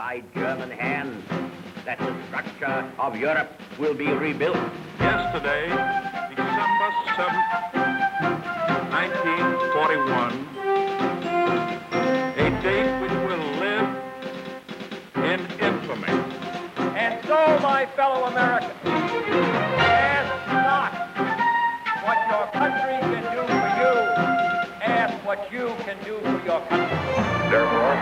by German hands that the structure of Europe will be rebuilt. Yesterday, December 7th, 1941, a date which will live in infamy. And so, my fellow Americans, ask not what your country can do for you, ask what you can do for your country. Therefore,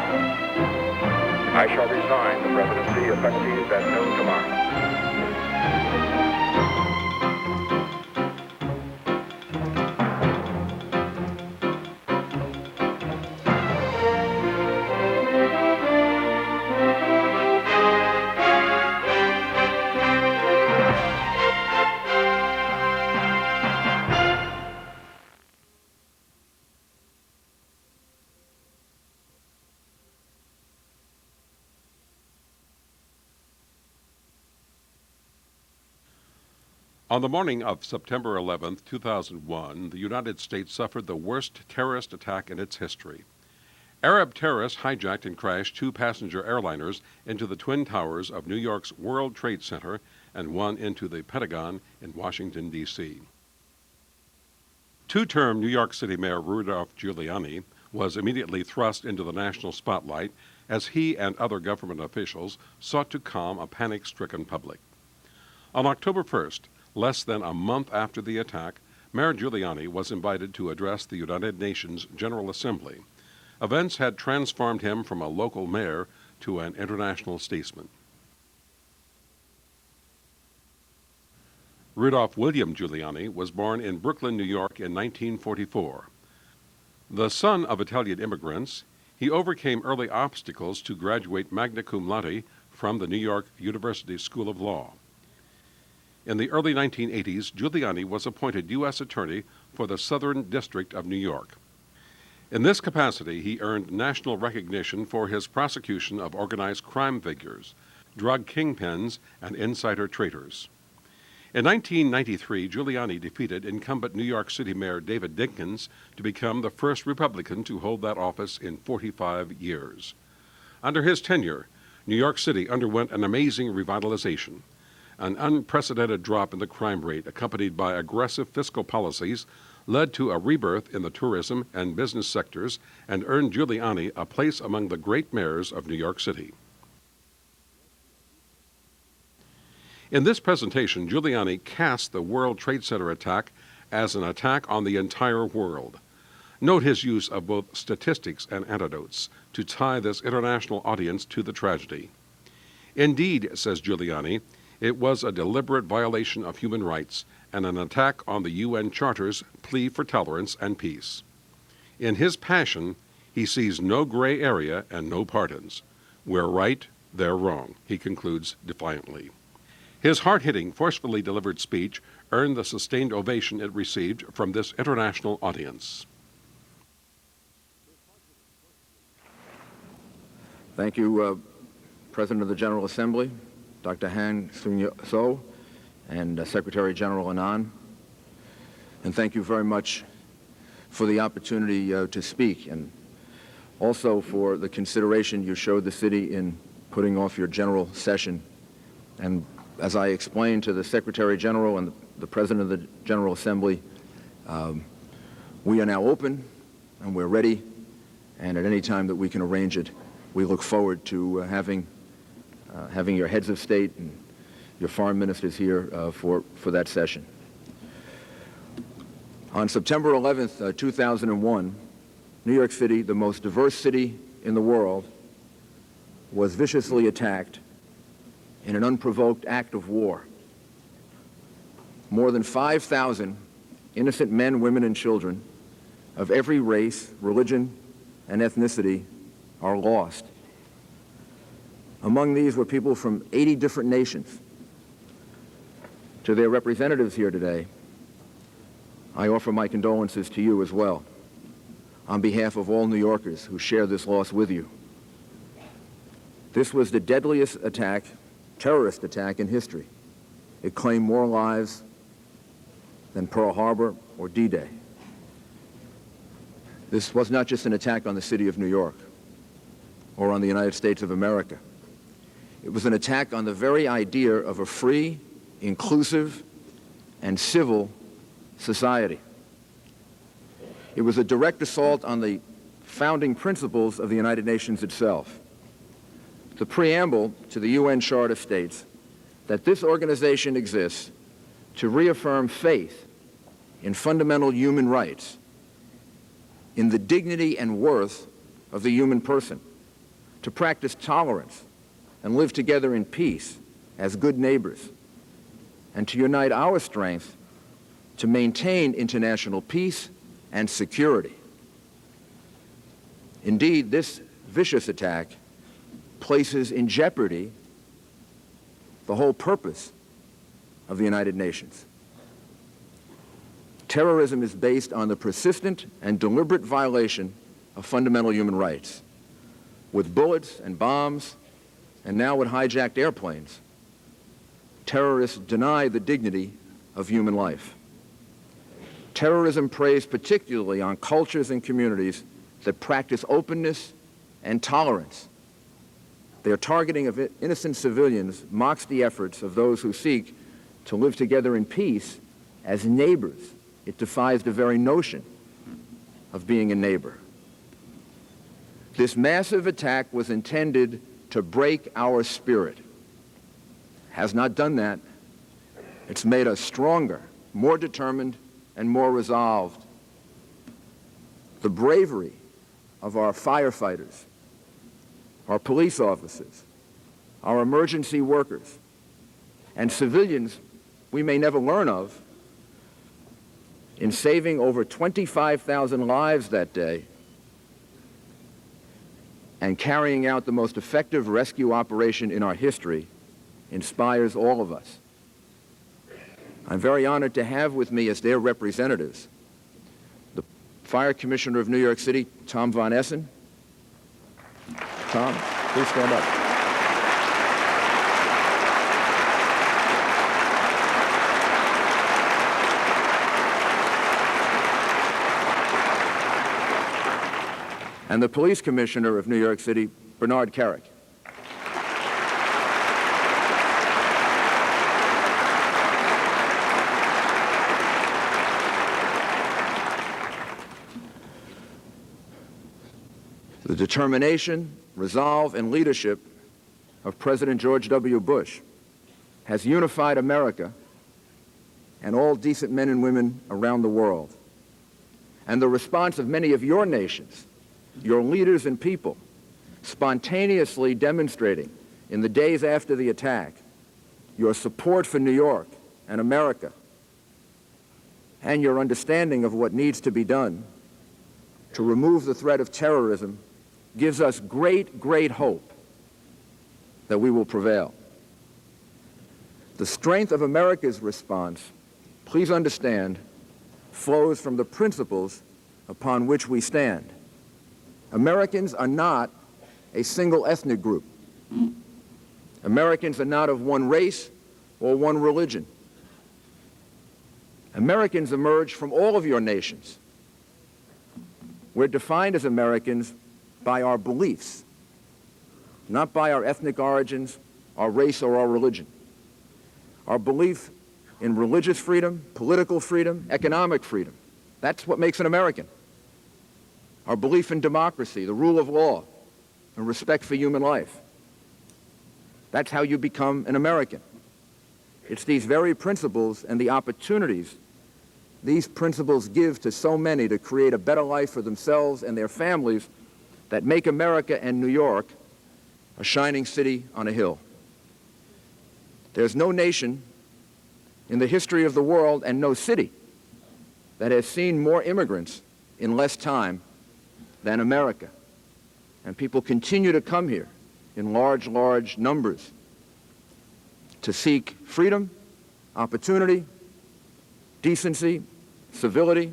I shall resign the presidency effective at noon tomorrow. On the morning of September 11, 2001, the United States suffered the worst terrorist attack in its history. Arab terrorists hijacked and crashed two passenger airliners into the Twin Towers of New York's World Trade Center and one into the Pentagon in Washington, D.C. Two-term New York City Mayor Rudy Giuliani was immediately thrust into the national spotlight as he and other government officials sought to calm a panic-stricken public. On October 1st, less than a month after the attack, Mayor Giuliani was invited to address the United Nations General Assembly. Events had transformed him from a local mayor to an international statesman. Rudolph William Giuliani was born in Brooklyn, New York in 1944. The son of Italian immigrants, he overcame early obstacles to graduate magna cum laude from the New York University School of Law. In the early 1980s, Giuliani was appointed U.S. Attorney for the Southern District of New York. In this capacity, he earned national recognition for his prosecution of organized crime figures, drug kingpins, and insider traders. In 1993, Giuliani defeated incumbent New York City Mayor David Dinkins to become the first Republican to hold that office in 45 years. Under his tenure, New York City underwent an amazing revitalization. An unprecedented drop in the crime rate, accompanied by aggressive fiscal policies, led to a rebirth in the tourism and business sectors and earned Giuliani a place among the great mayors of New York City. In this presentation, Giuliani cast the World Trade Center attack as an attack on the entire world. Note his use of both statistics and anecdotes to tie this international audience to the tragedy. Indeed, says Giuliani, it was a deliberate violation of human rights and an attack on the UN Charter's plea for tolerance and peace. In his passion, he sees no gray area and no pardons. We're right, they're wrong, he concludes defiantly. His hard-hitting, forcefully delivered speech earned the sustained ovation it received from this international audience. Thank you, President of the General Assembly, Dr. Han Seung-so, and Secretary General Annan. And thank you very much for the opportunity to speak, and also for the consideration you showed the city in putting off your general session. And as I explained to the Secretary General and the President of the General Assembly, we are now open and we're ready, and at any time that we can arrange it, we look forward to having your heads of state and your foreign ministers here for that session. On September 11th, 2001, New York City, the most diverse city in the world, was viciously attacked in an unprovoked act of war. More than 5,000 innocent men, women, and children of every race, religion, and ethnicity are lost. Among these were people from 80 different nations. To their representatives here today, I offer my condolences to you as well, on behalf of all New Yorkers who share this loss with you. This was the deadliest attack, terrorist attack in history. It claimed more lives than Pearl Harbor or D-Day. This was not just an attack on the city of New York or on the United States of America. It was an attack on the very idea of a free, inclusive, and civil society. It was a direct assault on the founding principles of the United Nations itself. The preamble to the UN Charter states that this organization exists to reaffirm faith in fundamental human rights, in the dignity and worth of the human person, to practice tolerance and live together in peace as good neighbors, and to unite our strength to maintain international peace and security. Indeed, this vicious attack places in jeopardy the whole purpose of the United Nations. Terrorism is based on the persistent and deliberate violation of fundamental human rights. With bullets and bombs, and now with hijacked airplanes, terrorists deny the dignity of human life. Terrorism preys particularly on cultures and communities that practice openness and tolerance. Their targeting of innocent civilians mocks the efforts of those who seek to live together in peace as neighbors. It defies the very notion of being a neighbor. This massive attack was intended to break our spirit. Has not done that. It's made us stronger, more determined, and more resolved. The bravery of our firefighters, our police officers, our emergency workers, and civilians we may never learn of, in saving over 25,000 lives that day and carrying out the most effective rescue operation in our history, inspires all of us. I'm very honored to have with me as their representatives the Fire Commissioner of New York City, Tom Von Essen. Tom, please stand up. And the Police Commissioner of New York City, Bernard Kerik. The determination, resolve, and leadership of President George W. Bush has unified America and all decent men and women around the world. And the response of many of your nations, your leaders and people, spontaneously demonstrating in the days after the attack your support for New York and America and your understanding of what needs to be done to remove the threat of terrorism gives us great, great hope that we will prevail. The strength of America's response, please understand, flows from the principles upon which we stand. Americans are not a single ethnic group. Americans are not of one race or one religion. Americans emerge from all of your nations. We're defined as Americans by our beliefs, not by our ethnic origins, our race, or our religion. Our belief in religious freedom, political freedom, economic freedom, that's what makes an American. Our belief in democracy, the rule of law, and respect for human life. That's how you become an American. It's these very principles and the opportunities these principles give to so many to create a better life for themselves and their families that make America and New York a shining city on a hill. There's no nation in the history of the world and no city that has seen more immigrants in less time than America. And people continue to come here in large, large numbers to seek freedom, opportunity, decency, civility.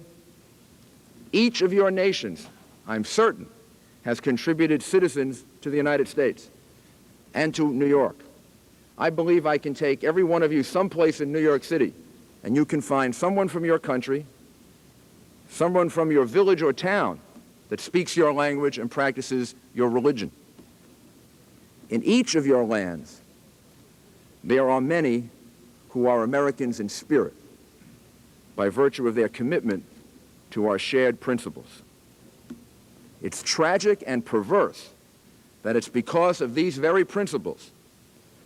Each of your nations, I'm certain, has contributed citizens to the United States and to New York. I believe I can take every one of you someplace in New York City, and you can find someone from your country, someone from your village or town that speaks your language and practices your religion. In each of your lands, there are many who are Americans in spirit by virtue of their commitment to our shared principles. It's tragic and perverse that it's because of these very principles,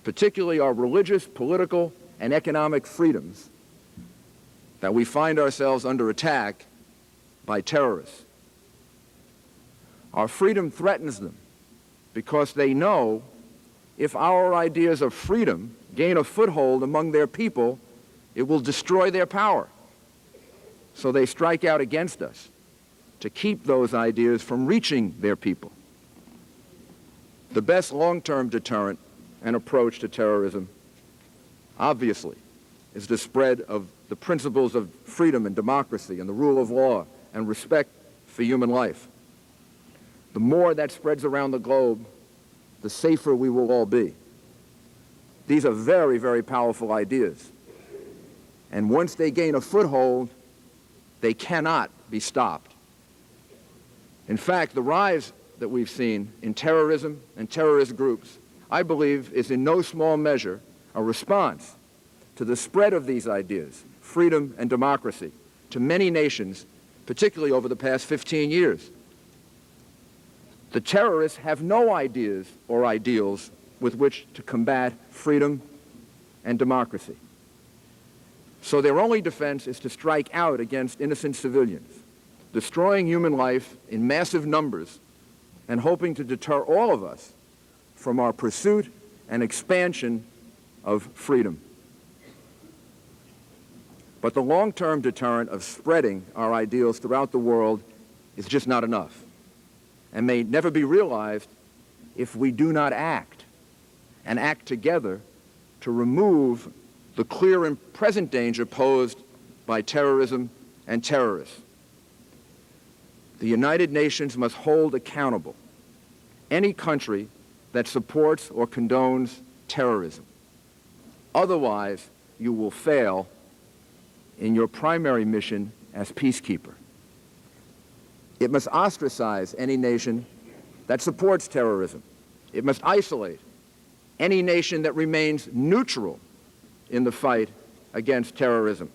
particularly our religious, political, and economic freedoms, that we find ourselves under attack by terrorists. Our freedom threatens them because they know if our ideas of freedom gain a foothold among their people, it will destroy their power. So they strike out against us to keep those ideas from reaching their people. The best long-term deterrent and approach to terrorism, obviously, is the spread of the principles of freedom and democracy and the rule of law and respect for human life. The more that spreads around the globe, the safer we will all be. These are very, very powerful ideas. And once they gain a foothold, they cannot be stopped. In fact, the rise that we've seen in terrorism and terrorist groups, I believe, is in no small measure a response to the spread of these ideas, freedom and democracy, to many nations, particularly over the past 15 years. The terrorists have no ideas or ideals with which to combat freedom and democracy. So their only defense is to strike out against innocent civilians, destroying human life in massive numbers and hoping to deter all of us from our pursuit and expansion of freedom. But the long-term deterrent of spreading our ideals throughout the world is just not enough, and may never be realized if we do not act, and act together to remove the clear and present danger posed by terrorism and terrorists. The United Nations must hold accountable any country that supports or condones terrorism. Otherwise, you will fail in your primary mission as peacekeeper. It must ostracize any nation that supports terrorism. It must isolate any nation that remains neutral in the fight against terrorism.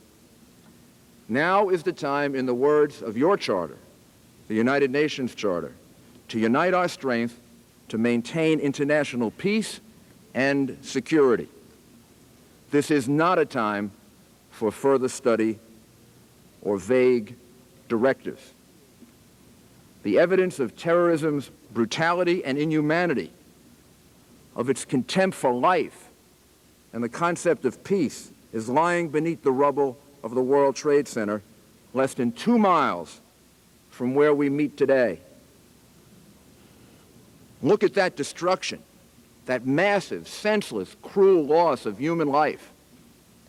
Now is the time, in the words of your charter, the United Nations Charter, to unite our strength to maintain international peace and security. This is not a time for further study or vague directives. The evidence of terrorism's brutality and inhumanity, of its contempt for life and the concept of peace, is lying beneath the rubble of the World Trade Center, less than 2 miles from where we meet today. Look at that destruction, that massive, senseless, cruel loss of human life.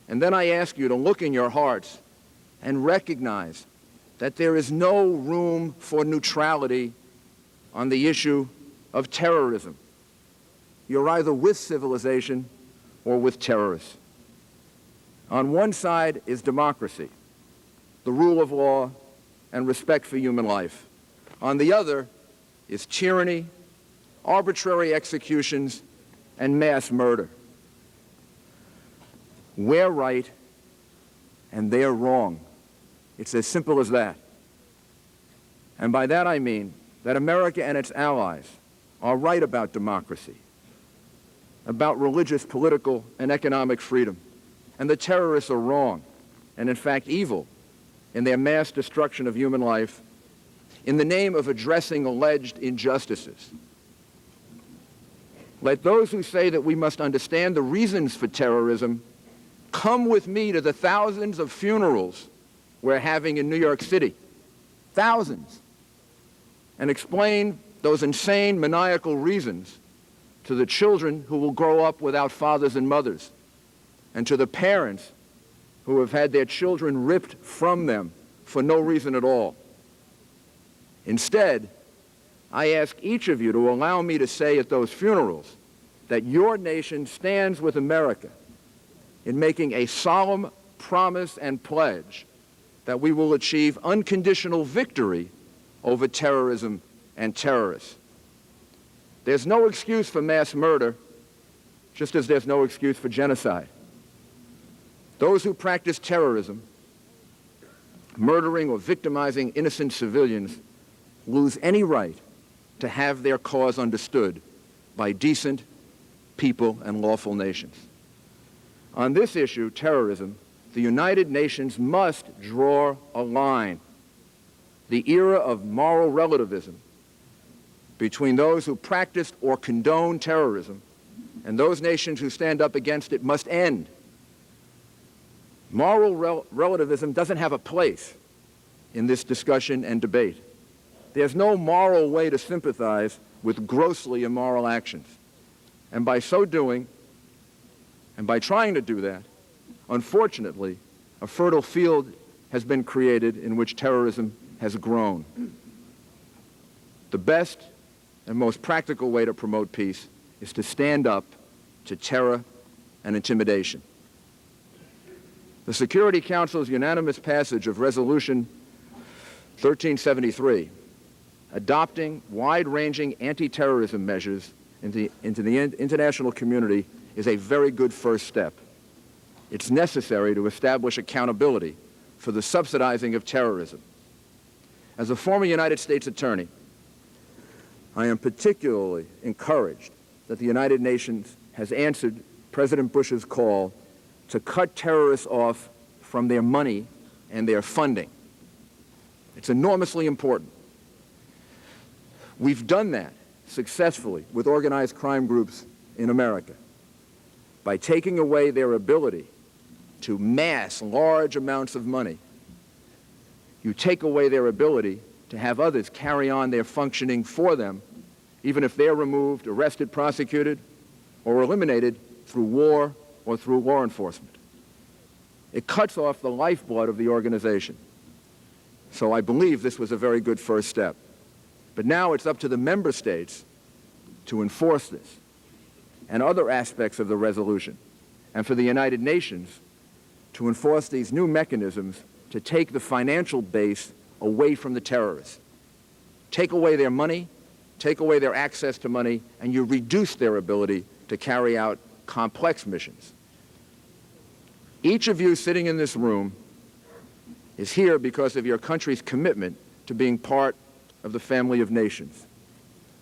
And then I ask you to look in your hearts and recognize that there is no room for neutrality on the issue of terrorism. You're either with civilization or with terrorists. On one side is democracy, the rule of law, and respect for human life. On the other is tyranny, arbitrary executions, and mass murder. We're right, and they're wrong. It's as simple as that. And by that I mean that America and its allies are right about democracy, about religious, political, and economic freedom. And the terrorists are wrong, and in fact evil, in their mass destruction of human life in the name of addressing alleged injustices. Let those who say that we must understand the reasons for terrorism come with me to the thousands of funerals we're having in New York City. Thousands. And explain those insane, maniacal reasons to the children who will grow up without fathers and mothers, and to the parents who have had their children ripped from them for no reason at all. Instead, I ask each of you to allow me to say at those funerals that your nation stands with America in making a solemn promise and pledge that we will achieve unconditional victory over terrorism and terrorists. There's no excuse for mass murder, just as there's no excuse for genocide. Those who practice terrorism, murdering or victimizing innocent civilians, lose any right to have their cause understood by decent people and lawful nations. On this issue, terrorism, the United Nations must draw a line. The era of moral relativism between those who practiced or condone terrorism and those nations who stand up against it must end. Moral relativism doesn't have a place in this discussion and debate. There's no moral way to sympathize with grossly immoral actions. And by so doing, and by trying to do that, unfortunately, a fertile field has been created in which terrorism has grown. The best and most practical way to promote peace is to stand up to terror and intimidation. The Security Council's unanimous passage of Resolution 1373, adopting wide-ranging anti-terrorism measures into the international community, is a very good first step. It's necessary to establish accountability for the subsidizing of terrorism. As a former United States attorney, I am particularly encouraged that the United Nations has answered President Bush's call to cut terrorists off from their money and their funding. It's enormously important. We've done that successfully with organized crime groups in America by taking away their ability to mass large amounts of money. You take away their ability to have others carry on their functioning for them, even if they're removed, arrested, prosecuted, or eliminated through war or through law enforcement. It cuts off the lifeblood of the organization. So I believe this was a very good first step. But now it's up to the member states to enforce this and other aspects of the resolution, and for the United Nations to enforce these new mechanisms to take the financial base away from the terrorists. Take away their money, take away their access to money, and you reduce their ability to carry out complex missions. Each of you sitting in this room is here because of your country's commitment to being part of the family of nations.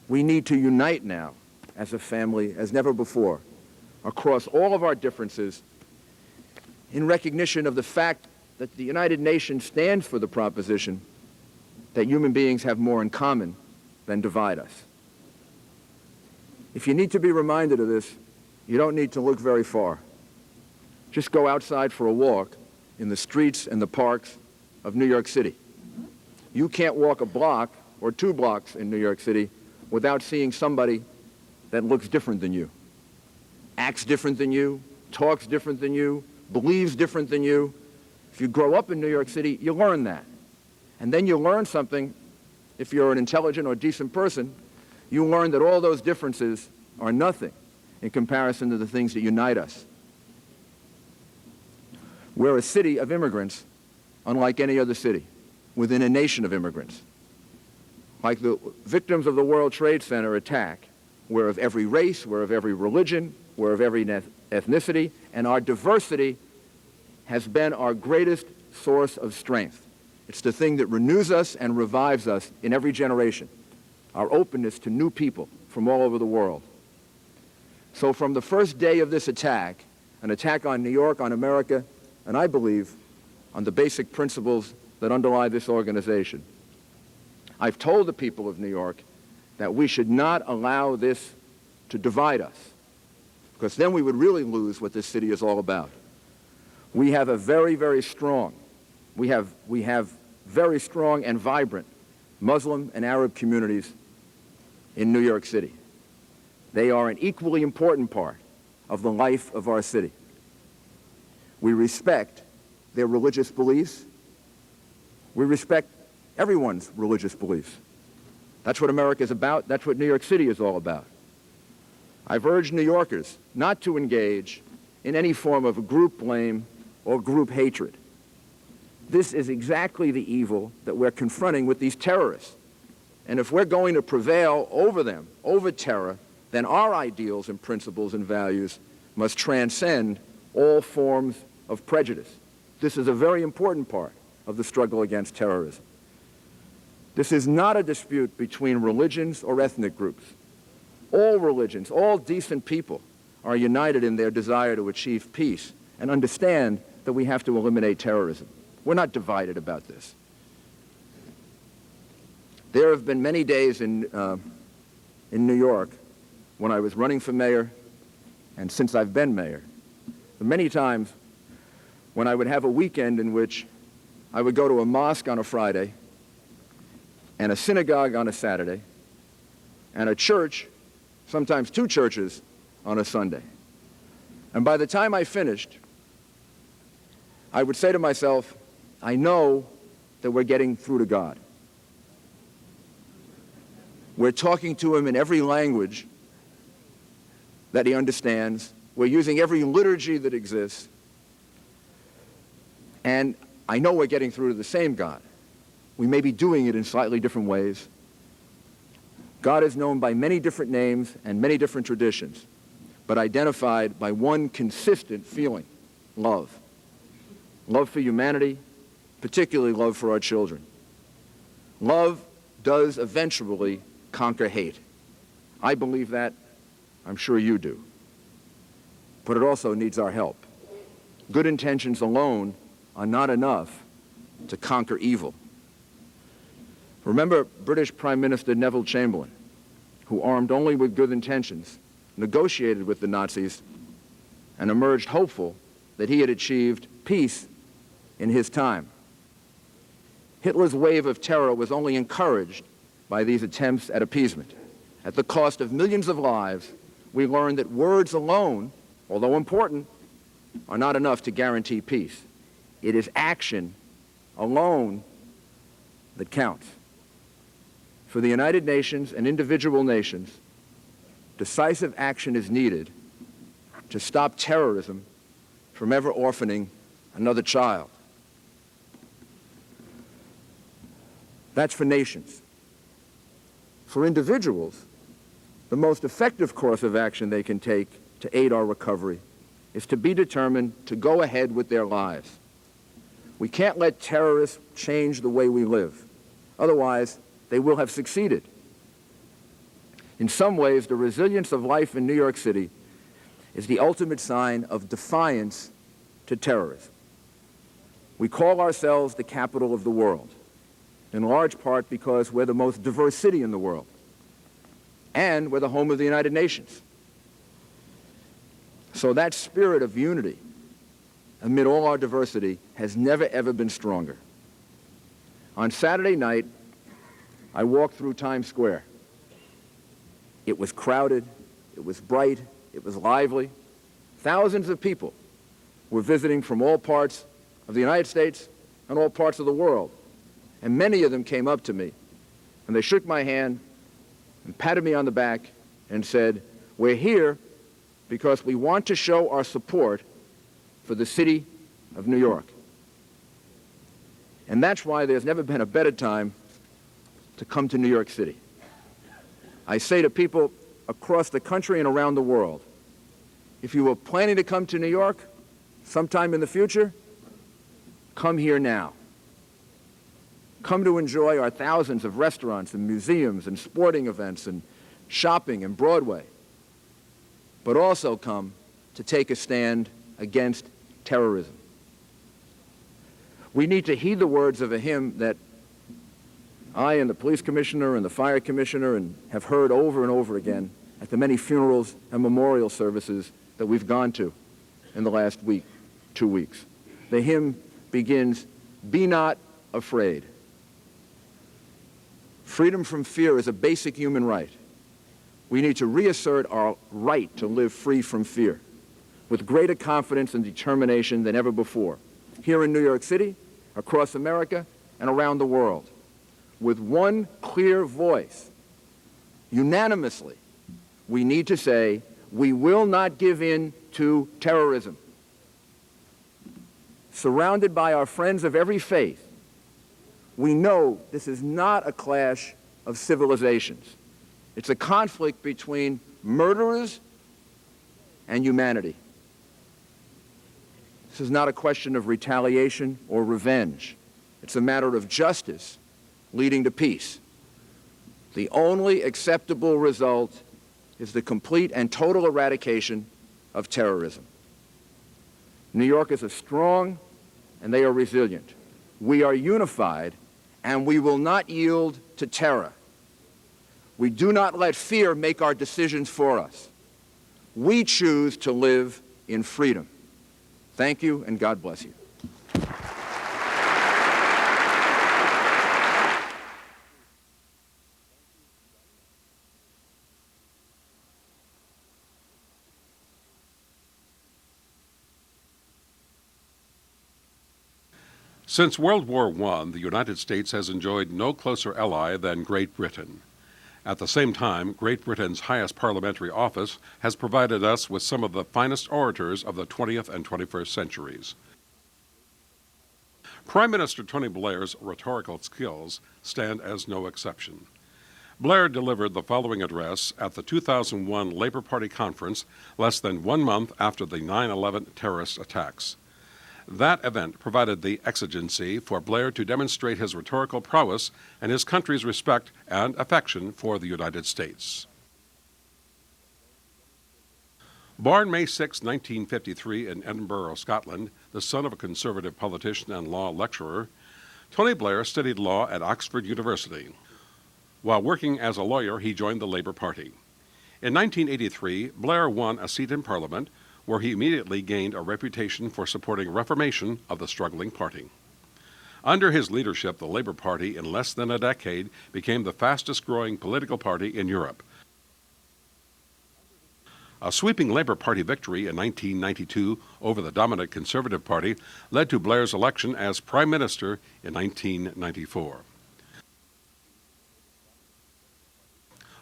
We need to unite now as a family as never before, across all of our differences, in recognition of the fact that the United Nations stands for the proposition that human beings have more in common than divide us. If you need to be reminded of this, you don't need to look very far. Just go outside for a walk in the streets and the parks of New York City. You can't walk a block or 2 blocks in New York City without seeing somebody that looks different than you, acts different than you, talks different than you, believes different than you. If you grow up in New York City, you learn that. And then you learn something, if you're an intelligent or decent person, you learn that all those differences are nothing in comparison to the things that unite us. We're a city of immigrants, unlike any other city, within a nation of immigrants. Like the victims of the World Trade Center attack, we're of every race, we're of every religion, we're of every ethnicity, and our diversity has been our greatest source of strength. It's the thing that renews us and revives us in every generation, our openness to new people from all over the world. So from the first day of this attack, an attack on New York, on America, and I believe on the basic principles that underlie this organization, I've told the people of New York that we should not allow this to divide us, because then we would really lose what this city is all about. We have a very, very strong, we have very strong and vibrant Muslim and Arab communities in New York City. They are an equally important part of the life of our city. We respect their religious beliefs. We respect everyone's religious beliefs. That's what America is about. That's what New York City is all about. I've urged New Yorkers not to engage in any form of group blame or group hatred. This is exactly the evil that we're confronting with these terrorists. And if we're going to prevail over them, over terror, then our ideals and principles and values must transcend all forms of prejudice. This is a very important part of the struggle against terrorism. This is not a dispute between religions or ethnic groups. All religions, all decent people are united in their desire to achieve peace and understand that we have to eliminate terrorism. We're not divided about this. There have been many days in New York when I was running for mayor and since I've been mayor, many times when I would have a weekend in which I would go to a mosque on a Friday and a synagogue on a Saturday and a church, sometimes two churches, on a Sunday. And by the time I finished, I would say to myself, I know that we're getting through to God. We're talking to him in every language that he understands. We're using every liturgy that exists. And I know we're getting through to the same God. We may be doing it in slightly different ways. God is known by many different names and many different traditions, but identified by one consistent feeling: love. Love for humanity, particularly love for our children. Love does eventually conquer hate. I believe that. I'm sure you do. But it also needs our help. Good intentions alone are not enough to conquer evil. Remember British Prime Minister Neville Chamberlain, who, armed only with good intentions, negotiated with the Nazis and emerged hopeful that he had achieved peace in his time. Hitler's wave of terror was only encouraged by these attempts at appeasement. At the cost of millions of lives, we learned that words alone, although important, are not enough to guarantee peace. It is action alone that counts. For the United Nations and individual nations, decisive action is needed to stop terrorism from ever orphaning another child. That's for nations. For individuals, the most effective course of action they can take to aid our recovery is to be determined to go ahead with their lives. We can't let terrorists change the way we live. Otherwise, they will have succeeded. In some ways, the resilience of life in New York City is the ultimate sign of defiance to terrorism. We call ourselves the capital of the world, in large part because we're the most diverse city in the world, and we're the home of the United Nations. So that spirit of unity amid all our diversity has never, ever been stronger. On Saturday night, I walked through Times Square. It was crowded, it was bright, it was lively. Thousands of people were visiting from all parts of the United States and all parts of the world. And many of them came up to me, and they shook my hand and patted me on the back and said, "We're here because we want to show our support for the city of New York." And that's why there's never been a better time to come to New York City. I say to people across the country and around the world, if you were planning to come to New York sometime in the future, come here now. Come to enjoy our thousands of restaurants and museums and sporting events and shopping and Broadway. But also come to take a stand against terrorism. We need to heed the words of a hymn that I and the police commissioner and the fire commissioner have heard over and over again at the many funerals and memorial services that we've gone to in the last week, 2 weeks. The hymn begins, "Be not afraid." Freedom from fear is a basic human right. We need to reassert our right to live free from fear with greater confidence and determination than ever before, here in New York City, across America, and around the world. With one clear voice, unanimously, we need to say, we will not give in to terrorism. Surrounded by our friends of every faith, we know this is not a clash of civilizations. It's a conflict between murderers and humanity. This is not a question of retaliation or revenge. It's a matter of justice leading to peace. The only acceptable result is the complete and total eradication of terrorism. New York is strong, and they are resilient. We are unified, and we will not yield to terror. We do not let fear make our decisions for us. We choose to live in freedom. Thank you, and God bless you. Since World War I, the United States has enjoyed no closer ally than Great Britain. At the same time, Great Britain's highest parliamentary office has provided us with some of the finest orators of the 20th and 21st centuries. Prime Minister Tony Blair's rhetorical skills stand as no exception. Blair delivered the following address at the 2001 Labor Party conference less than 1 month after the 9/11 terrorist attacks. That event provided the exigency for Blair to demonstrate his rhetorical prowess and his country's respect and affection for the United States. Born May 6, 1953 in Edinburgh, Scotland, the son of a conservative politician and law lecturer, Tony Blair studied law at Oxford University. While working as a lawyer, he joined the Labour Party. In 1983, Blair won a seat in Parliament, where he immediately gained a reputation for supporting reformation of the struggling party. Under his leadership, the Labour Party, in less than a decade, became the fastest-growing political party in Europe. A sweeping Labour Party victory in 1992 over the dominant Conservative Party led to Blair's election as Prime Minister in 1994.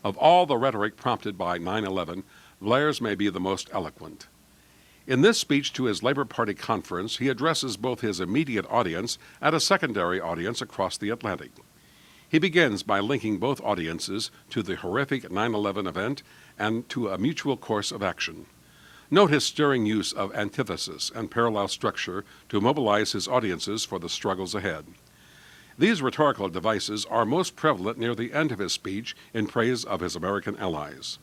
Of all the rhetoric prompted by 9/11, Blair's may be the most eloquent. In this speech to his Labour Party conference, he addresses both his immediate audience and a secondary audience across the Atlantic. He begins by linking both audiences to the horrific 9/11 event and to a mutual course of action. Note his stirring use of antithesis and parallel structure to mobilize his audiences for the struggles ahead. These rhetorical devices are most prevalent near the end of his speech in praise of his American allies.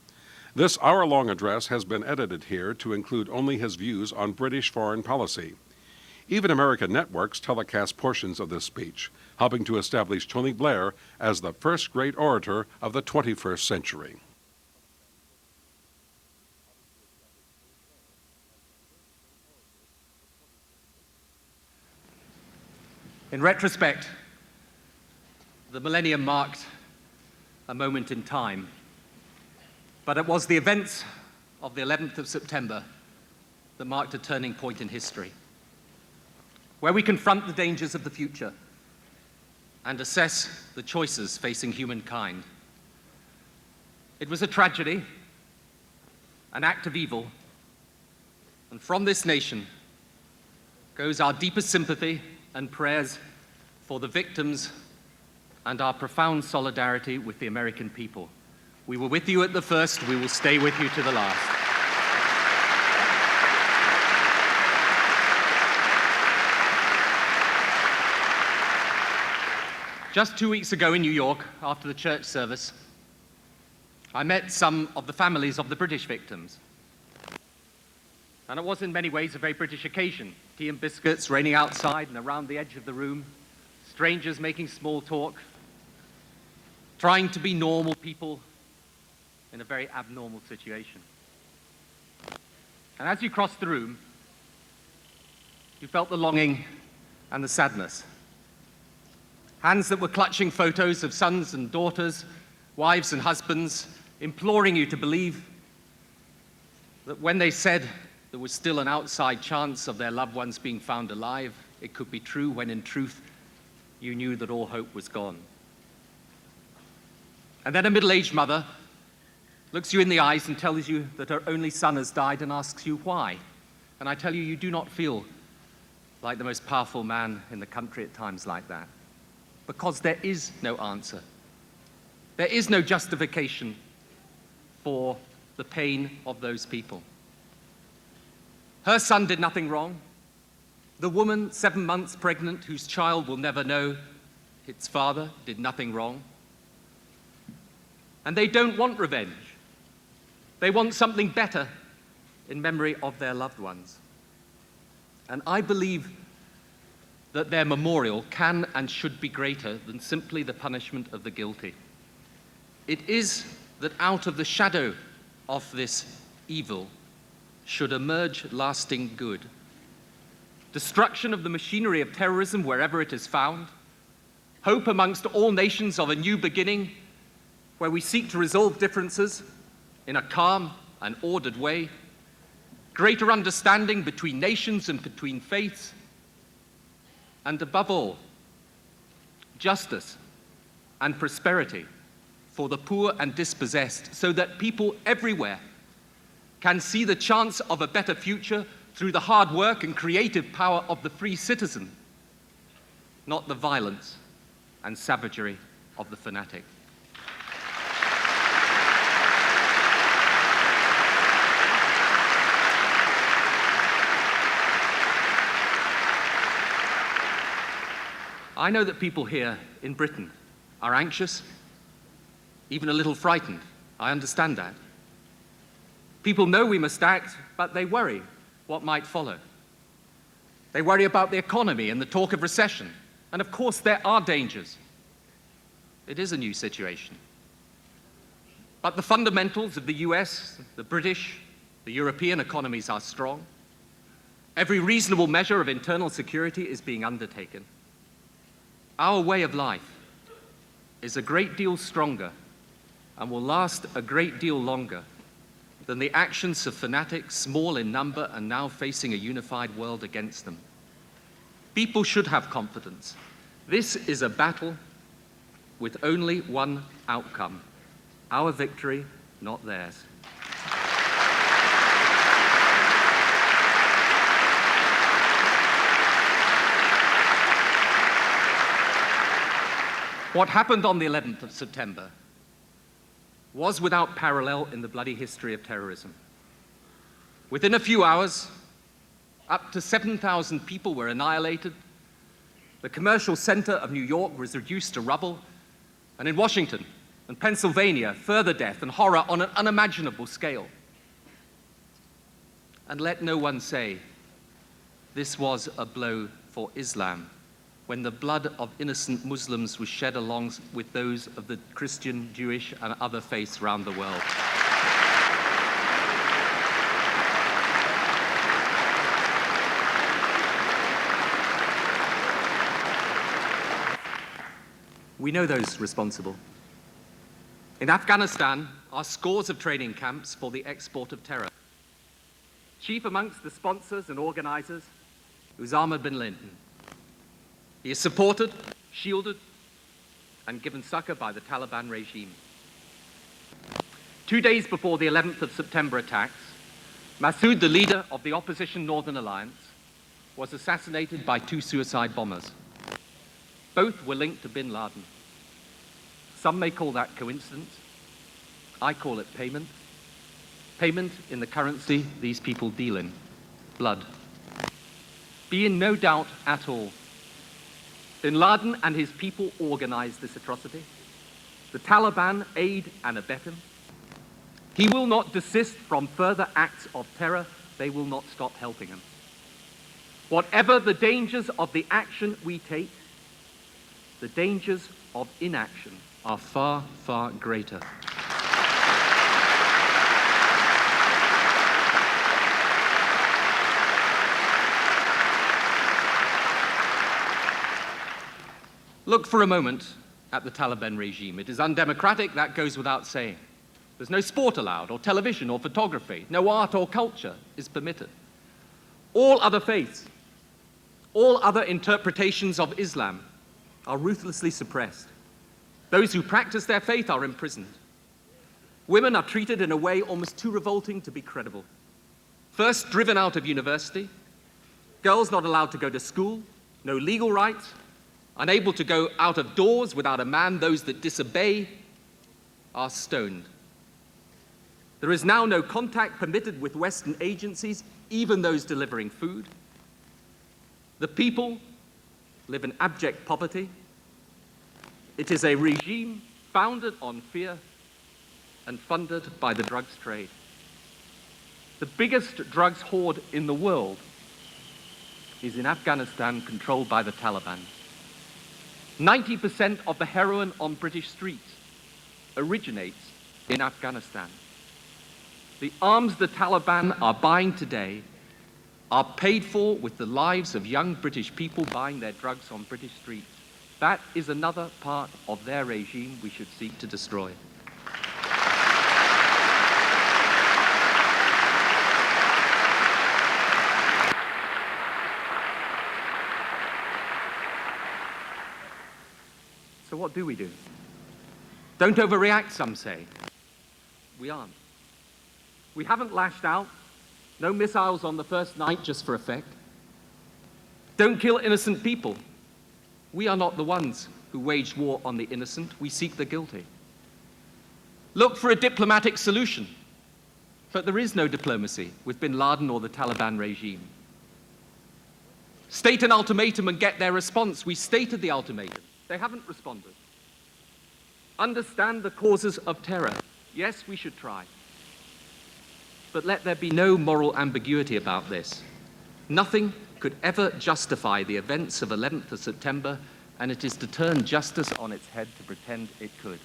This hour-long address has been edited here to include only his views on British foreign policy. Even American networks telecast portions of this speech, helping to establish Tony Blair as the first great orator of the 21st century. In retrospect, the millennium marked a moment in time, but it was the events of the 11th of September that marked a turning point in history, where we confront the dangers of the future and assess the choices facing humankind. It was a tragedy, an act of evil, and from this nation goes our deepest sympathy and prayers for the victims and our profound solidarity with the American people. We were with you at the first, we will stay with you to the last. Just 2 weeks ago in New York, after the church service, I met some of the families of the British victims. And it was in many ways a very British occasion. Tea and biscuits raining outside and around the edge of the room, strangers making small talk, trying to be normal people in a very abnormal situation. And as you crossed the room, you felt the longing and the sadness. Hands that were clutching photos of sons and daughters, wives and husbands, imploring you to believe that when they said there was still an outside chance of their loved ones being found alive, it could be true, when in truth you knew that all hope was gone. And then a middle-aged mother looks you in the eyes and tells you that her only son has died and asks you why. And I tell you, you do not feel like the most powerful man in the country at times like that, because there is no answer. There is no justification for the pain of those people. Her son did nothing wrong. The woman, 7 months pregnant, whose child will never know its father, did nothing wrong. And they don't want revenge. They want something better in memory of their loved ones. And I believe that their memorial can and should be greater than simply the punishment of the guilty. It is that out of the shadow of this evil should emerge lasting good. Destruction of the machinery of terrorism wherever it is found, hope amongst all nations of a new beginning where we seek to resolve differences in a calm and ordered way, greater understanding between nations and between faiths, and above all, justice and prosperity for the poor and dispossessed, so that people everywhere can see the chance of a better future through the hard work and creative power of the free citizen, not the violence and savagery of the fanatic. I know that people here in Britain are anxious, even a little frightened. I understand that. People know we must act, but they worry what might follow. They worry about the economy and the talk of recession. And of course, there are dangers. It is a new situation. But the fundamentals of the US, the British, the European economies are strong. Every reasonable measure of internal security is being undertaken. Our way of life is a great deal stronger and will last a great deal longer than the actions of fanatics, small in number and now facing a unified world against them. People should have confidence. This is a battle with only one outcome: our victory, not theirs. What happened on the 11th of September was without parallel in the bloody history of terrorism. Within a few hours, up to 7,000 people were annihilated. The commercial center of New York was reduced to rubble. And in Washington and Pennsylvania, further death and horror on an unimaginable scale. And let no one say this was a blow for Islam, when the blood of innocent Muslims was shed along with those of the Christian, Jewish, and other faiths around the world. We know those responsible. In Afghanistan are scores of training camps for the export of terror. Chief amongst the sponsors and organizers, Osama bin Laden. He is supported, shielded, and given succor by the Taliban regime. 2 days before the 11th of September attacks, Massoud, the leader of the opposition Northern Alliance, was assassinated by 2 suicide bombers. Both were linked to bin Laden. Some may call that coincidence. I call it payment. Payment in the currency these people deal in: blood. Be in no doubt at all. Bin Laden and his people organized this atrocity. The Taliban aid and abet him. He will not desist from further acts of terror. They will not stop helping him. Whatever the dangers of the action we take, the dangers of inaction are far, far greater. Look for a moment at the Taliban regime. It is undemocratic, that goes without saying. There's no sport allowed, or television, or photography. No art or culture is permitted. All other faiths, all other interpretations of Islam are ruthlessly suppressed. Those who practice their faith are imprisoned. Women are treated in a way almost too revolting to be credible. First, driven out of university, girls not allowed to go to school, no legal rights, unable to go out of doors without a man, those that disobey are stoned. There is now no contact permitted with Western agencies, even those delivering food. The people live in abject poverty. It is a regime founded on fear and funded by the drugs trade. The biggest drugs hoard in the world is in Afghanistan, controlled by the Taliban. 90% of the heroin on British streets originates in Afghanistan. The arms the Taliban are buying today are paid for with the lives of young British people buying their drugs on British streets. That is another part of their regime we should seek to destroy. So what do we do? Don't overreact, some say. We aren't. We haven't lashed out. No missiles on the first night just for effect. Don't kill innocent people. We are not the ones who waged war on the innocent. We seek the guilty. Look for a diplomatic solution. But there is no diplomacy with bin Laden or the Taliban regime. State an ultimatum and get their response. We stated the ultimatum. They haven't responded. Understand the causes of terror. Yes, we should try. But let there be no moral ambiguity about this. Nothing could ever justify the events of 11th of September, and it is to turn justice on its head to pretend it could.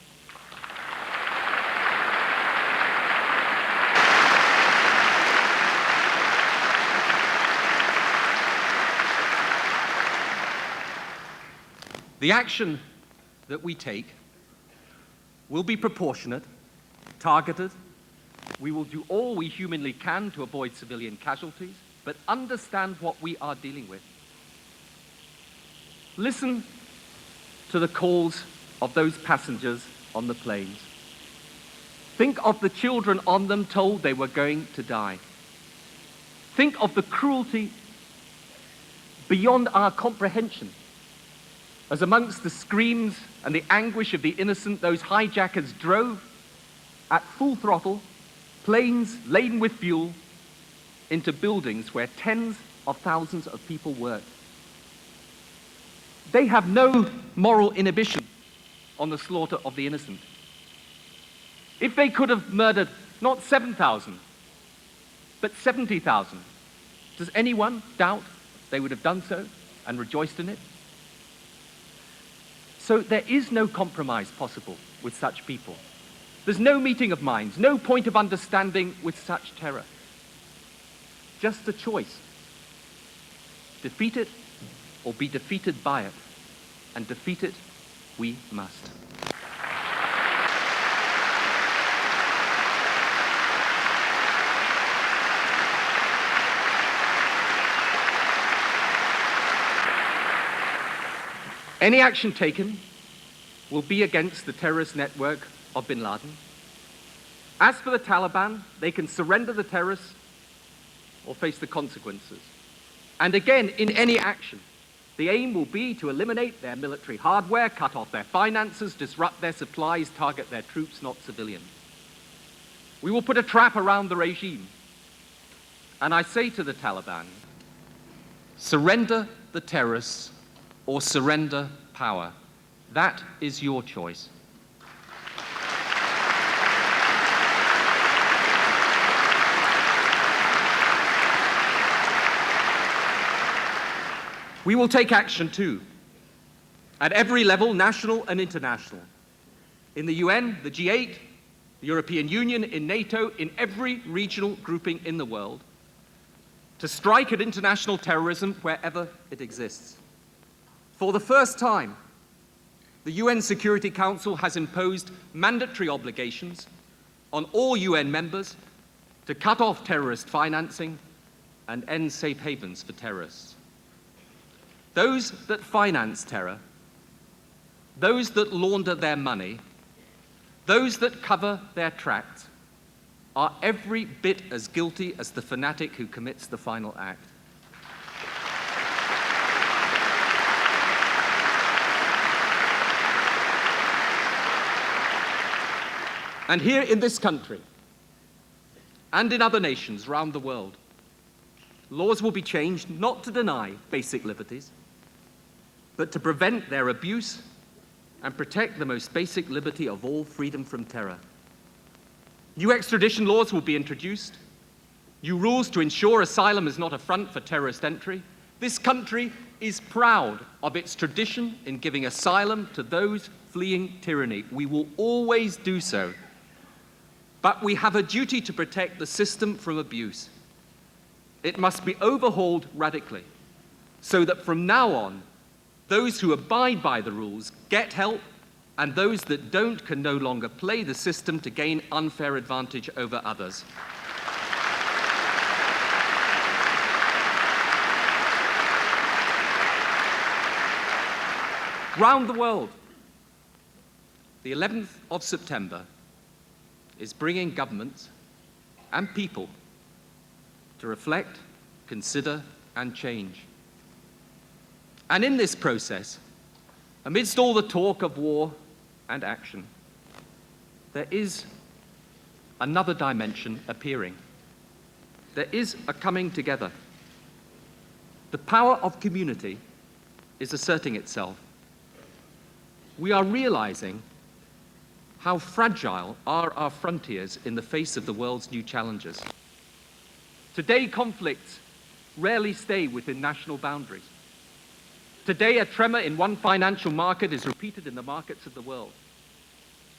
The action that we take will be proportionate, targeted. We will do all we humanly can to avoid civilian casualties, but understand what we are dealing with. Listen to the calls of those passengers on the planes. Think of the children on them told they were going to die. Think of the cruelty beyond our comprehension as amongst the screams and the anguish of the innocent, those hijackers drove at full throttle planes laden with fuel into buildings where tens of thousands of people worked. They have no moral inhibition on the slaughter of the innocent. If they could have murdered not 7,000, but 70,000, does anyone doubt they would have done so and rejoiced in it? So there is no compromise possible with such people. There's no meeting of minds, no point of understanding with such terror. Just a choice. Defeat it or be defeated by it. And defeat it we must. Any action taken will be against the terrorist network of bin Laden. As for the Taliban, they can surrender the terrorists or face the consequences. And again, in any action, the aim will be to eliminate their military hardware, cut off their finances, disrupt their supplies, target their troops, not civilians. We will put a trap around the regime. And I say to the Taliban, surrender the terrorists or surrender power. That is your choice. We will take action too, at every level, national and international. In the UN, the G8, the European Union, in NATO, in every regional grouping in the world, to strike at international terrorism wherever it exists. For the first time, the UN Security Council has imposed mandatory obligations on all UN members to cut off terrorist financing and end safe havens for terrorists. Those that finance terror, those that launder their money, those that cover their tracks, are every bit as guilty as the fanatic who commits the final act. And here in this country, and in other nations around the world, laws will be changed not to deny basic liberties, but to prevent their abuse and protect the most basic liberty of all, freedom from terror. New extradition laws will be introduced, new rules to ensure asylum is not a front for terrorist entry. This country is proud of its tradition in giving asylum to those fleeing tyranny. We will always do so. But we have a duty to protect the system from abuse. It must be overhauled radically so that from now on, those who abide by the rules get help, and those that don't can no longer play the system to gain unfair advantage over others. Round the world, the 11th of September is bringing governments and people to reflect, consider, and change. And in this process, amidst all the talk of war and action, there is another dimension appearing. There is a coming together. The power of community is asserting itself. We are realizing how fragile are our frontiers in the face of the world's new challenges. Today, conflicts rarely stay within national boundaries. Today, a tremor in one financial market is repeated in the markets of the world.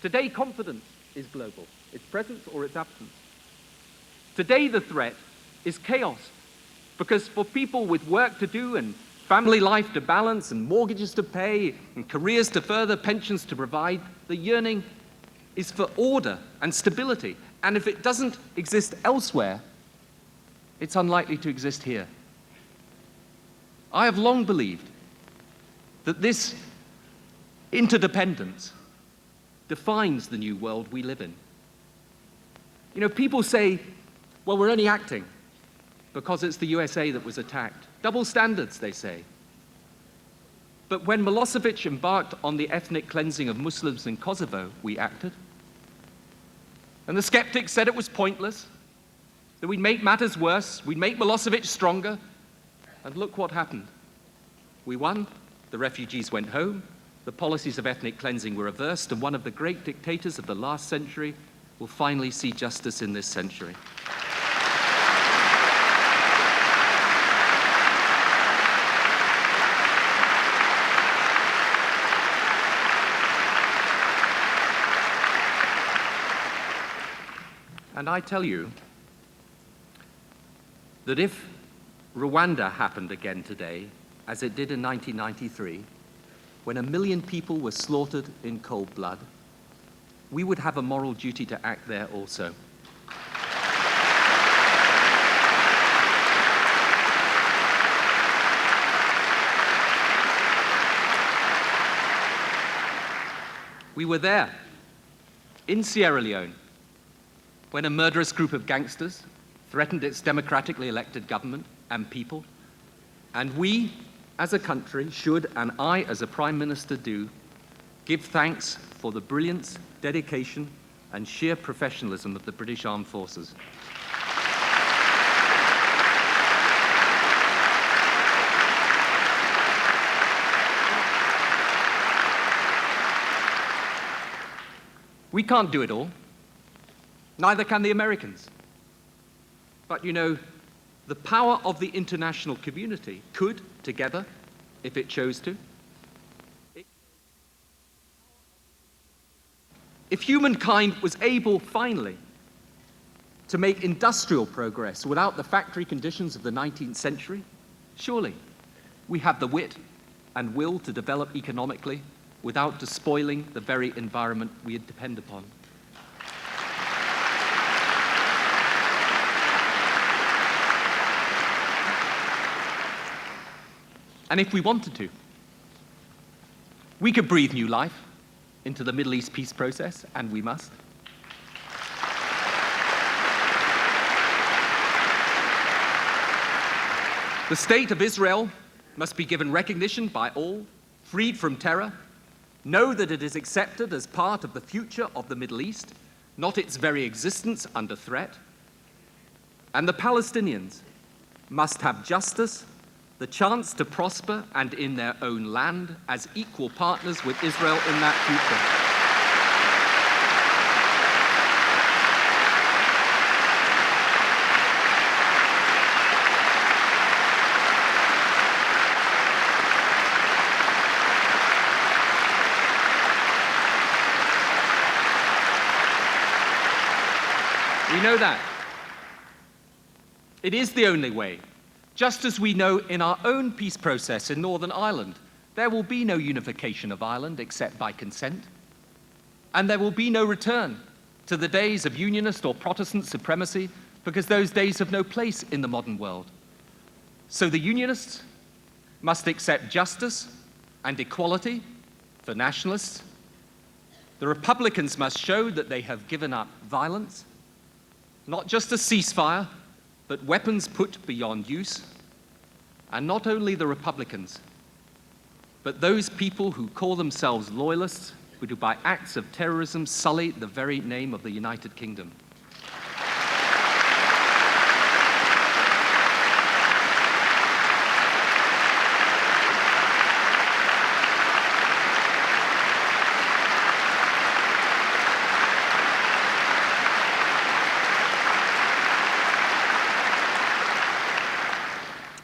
Today, confidence is global, its presence or its absence. Today, the threat is chaos, because for people with work to do and family life to balance and mortgages to pay and careers to further, pensions to provide, the yearning is for order and stability. And if it doesn't exist elsewhere, it's unlikely to exist here. I have long believed that this interdependence defines the new world we live in. You know, people say, well, we're only acting because it's the USA that was attacked. Double standards, they say. But when Milosevic embarked on the ethnic cleansing of Muslims in Kosovo, we acted. And the skeptics said it was pointless, that we'd make matters worse, we'd make Milosevic stronger. And look what happened. We won, the refugees went home, the policies of ethnic cleansing were reversed, and one of the great dictators of the last century will finally see justice in this century. And I tell you that if Rwanda happened again today, as it did in 1993, when 1 million people were slaughtered in cold blood, we would have a moral duty to act there also. We were there, in Sierra Leone, when a murderous group of gangsters threatened its democratically elected government and people. And we, as a country, should, and I, as a Prime Minister, do, give thanks for the brilliance, dedication, and sheer professionalism of the British Armed Forces. We can't do it all. Neither can the Americans. But you know, the power of the international community could, together, if it chose to. If humankind was able, finally, to make industrial progress without the factory conditions of the 19th century, surely we have the wit and will to develop economically without despoiling the very environment we depend upon. And if we wanted to, we could breathe new life into the Middle East peace process, and we must. The state of Israel must be given recognition by all, freed from terror, know that it is accepted as part of the future of the Middle East, not its very existence, under threat. And the Palestinians must have justice, the chance to prosper and in their own land as equal partners with Israel in that future. We know that. It is the only way. Just as we know in our own peace process in Northern Ireland, there will be no unification of Ireland except by consent. And there will be no return to the days of unionist or Protestant supremacy, because those days have no place in the modern world. So the unionists must accept justice and equality for nationalists. The Republicans must show that they have given up violence, not just a ceasefire, but weapons put beyond use. And not only the Republicans, but those people who call themselves loyalists, who do by acts of terrorism sully the very name of the United Kingdom.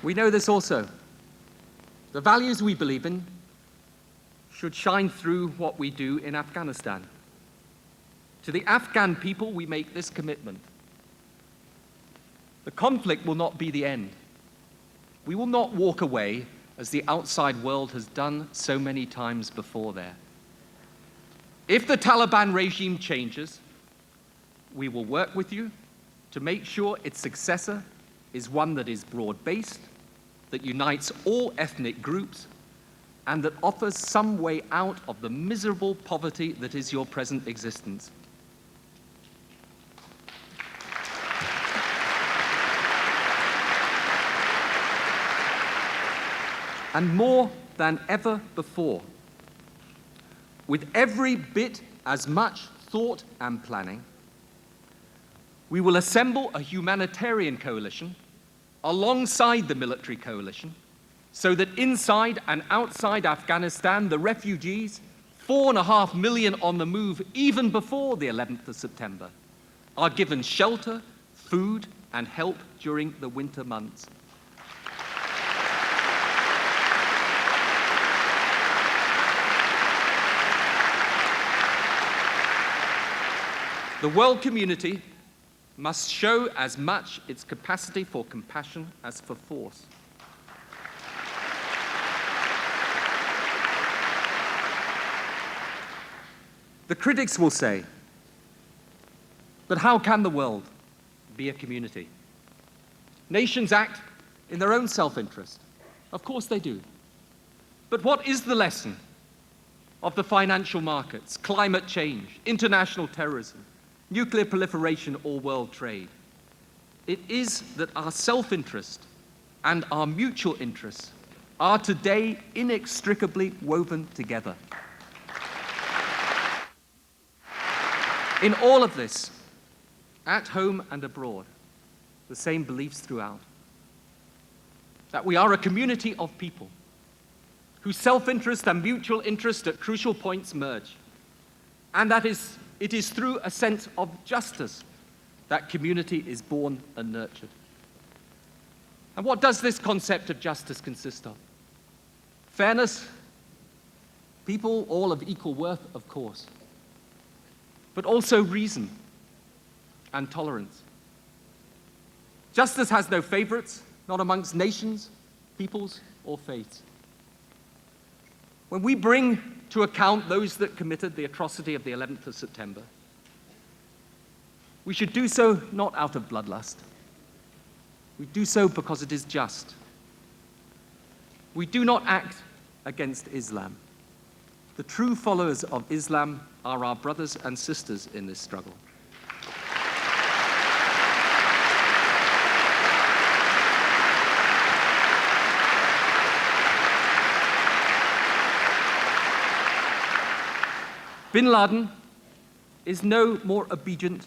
We know this also. The values we believe in should shine through what we do in Afghanistan. To the Afghan people, we make this commitment. The conflict will not be the end. We will not walk away as the outside world has done so many times before there. If the Taliban regime changes, we will work with you to make sure its successor is one that is broad-based, that unites all ethnic groups, and that offers some way out of the miserable poverty that is your present existence. And more than ever before, with every bit as much thought and planning, we will assemble a humanitarian coalition alongside the military coalition, so that inside and outside Afghanistan, the refugees, 4.5 million on the move even before the 11th of September, are given shelter, food, and help during the winter months. The world community must show as much its capacity for compassion as for force. The critics will say, but how can the world be a community? Nations act in their own self-interest. Of course they do. But what is the lesson of the financial markets, climate change, international terrorism, nuclear proliferation, or world trade? It is that our self-interest and our mutual interests are today inextricably woven together. In all of this, at home and abroad, the same beliefs throughout. That we are a community of people whose self-interest and mutual interest at crucial points merge. And that it is through a sense of justice that community is born and nurtured. And what does this concept of justice consist of? Fairness, people all of equal worth, of course, but also reason and tolerance. Justice has no favorites, not amongst nations, peoples, or faiths. When we bring to account those that committed the atrocity of the 11th of September, we should do so not out of bloodlust. We do so because it is just. We do not act against Islam. The true followers of Islam are our brothers and sisters in this struggle. Bin Laden is no more obedient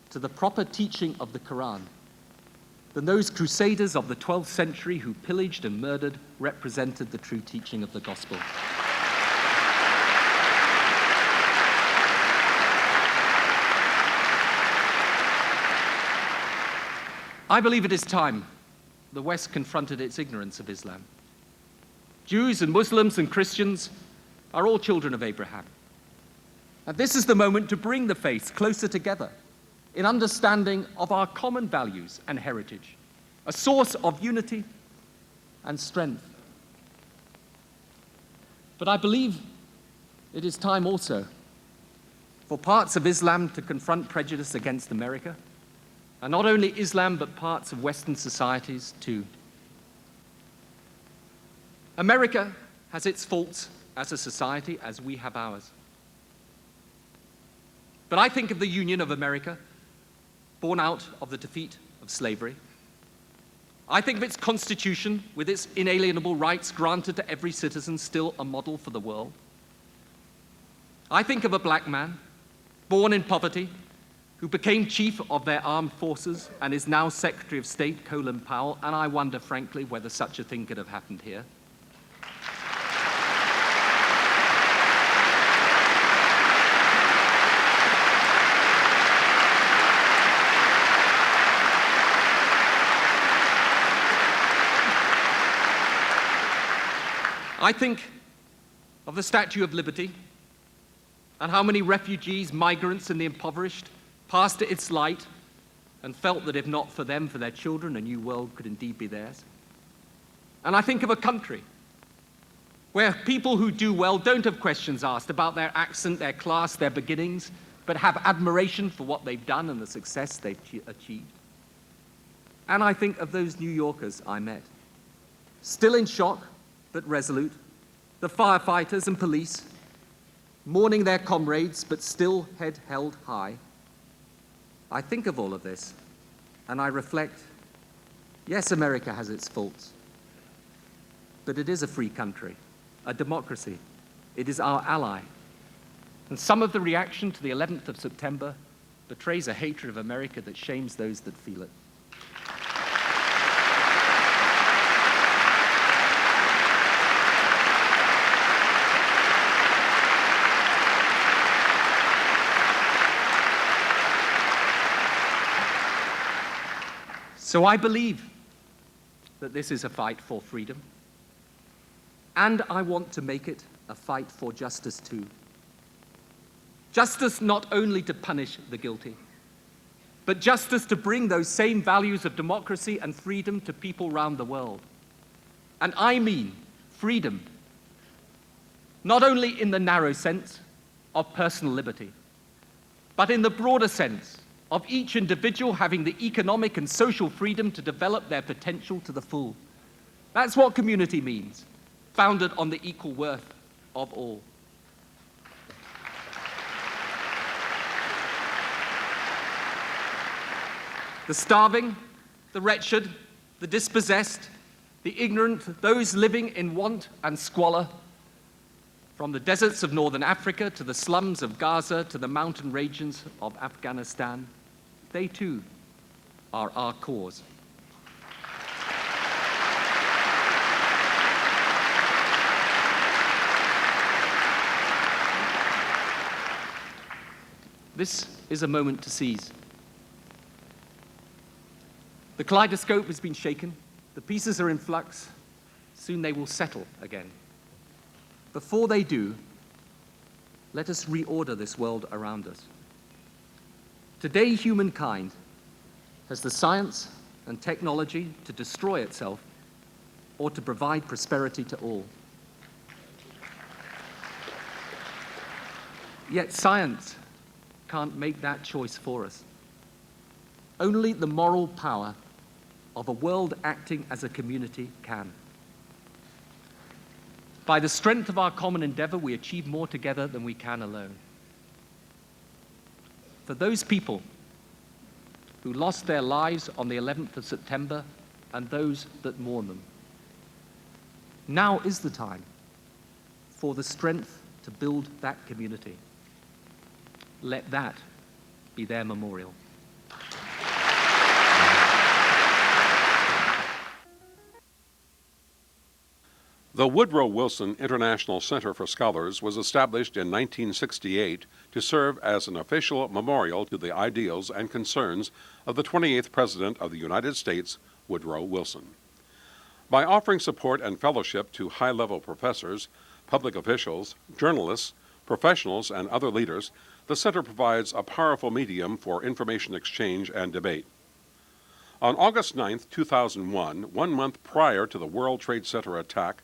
to the proper teaching of the Quran than those crusaders of the 12th century who pillaged and murdered represented the true teaching of the gospel. I believe it is time the West confronted its ignorance of Islam. Jews and Muslims and Christians are all children of Abraham. And this is the moment to bring the faiths closer together in understanding of our common values and heritage, a source of unity and strength. But I believe it is time also for parts of Islam to confront prejudice against America, and not only Islam, but parts of Western societies too. America has its faults as a society, as we have ours. But I think of the Union of America, born out of the defeat of slavery. I think of its Constitution, with its inalienable rights granted to every citizen, still a model for the world. I think of a black man, born in poverty, who became chief of their armed forces and is now Secretary of State, Colin Powell, and I wonder, frankly, whether such a thing could have happened here. I think of the Statue of Liberty and how many refugees, migrants, and the impoverished passed its light and felt that if not for them, for their children, a new world could indeed be theirs. And I think of a country where people who do well don't have questions asked about their accent, their class, their beginnings, but have admiration for what they've done and the success they've achieved. And I think of those New Yorkers I met, still in shock, but resolute, the firefighters and police, mourning their comrades, but still head held high. I think of all of this, and I reflect, yes, America has its faults, but it is a free country, a democracy. It is our ally. And some of the reaction to the 11th of September betrays a hatred of America that shames those that feel it. So I believe that this is a fight for freedom, and I want to make it a fight for justice too. Justice not only to punish the guilty, but justice to bring those same values of democracy and freedom to people around the world. And I mean freedom, not only in the narrow sense of personal liberty, but in the broader sense of each individual having the economic and social freedom to develop their potential to the full. That's what community means, founded on the equal worth of all. The starving, the wretched, the dispossessed, the ignorant, those living in want and squalor, from the deserts of northern Africa to the slums of Gaza to the mountain regions of Afghanistan, they too are our cause. This is a moment to seize. The kaleidoscope has been shaken, the pieces are in flux, soon they will settle again. Before they do, let us reorder this world around us. Today, humankind has the science and technology to destroy itself or to provide prosperity to all. Yet science can't make that choice for us. Only the moral power of a world acting as a community can. By the strength of our common endeavor, we achieve more together than we can alone. For those people who lost their lives on the 11th of September and those that mourn them, now is the time for the strength to build that community. let that be their memorial. The Woodrow Wilson International Center for Scholars was established in 1968 to serve as an official memorial to the ideals and concerns of the 28th President of the United States, Woodrow Wilson. By offering support and fellowship to high-level professors, public officials, journalists, professionals, and other leaders, the center provides a powerful medium for information exchange and debate. On August 9, 2001, 1 month prior to the World Trade Center attack,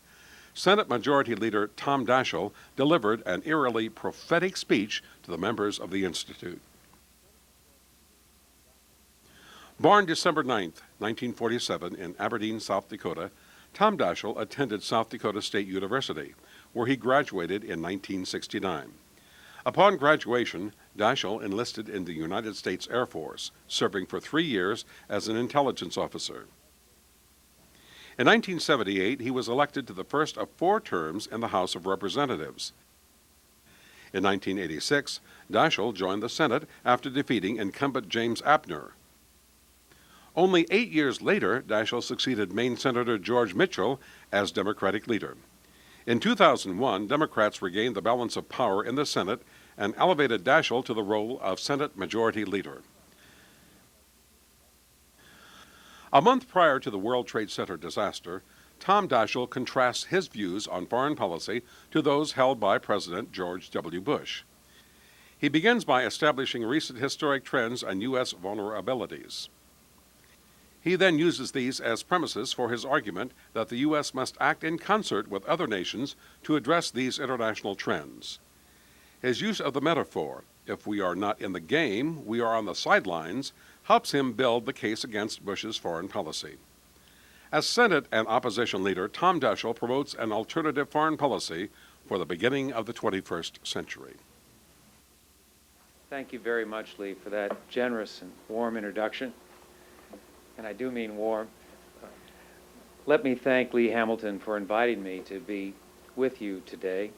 Senate Majority Leader Tom Daschle delivered an eerily prophetic speech to the members of the Institute. Born December 9, 1947, in Aberdeen, South Dakota, Tom Daschle attended South Dakota State University, where he graduated in 1969. Upon graduation, Daschle enlisted in the United States Air Force, serving for 3 years as an intelligence officer. In 1978, he was elected to the first of 4 terms in the House of Representatives. In 1986, Daschle joined the Senate after defeating incumbent James Abner. Only 8 years later, Daschle succeeded Maine Senator George Mitchell as Democratic leader. In 2001, Democrats regained the balance of power in the Senate and elevated Daschle to the role of Senate Majority Leader. A month prior to the World Trade Center disaster, Tom Daschle contrasts his views on foreign policy to those held by President George W. Bush. He begins by establishing recent historic trends and U.S. vulnerabilities. He then uses these as premises for his argument that the U.S. must act in concert with other nations to address these international trends. His use of the metaphor, "If we are not in the game, we are on the sidelines," helps him build the case against Bush's foreign policy. As Senate and opposition leader, Tom Daschle promotes an alternative foreign policy for the beginning of the 21st century. Thank you very much, Lee, for that generous and warm introduction. And I do mean warm. Let me thank Lee Hamilton for inviting me to be with you today.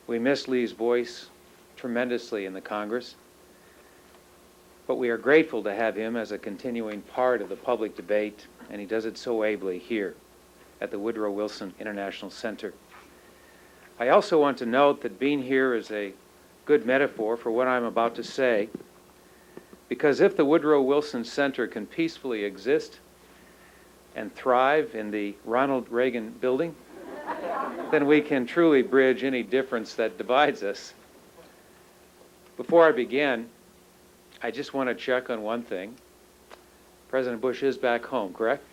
We miss Lee's voice tremendously in the Congress, but we are grateful to have him as a continuing part of the public debate, and he does it so ably here at the Woodrow Wilson International Center. I also want to note that being here is a good metaphor for what I'm about to say, because if the Woodrow Wilson Center can peacefully exist and thrive in the Ronald Reagan building, then we can truly bridge any difference that divides us. Before I begin, I just want to check on one thing. President Bush is back home, correct?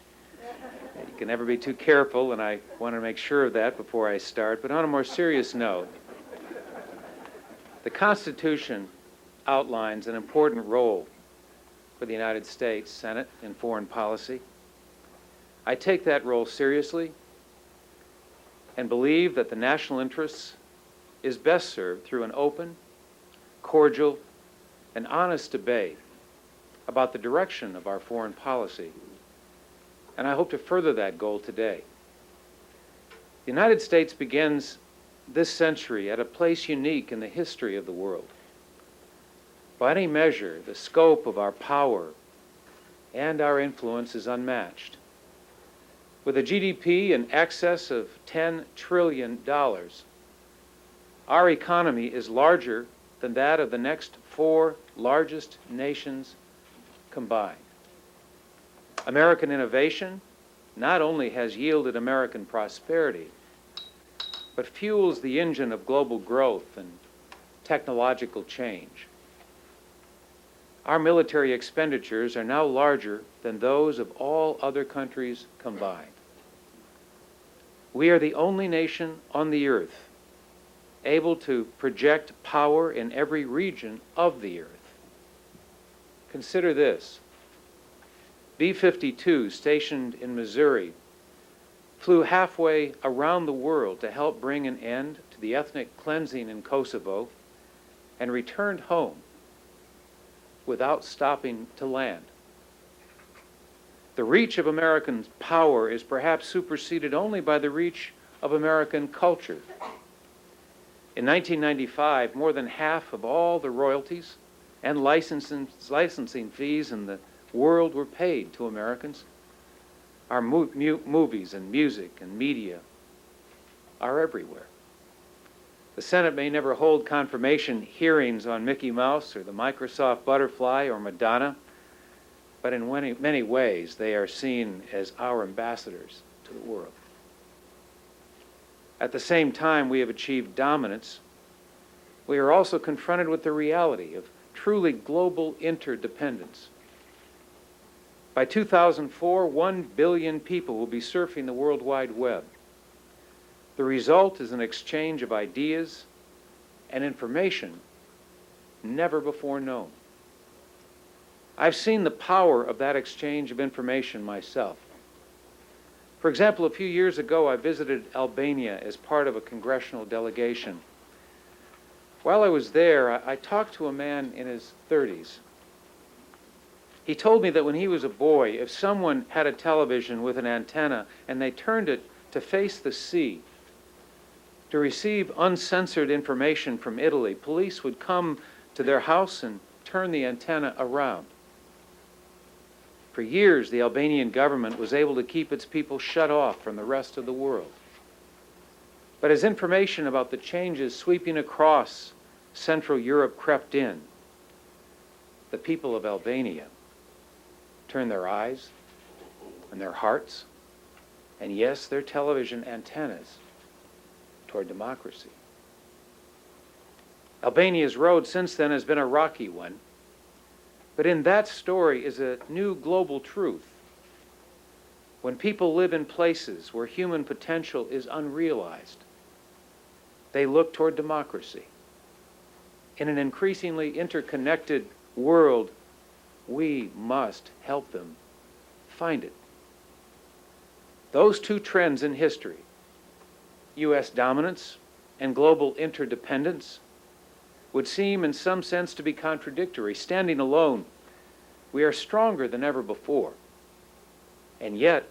You can never be too careful, and I want to make sure of that before I start. But on a more serious note, the Constitution outlines an important role for the United States Senate in foreign policy. I take that role seriously and believe that the national interest is best served through an open, cordial, and honest debate about the direction of our foreign policy. And I hope to further that goal today. The United States begins this century at a place unique in the history of the world. By any measure, the scope of our power and our influence is unmatched. With a GDP in excess of $10 trillion, our economy is larger than that of the next 4 largest nations combined. American innovation not only has yielded American prosperity, but fuels the engine of global growth and technological change. Our military expenditures are now larger than those of all other countries combined. We are the only nation on the earth able to project power in every region of the earth. Consider this. B-52, stationed in Missouri, flew halfway around the world to help bring an end to the ethnic cleansing in Kosovo and returned home without stopping to land. The reach of American power is perhaps superseded only by the reach of American culture. In 1995, more than half of all the royalties and licensing fees in the world were paid to Americans. Our movies and music and media are everywhere. The Senate may never hold confirmation hearings on Mickey Mouse or the Microsoft Butterfly or Madonna, but in many ways they are seen as our ambassadors to the world. At the same time we have achieved dominance, we are also confronted with the reality of truly global interdependence. By 2004, 1 billion people will be surfing the World Wide Web. The result is an exchange of ideas and information never before known. I've seen the power of that exchange of information myself. For example, a few years ago, I visited Albania as part of a congressional delegation. While I was there, I talked to a man in his 30s. He told me that when he was a boy, if someone had a television with an antenna and they turned it to face the sea, to receive uncensored information from Italy, police would come to their house and turn the antenna around. For years, the Albanian government was able to keep its people shut off from the rest of the world. But as information about the changes sweeping across Central Europe crept in, the people of Albania turned their eyes and their hearts, and yes, their television antennas, toward democracy. Albania's road since then has been a rocky one, but in that story is a new global truth. When people live in places where human potential is unrealized, they look toward democracy. In an increasingly interconnected world, we must help them find it. Those two trends in history, U.S. dominance and global interdependence, would seem in some sense to be contradictory. Standing alone, we are stronger than ever before. And yet,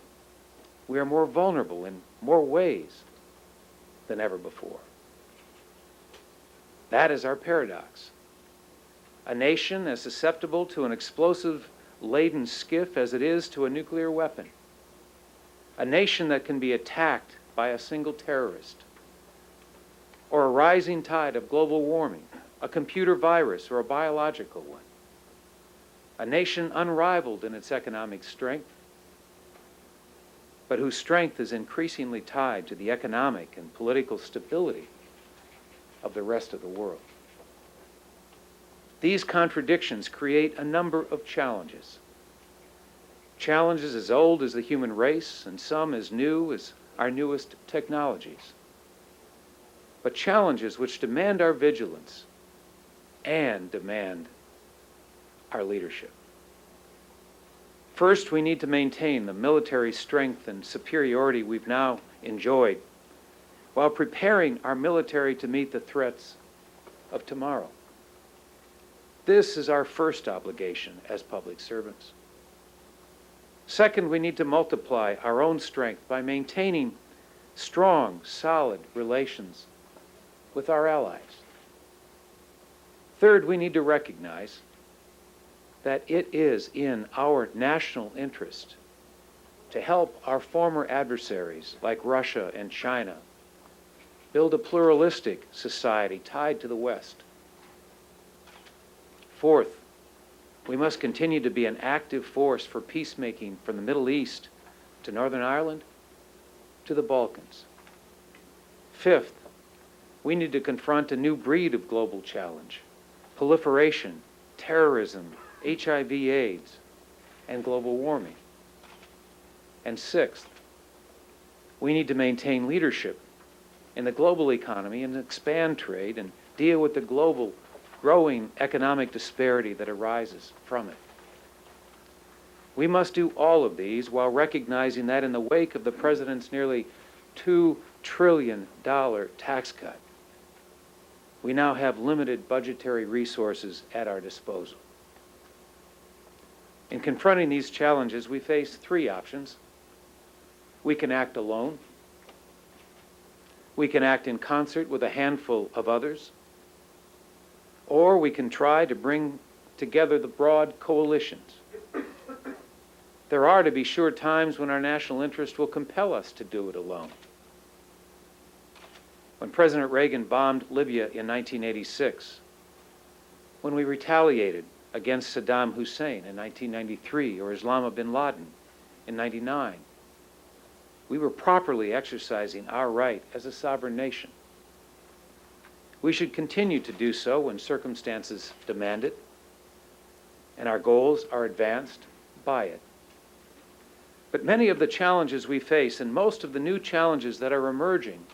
we are more vulnerable in more ways than ever before. That is our paradox. A nation as susceptible to an explosive-laden skiff as it is to a nuclear weapon. A nation that can be attacked by a single terrorist, or a rising tide of global warming, a computer virus, or a biological one. A nation unrivaled in its economic strength, but whose strength is increasingly tied to the economic and political stability of the rest of the world. These contradictions create a number of challenges. Challenges as old as the human race, and some as new as our newest technologies. But challenges which demand our vigilance and demand our leadership. First, we need to maintain the military strength and superiority we've now enjoyed while preparing our military to meet the threats of tomorrow. This is our first obligation as public servants. Second, we need to multiply our own strength by maintaining strong, solid relations with our allies. Third, we need to recognize that it is in our national interest to help our former adversaries like Russia and China build a pluralistic society tied to the West. Fourth, we must continue to be an active force for peacemaking from the Middle East to Northern Ireland to the Balkans. Fifth, we need to confront a new breed of global challenge: proliferation, terrorism, HIV/AIDS, and global warming. And sixth, we need to maintain leadership in the global economy and expand trade and deal with the global growing economic disparity that arises from it. We must do all of these while recognizing that in the wake of the President's nearly $2 trillion tax cut, we now have limited budgetary resources at our disposal. In confronting these challenges, we face three options. We can act alone. We can act in concert with a handful of others, or we can try to bring together the broad coalitions. There are, to be sure, times when our national interest will compel us to do it alone. When President Reagan bombed Libya in 1986, when we retaliated against Saddam Hussein in 1993 or Osama bin Laden in 1999, we were properly exercising our right as a sovereign nation. We should continue to do so when circumstances demand it, and our goals are advanced by it. But many of the challenges we face, and most of the new challenges that are emerging,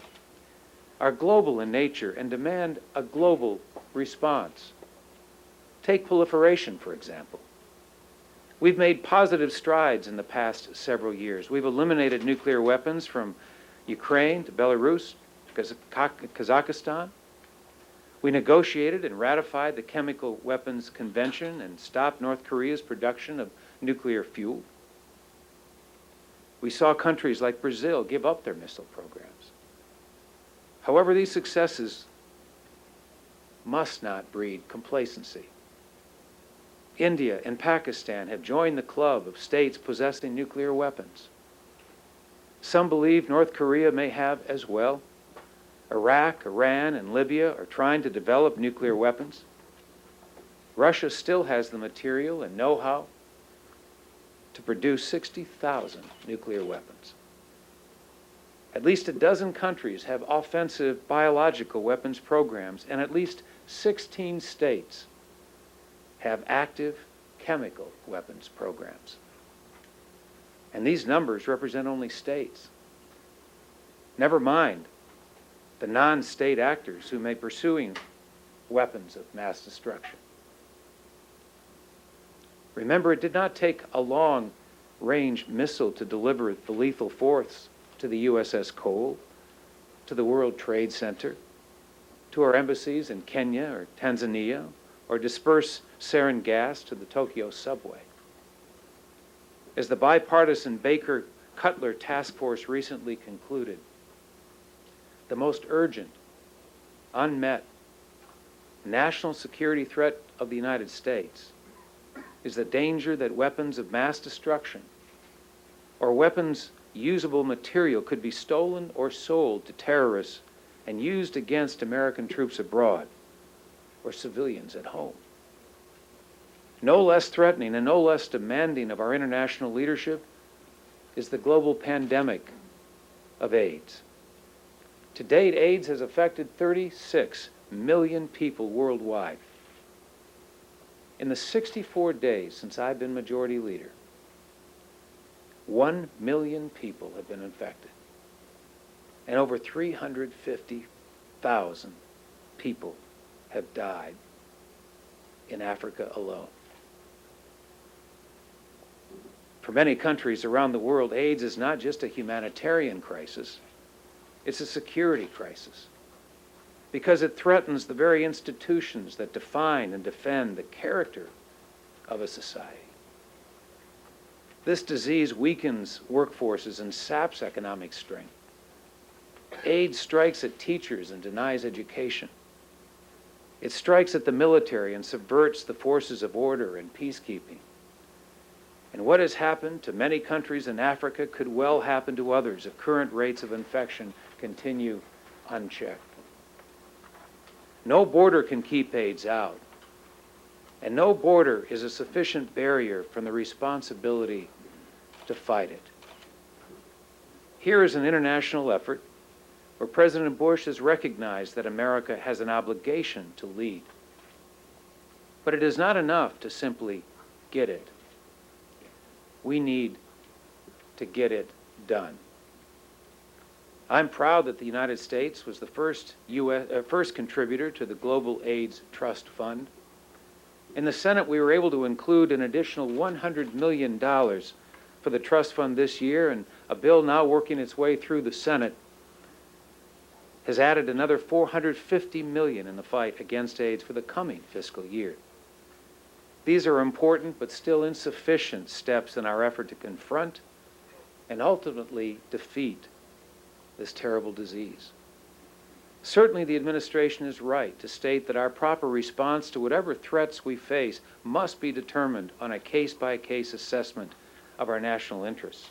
are global in nature and demand a global response. Take proliferation, for example. We've made positive strides in the past several years. We've eliminated nuclear weapons from Ukraine to Belarus, Kazakhstan. We negotiated and ratified the Chemical Weapons Convention and stopped North Korea's production of nuclear fuel. We saw countries like Brazil give up their missile programs. However, these successes must not breed complacency. India and Pakistan have joined the club of states possessing nuclear weapons. Some believe North Korea may have as well. Iraq, Iran, and Libya are trying to develop nuclear weapons. Russia still has the material and know-how to produce 60,000 nuclear weapons. At least a dozen countries have offensive biological weapons programs, and at least 16 states have active chemical weapons programs. And these numbers represent only states. Never mind the non-state actors who may be pursuing weapons of mass destruction. Remember, it did not take a long-range missile to deliver the lethal force to the USS Cole, to the World Trade Center, to our embassies in Kenya or Tanzania, or disperse sarin gas to the Tokyo subway. As the bipartisan Baker-Cutler task force recently concluded, the most urgent, unmet national security threat of the United States is the danger that weapons of mass destruction or weapons usable material could be stolen or sold to terrorists and used against American troops abroad or civilians at home. No less threatening and no less demanding of our international leadership is the global pandemic of AIDS. To date, AIDS has affected 36 million people worldwide. In the 64 days since I've been majority leader, 1 million people have been infected, and over 350,000 people have died in Africa alone. For many countries around the world, AIDS is not just a humanitarian crisis, it's a security crisis, because it threatens the very institutions that define and defend the character of a society. This disease weakens workforces and saps economic strength. AIDS strikes at teachers and denies education. It strikes at the military and subverts the forces of order and peacekeeping. And what has happened to many countries in Africa could well happen to others if current rates of infection continue unchecked. No border can keep AIDS out, and no border is a sufficient barrier from the responsibility to fight it. Here is an international effort where President Bush has recognized that America has an obligation to lead. But it is not enough to simply get it. We need to get it done. I'm proud that the United States was the first contributor to the Global AIDS Trust Fund. In the Senate, we were able to include an additional $100 million for the trust fund this year, and a bill now working its way through the Senate has added another $450 million in the fight against AIDS for the coming fiscal year. These are important but still insufficient steps in our effort to confront and ultimately defeat this terrible disease. Certainly the administration is right to state that our proper response to whatever threats we face must be determined on a case-by-case assessment of our national interests.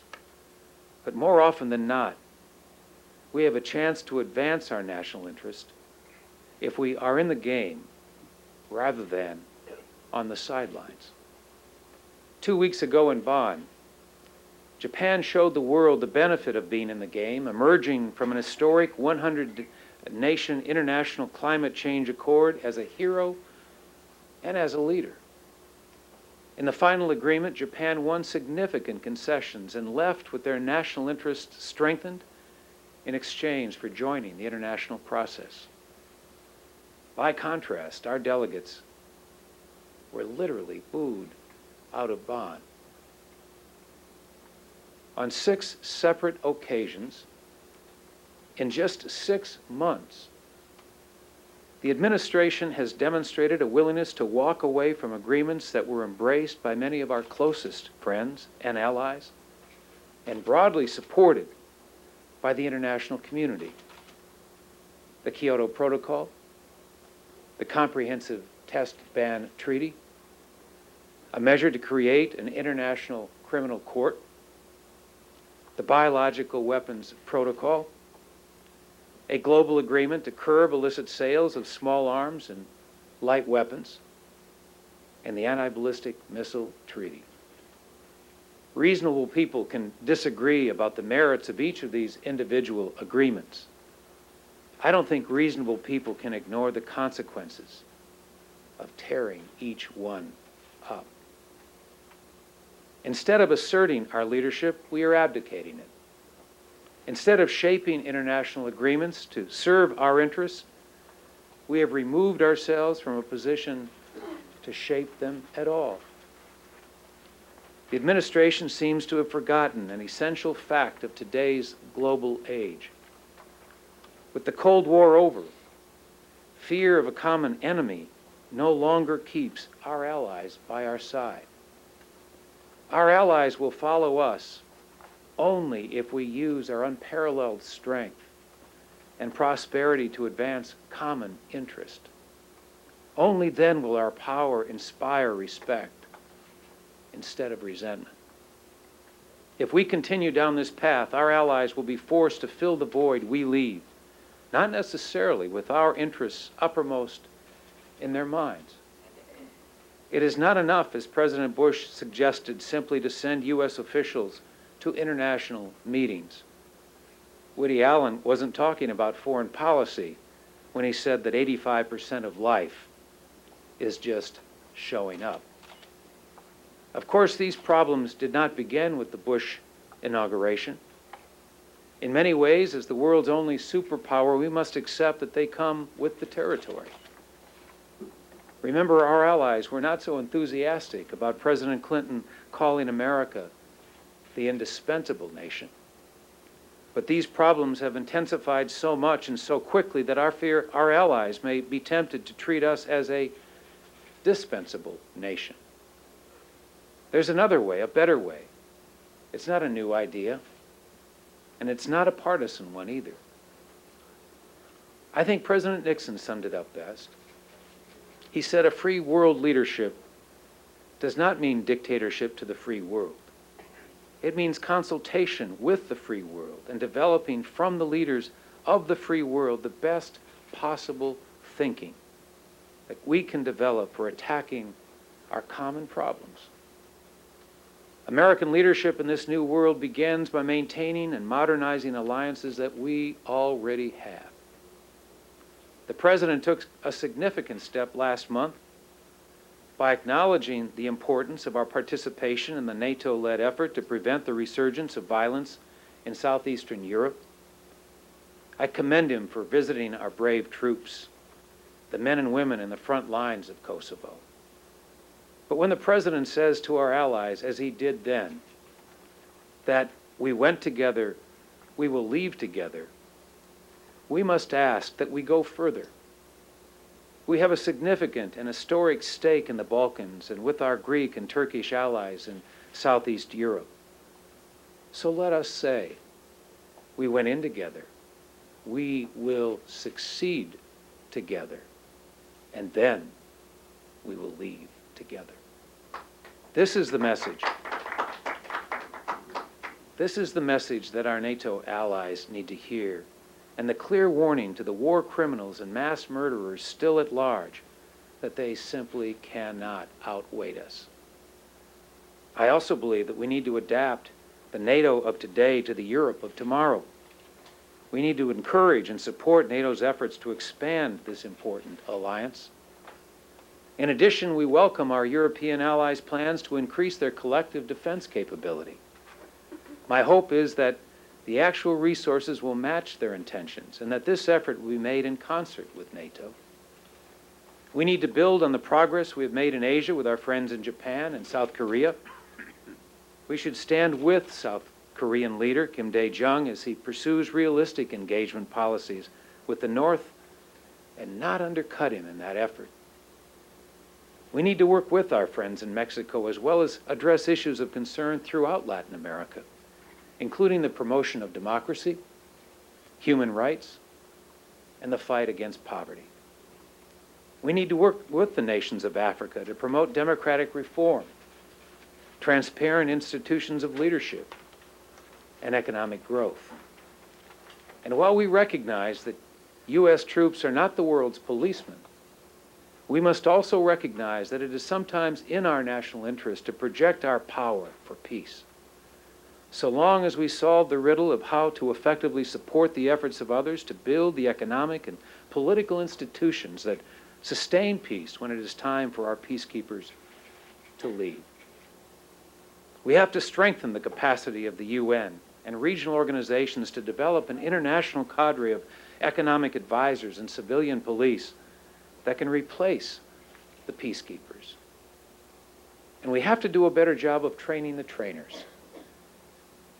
But more often than not, we have a chance to advance our national interest if we are in the game rather than on the sidelines. 2 weeks ago in Bonn, Japan showed the world the benefit of being in the game, emerging from an historic 100-nation international climate change accord as a hero and as a leader. In the final agreement, Japan won significant concessions and left with their national interests strengthened in exchange for joining the international process. By contrast, our delegates were literally booed out of Bonn. On 6 separate occasions, in just 6 months, the administration has demonstrated a willingness to walk away from agreements that were embraced by many of our closest friends and allies and broadly supported by the international community. The Kyoto Protocol, the Comprehensive Test Ban Treaty, a measure to create an international criminal court, the Biological Weapons Protocol, a global agreement to curb illicit sales of small arms and light weapons, and the Anti-Ballistic Missile Treaty. Reasonable people can disagree about the merits of each of these individual agreements. I don't think reasonable people can ignore the consequences of tearing each one up. Instead of asserting our leadership, we are abdicating it. Instead of shaping international agreements to serve our interests, we have removed ourselves from a position to shape them at all. The administration seems to have forgotten an essential fact of today's global age. With the Cold War over, fear of a common enemy no longer keeps our allies by our side. Our allies will follow us only if we use our unparalleled strength and prosperity to advance common interest. Only then will our power inspire respect instead of resentment. If we continue down this path, our allies will be forced to fill the void we leave, not necessarily with our interests uppermost in their minds. It is not enough, as President Bush suggested, simply to send U.S. officials to international meetings. Woody Allen wasn't talking about foreign policy when he said that 85% of life is just showing up. Of course, these problems did not begin with the Bush inauguration. In many ways, as the world's only superpower, we must accept that they come with the territory. Remember, our allies were not so enthusiastic about President Clinton calling America the indispensable nation. But these problems have intensified so much and so quickly that our allies may be tempted to treat us as a dispensable nation. There's another way, a better way. It's not a new idea, and it's not a partisan one either. I think President Nixon summed it up best. He said a free world leadership does not mean dictatorship to the free world. It means consultation with the free world and developing from the leaders of the free world the best possible thinking that we can develop for attacking our common problems. American leadership in this new world begins by maintaining and modernizing alliances that we already have. The President took a significant step last month by acknowledging the importance of our participation in the NATO-led effort to prevent the resurgence of violence in southeastern Europe. I commend him for visiting our brave troops, the men and women in the front lines of Kosovo. But when the President says to our allies, as he did then, that we went together, we will leave together, we must ask that we go further. We have a significant and historic stake in the Balkans and with our Greek and Turkish allies in Southeast Europe. So let us say, we went in together, we will succeed together, and then we will leave together. This is the message. This is the message that our NATO allies need to hear, and the clear warning to the war criminals and mass murderers still at large that they simply cannot outweigh us. I also believe that we need to adapt the NATO of today to the Europe of tomorrow. We need to encourage and support NATO's efforts to expand this important alliance. In addition, we welcome our European allies' plans to increase their collective defense capability. My hope is that the actual resources will match their intentions and that this effort will be made in concert with NATO. We need to build on the progress we have made in Asia with our friends in Japan and South Korea. We should stand with South Korean leader Kim Dae-jung as he pursues realistic engagement policies with the North and not undercut him in that effort. We need to work with our friends in Mexico as well as address issues of concern throughout Latin America, including the promotion of democracy, human rights, and the fight against poverty. We need to work with the nations of Africa to promote democratic reform, transparent institutions of leadership, and economic growth. And while we recognize that U.S. troops are not the world's policemen, we must also recognize that it is sometimes in our national interest to project our power for peace. So long as we solve the riddle of how to effectively support the efforts of others to build the economic and political institutions that sustain peace when it is time for our peacekeepers to lead. We have to strengthen the capacity of the UN and regional organizations to develop an international cadre of economic advisors and civilian police that can replace the peacekeepers. And we have to do a better job of training the trainers,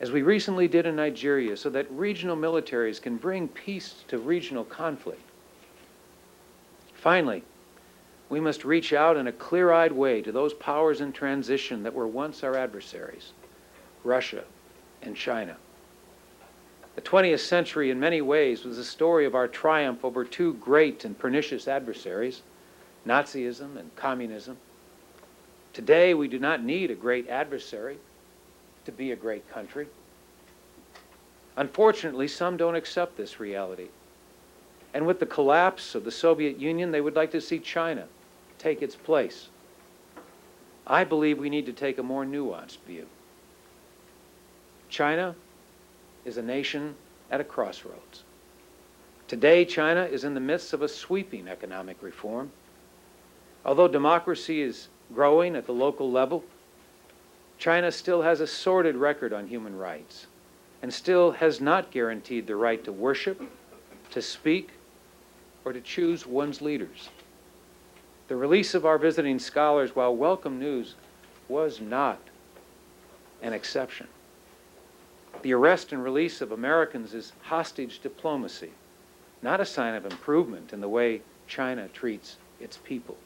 as we recently did in Nigeria, so that regional militaries can bring peace to regional conflict. Finally, we must reach out in a clear-eyed way to those powers in transition that were once our adversaries, Russia and China. The 20th century, in many ways, was the story of our triumph over two great and pernicious adversaries, Nazism and communism. Today, we do not need a great adversary to be a great country. Unfortunately, some don't accept this reality. And with the collapse of the Soviet Union, they would like to see China take its place. I believe we need to take a more nuanced view. China is a nation at a crossroads. Today, China is in the midst of a sweeping economic reform. Although democracy is growing at the local level, China still has a sordid record on human rights and still has not guaranteed the right to worship, to speak, or to choose one's leaders. The release of our visiting scholars, while welcome news, was not an exception. The arrest and release of Americans is hostage diplomacy, not a sign of improvement in the way China treats its people.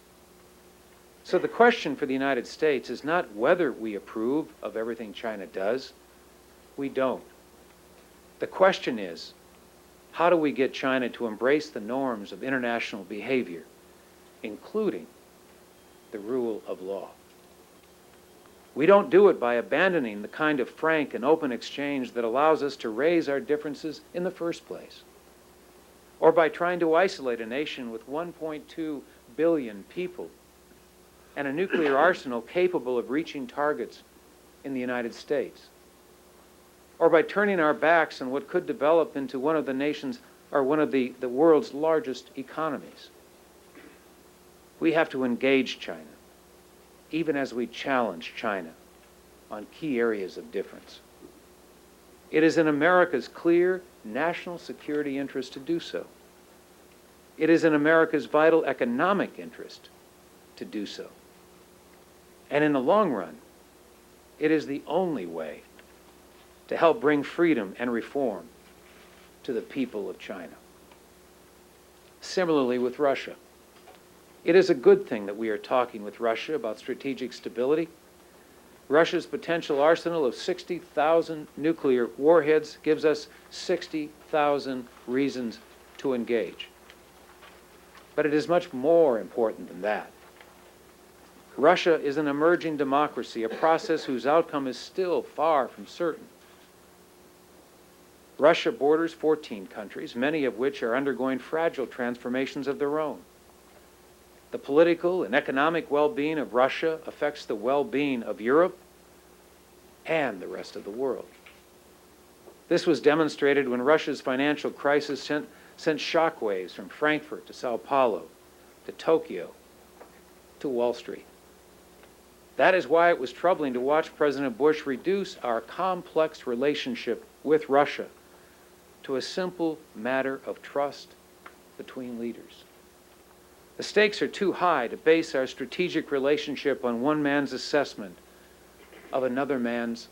So the question for the United States is not whether we approve of everything China does. We don't. The question is, how do we get China to embrace the norms of international behavior, including the rule of law? We don't do it by abandoning the kind of frank and open exchange that allows us to raise our differences in the first place, or by trying to isolate a nation with 1.2 billion people and a nuclear arsenal capable of reaching targets in the United States, or by turning our backs on what could develop into one of the nation's or one of the world's largest economies. We have to engage China, even as we challenge China on key areas of difference. It is in America's clear national security interest to do so. It is in America's vital economic interest to do so. And in the long run, it is the only way to help bring freedom and reform to the people of China. Similarly with Russia, it is a good thing that we are talking with Russia about strategic stability. Russia's potential arsenal of 60,000 nuclear warheads gives us 60,000 reasons to engage. But it is much more important than that. Russia is an emerging democracy, a process whose outcome is still far from certain. Russia borders 14 countries, many of which are undergoing fragile transformations of their own. The political and economic well-being of Russia affects the well-being of Europe and the rest of the world. This was demonstrated when Russia's financial crisis sent shockwaves from Frankfurt to Sao Paulo, to Tokyo, to Wall Street. That is why it was troubling to watch President Bush reduce our complex relationship with Russia to a simple matter of trust between leaders. The stakes are too high to base our strategic relationship on one man's assessment of another man's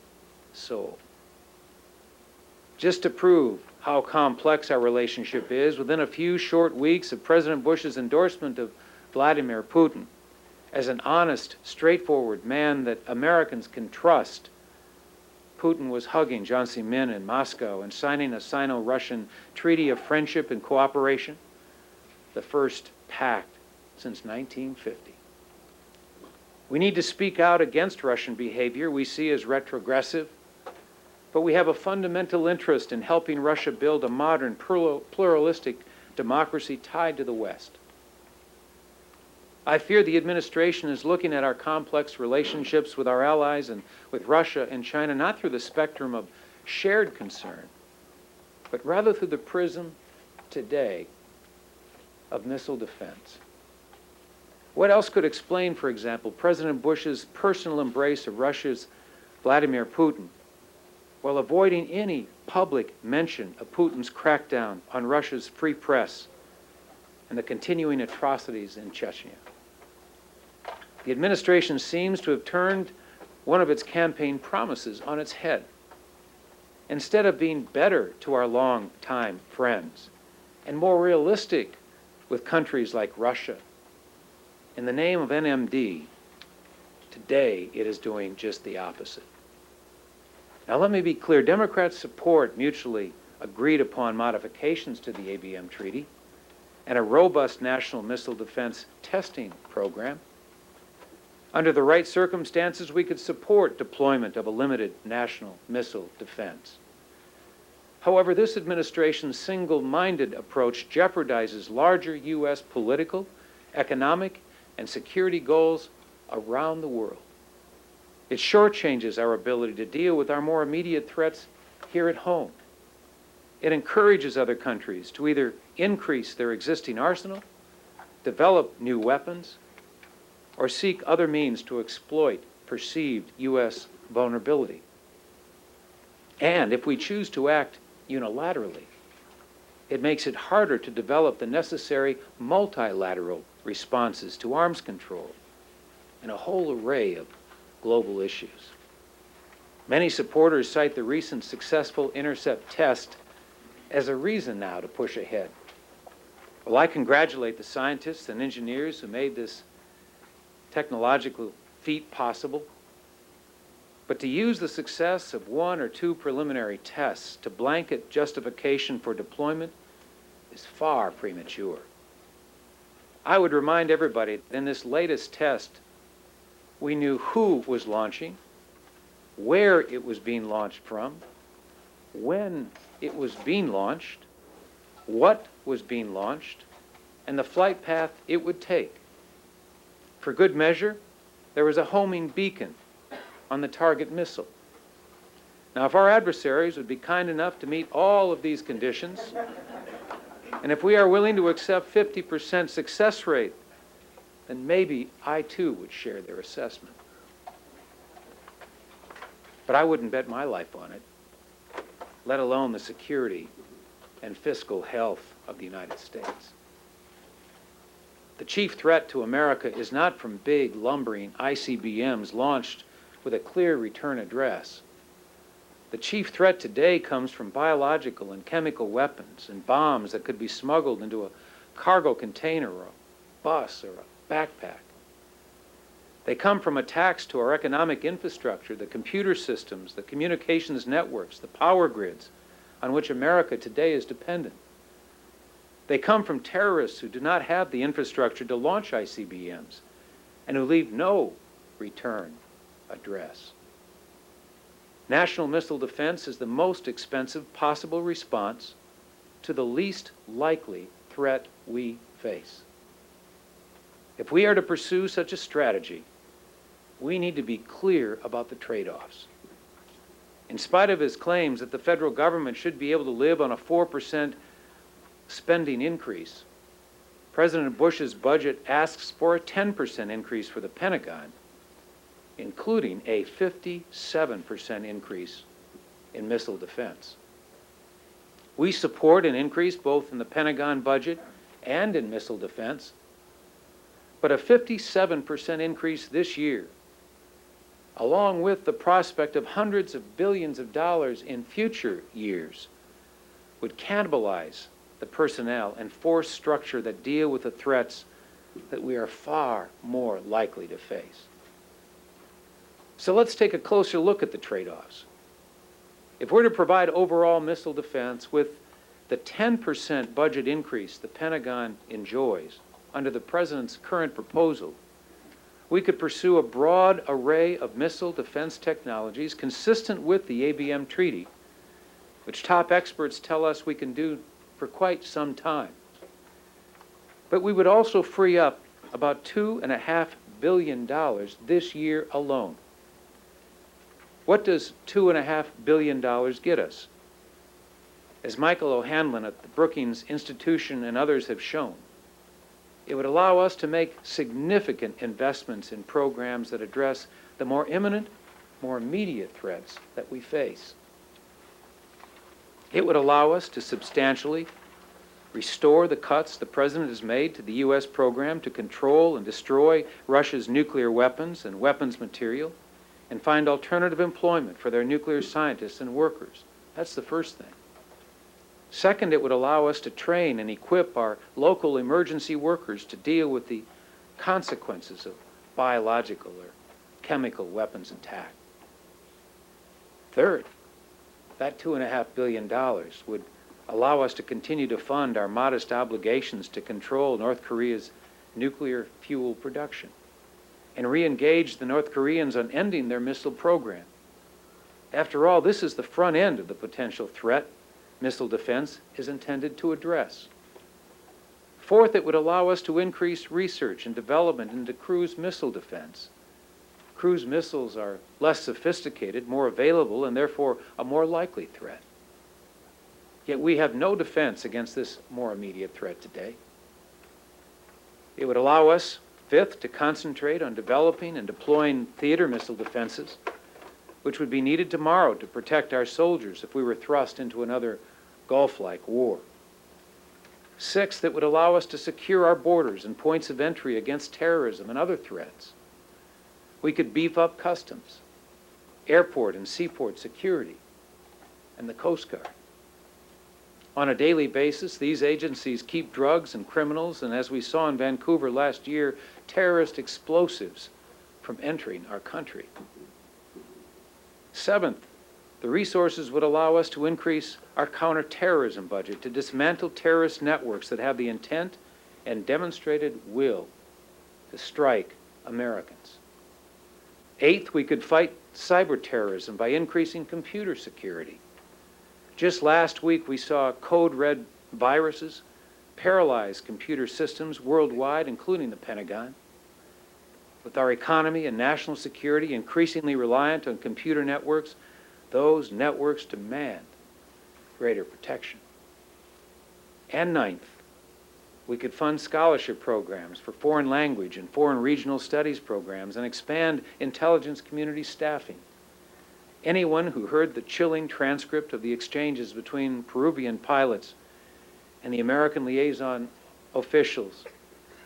soul. Just to prove how complex our relationship is, within a few short weeks of President Bush's endorsement of Vladimir Putin as an honest, straightforward man that Americans can trust, Putin was hugging Jiang Zemin in Moscow and signing a Sino-Russian treaty of friendship and cooperation, the first pact since 1950. We need to speak out against Russian behavior we see as retrogressive, but we have a fundamental interest in helping Russia build a modern, pluralistic democracy tied to the West. I fear the administration is looking at our complex relationships with our allies and with Russia and China not through the spectrum of shared concern, but rather through the prism today of missile defense. What else could explain, for example, President Bush's personal embrace of Russia's Vladimir Putin while avoiding any public mention of Putin's crackdown on Russia's free press and the continuing atrocities in Chechnya? The administration seems to have turned one of its campaign promises on its head. Instead of being better to our long-time friends and more realistic with countries like Russia, in the name of NMD, today it is doing just the opposite. Now let me be clear, Democrats support mutually agreed upon modifications to the ABM treaty and a robust national missile defense testing program. Under the right circumstances, we could support deployment of a limited national missile defense. However, this administration's single-minded approach jeopardizes larger U.S. political, economic, and security goals around the world. It shortchanges our ability to deal with our more immediate threats here at home. It encourages other countries to either increase their existing arsenal, develop new weapons, or seek other means to exploit perceived U.S. vulnerability. And if we choose to act unilaterally, it makes it harder to develop the necessary multilateral responses to arms control and a whole array of global issues. Many supporters cite the recent successful intercept test as a reason now to push ahead. Well, I congratulate the scientists and engineers who made this technological feat possible, but to use the success of one or two preliminary tests to blanket justification for deployment is far premature. I would remind everybody that in this latest test, we knew who was launching, where it was being launched from, when it was being launched, what was being launched, and the flight path it would take. For good measure, there was a homing beacon on the target missile. Now, if our adversaries would be kind enough to meet all of these conditions, and if we are willing to accept 50% success rate, then maybe I too would share their assessment. But I wouldn't bet my life on it, let alone the security and fiscal health of the United States. The chief threat to America is not from big, lumbering ICBMs launched with a clear return address. The chief threat today comes from biological and chemical weapons and bombs that could be smuggled into a cargo container or a bus or a backpack. They come from attacks to our economic infrastructure, the computer systems, the communications networks, the power grids on which America today is dependent. They come from terrorists who do not have the infrastructure to launch ICBMs and who leave no return address. National missile defense is the most expensive possible response to the least likely threat we face. If we are to pursue such a strategy, we need to be clear about the trade-offs. In spite of his claims that the federal government should be able to live on a 4% spending increase, President Bush's budget asks for a 10% increase for the Pentagon, including a 57% increase in missile defense. We support an increase both in the Pentagon budget and in missile defense, but a 57% increase this year, along with the prospect of hundreds of billions of dollars in future years, would cannibalize the personnel and force structure that deal with the threats that we are far more likely to face. So let's take a closer look at the trade-offs. If we're to provide overall missile defense with the 10% budget increase the Pentagon enjoys under the President's current proposal, we could pursue a broad array of missile defense technologies consistent with the ABM Treaty, which top experts tell us we can do for quite some time. But we would also free up about $2.5 billion this year alone. What does $2.5 billion get us? As Michael O'Hanlon at the Brookings Institution and others have shown, it would allow us to make significant investments in programs that address the more imminent, more immediate threats that we face. It would allow us to substantially restore the cuts the President has made to the U.S. program to control and destroy Russia's nuclear weapons and weapons material, and find alternative employment for their nuclear scientists and workers. That's the first thing. Second, it would allow us to train and equip our local emergency workers to deal with the consequences of biological or chemical weapons attack. Third, that $2.5 billion would allow us to continue to fund our modest obligations to control North Korea's nuclear fuel production and re-engage the North Koreans on ending their missile program. After all, this is the front end of the potential threat missile defense is intended to address. Fourth, it would allow us to increase research and development into cruise missile defense. Cruise missiles are less sophisticated, more available, and therefore a more likely threat. Yet we have no defense against this more immediate threat today. It would allow us, fifth, to concentrate on developing and deploying theater missile defenses, which would be needed tomorrow to protect our soldiers if we were thrust into another Gulf-like war. Sixth, it would allow us to secure our borders and points of entry against terrorism and other threats. We could beef up customs, airport and seaport security, and the Coast Guard. On a daily basis, these agencies keep drugs and criminals, and as we saw in Vancouver last year, terrorist explosives from entering our country. Seventh, the resources would allow us to increase our counterterrorism budget to dismantle terrorist networks that have the intent and demonstrated will to strike Americans. Eighth, we could fight cyber terrorism by increasing computer security. Just last week, we saw code-red viruses paralyze computer systems worldwide, including the Pentagon. With our economy and national security increasingly reliant on computer networks, those networks demand greater protection. And ninth, we could fund scholarship programs for foreign language and foreign regional studies programs and expand intelligence community staffing. Anyone who heard the chilling transcript of the exchanges between Peruvian pilots and the American liaison officials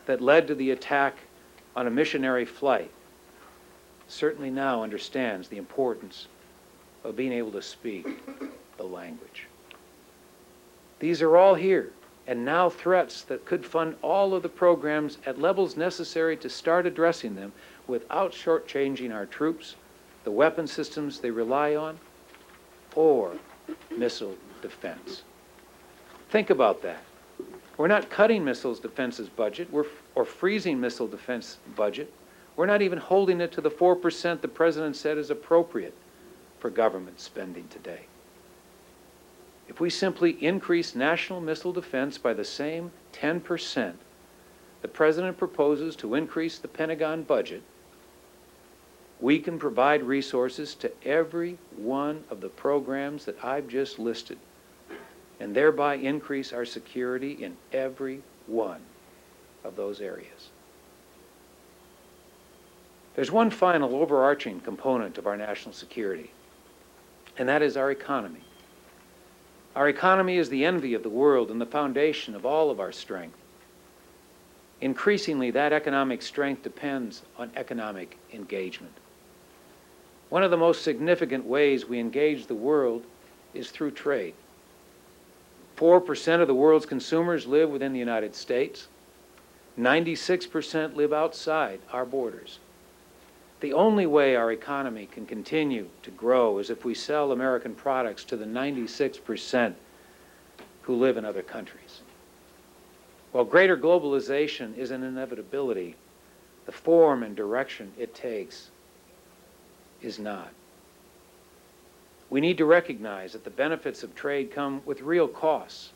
that led to the attack on a missionary flight certainly now understands the importance of being able to speak the language. These are all here, and now threats that could fund all of the programs at levels necessary to start addressing them without shortchanging our troops, the weapon systems they rely on, or missile defense. Think about that. We're not cutting missiles defense's budget or freezing missile defense budget. We're not even holding it to the 4% the president said is appropriate for government spending today. If we simply increase national missile defense by the same 10% the president proposes to increase the Pentagon budget, we can provide resources to every one of the programs that I've just listed, and thereby increase our security in every one of those areas. There's one final overarching component of our national security, and that is our economy. Our economy is the envy of the world and the foundation of all of our strength. Increasingly, that economic strength depends on economic engagement. One of the most significant ways we engage the world is through trade. 4% of the world's consumers live within the United States. 96% live outside our borders. The only way our economy can continue to grow is if we sell American products to the 96% who live in other countries. While greater globalization is an inevitability, the form and direction it takes is not. We need to recognize that the benefits of trade come with real costs,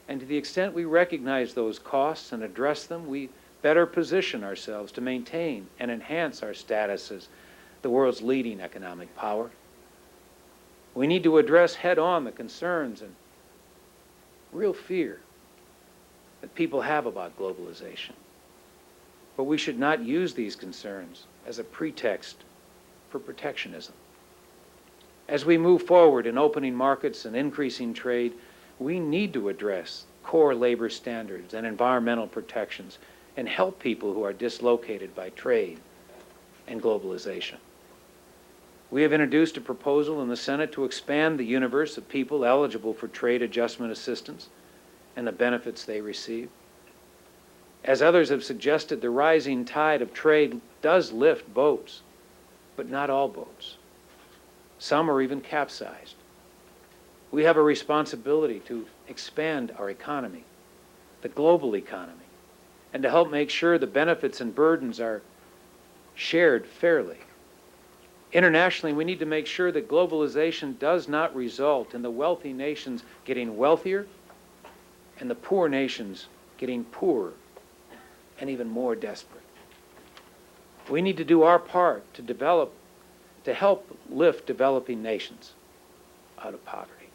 and to the extent we recognize those costs and address them, we better position ourselves to maintain and enhance our status as the world's leading economic power. We need to address head-on the concerns and real fear that people have about globalization. But we should not use these concerns as a pretext for protectionism. As we move forward in opening markets and increasing trade, we need to address core labor standards and environmental protections and help people who are dislocated by trade and globalization. We have introduced a proposal in the Senate to expand the universe of people eligible for trade adjustment assistance and the benefits they receive. As others have suggested, the rising tide of trade does lift boats, but not all boats. Some are even capsized. We have a responsibility to expand our economy, the global economy, and to help make sure the benefits and burdens are shared fairly. Internationally, we need to make sure that globalization does not result in the wealthy nations getting wealthier and the poor nations getting poorer and even more desperate. We need to do our part to help lift developing nations out of poverty.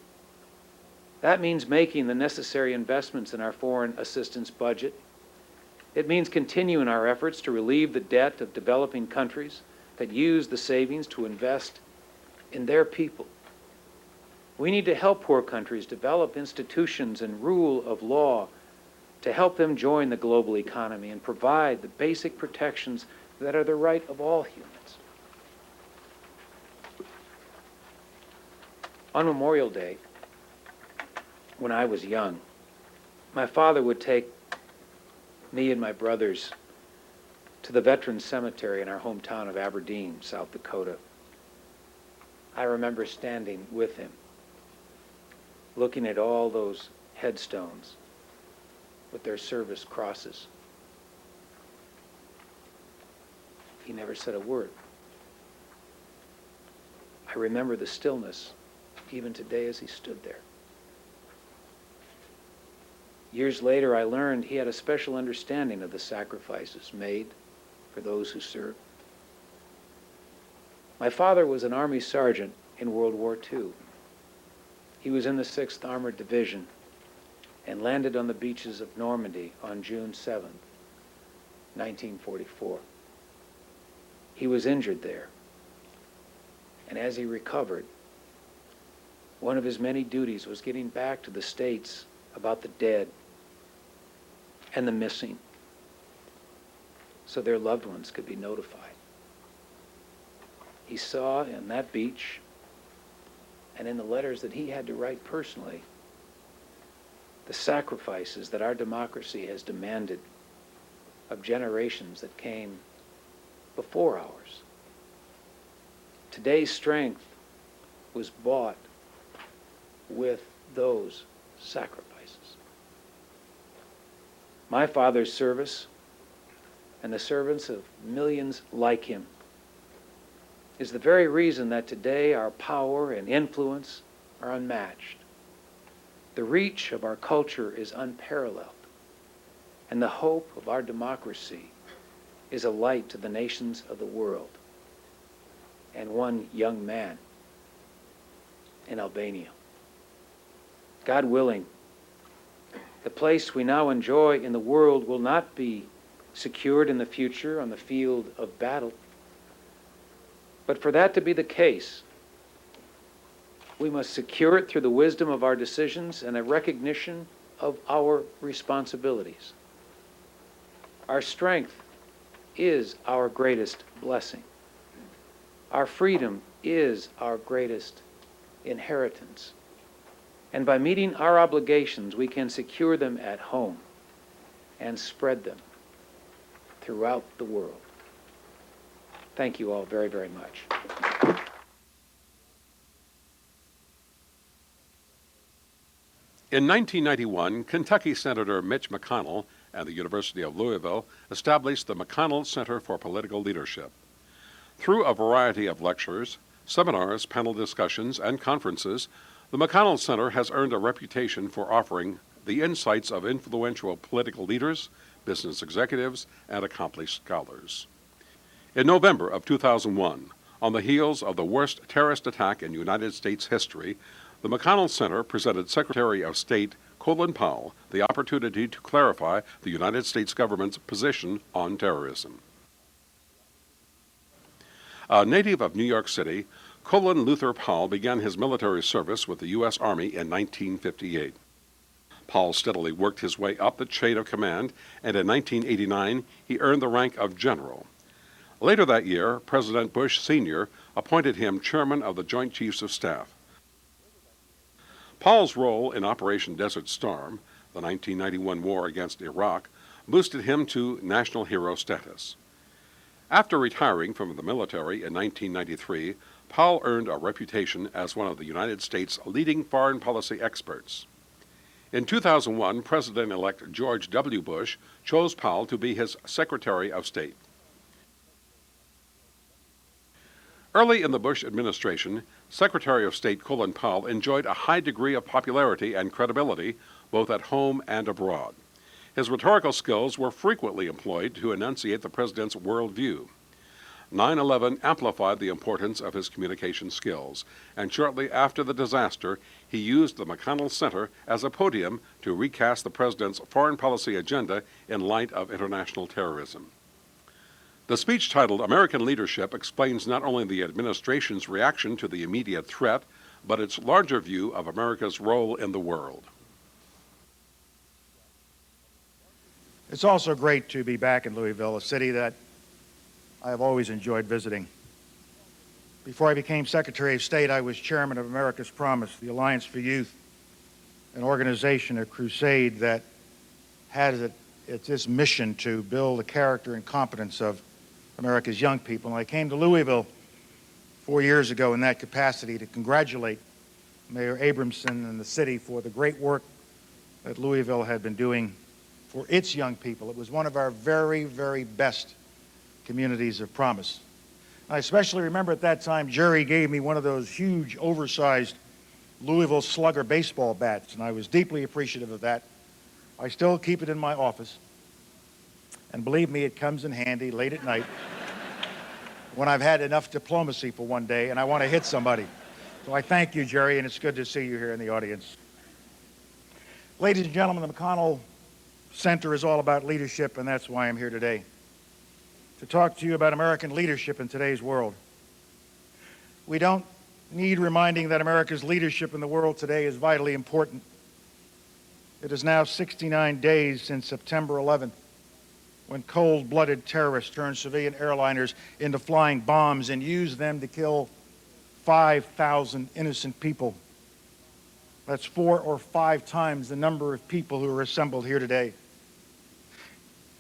That means making the necessary investments in our foreign assistance budget. It means continuing our efforts to relieve the debt of developing countries that use the savings to invest in their people. We need to help poor countries develop institutions and rule of law to help them join the global economy and provide the basic protections that are the right of all humans. On Memorial Day, when I was young, my father would take me and my brothers to the Veterans Cemetery in our hometown of Aberdeen, South Dakota. I remember standing with him, looking at all those headstones with their service crosses. He never said a word. I remember the stillness even today as he stood there. Years later, I learned he had a special understanding of the sacrifices made for those who served. My father was an Army sergeant in World War II. He was in the 6th Armored Division and landed on the beaches of Normandy on June 7, 1944. He was injured there, and as he recovered, one of his many duties was getting back to the States about the dead and the missing, so their loved ones could be notified. He saw in that beach and in the letters that he had to write personally the sacrifices that our democracy has demanded of generations that came before ours. Today's strength was bought with those sacrifices. My father's service and the servants of millions like him is the very reason that today our power and influence are unmatched. The reach of our culture is unparalleled, and the hope of our democracy is a light to the nations of the world. And one young man in Albania. God willing, the place we now enjoy in the world will not be secured in the future on the field of battle. But for that to be the case, we must secure it through the wisdom of our decisions and a recognition of our responsibilities. Our strength is our greatest blessing. Our freedom is our greatest inheritance. And by meeting our obligations, we can secure them at home and spread them throughout the world. Thank you all very, very much. In 1991, Kentucky Senator Mitch McConnell and the University of Louisville established the McConnell Center for Political Leadership. Through a variety of lectures, seminars, panel discussions, and conferences, the McConnell Center has earned a reputation for offering the insights of influential political leaders, business executives, and accomplished scholars. In November of 2001, on the heels of the worst terrorist attack in United States history, the McConnell Center presented Secretary of State Colin Powell the opportunity to clarify the United States government's position on terrorism. A native of New York City, Colin Luther Powell began his military service with the U.S. Army in 1958. Powell steadily worked his way up the chain of command, and in 1989 he earned the rank of general. Later that year, President Bush Sr. appointed him chairman of the Joint Chiefs of Staff. Powell's role in Operation Desert Storm, the 1991 war against Iraq, boosted him to national hero status. After retiring from the military in 1993, Powell earned a reputation as one of the United States' leading foreign policy experts. In 2001, President-elect George W. Bush chose Powell to be his Secretary of State. Early in the Bush administration, Secretary of State Colin Powell enjoyed a high degree of popularity and credibility both at home and abroad. His rhetorical skills were frequently employed to enunciate the president's worldview. 9/11 amplified the importance of his communication skills, and shortly after the disaster, he used the McConnell Center as a podium to recast the president's foreign policy agenda in light of international terrorism. The speech titled American Leadership explains not only the administration's reaction to the immediate threat, but its larger view of America's role in the world. It's also great to be back in Louisville, a city that I have always enjoyed visiting. Before I became Secretary of State, I was chairman of America's Promise, the Alliance for Youth, an organization, a crusade that has its mission to build the character and competence of America's young people. And I came to Louisville 4 years ago in that capacity to congratulate Mayor Abramson and the city for the great work that Louisville had been doing for its young people. It was one of our very, very best communities of promise. I especially remember at that time, Jerry gave me one of those huge, oversized Louisville Slugger baseball bats, and I was deeply appreciative of that. I still keep it in my office, and believe me, it comes in handy late at night when I've had enough diplomacy for one day and I want to hit somebody. So I thank you, Jerry, and it's good to see you here in the audience. Ladies and gentlemen, the McConnell Center is all about leadership, and that's why I'm here today, to talk to you about American leadership in today's world. We don't need reminding that America's leadership in the world today is vitally important. It is now 69 days since September 11th, when cold-blooded terrorists turned civilian airliners into flying bombs and used them to kill 5,000 innocent people. That's 4 or 5 times the number of people who are assembled here today.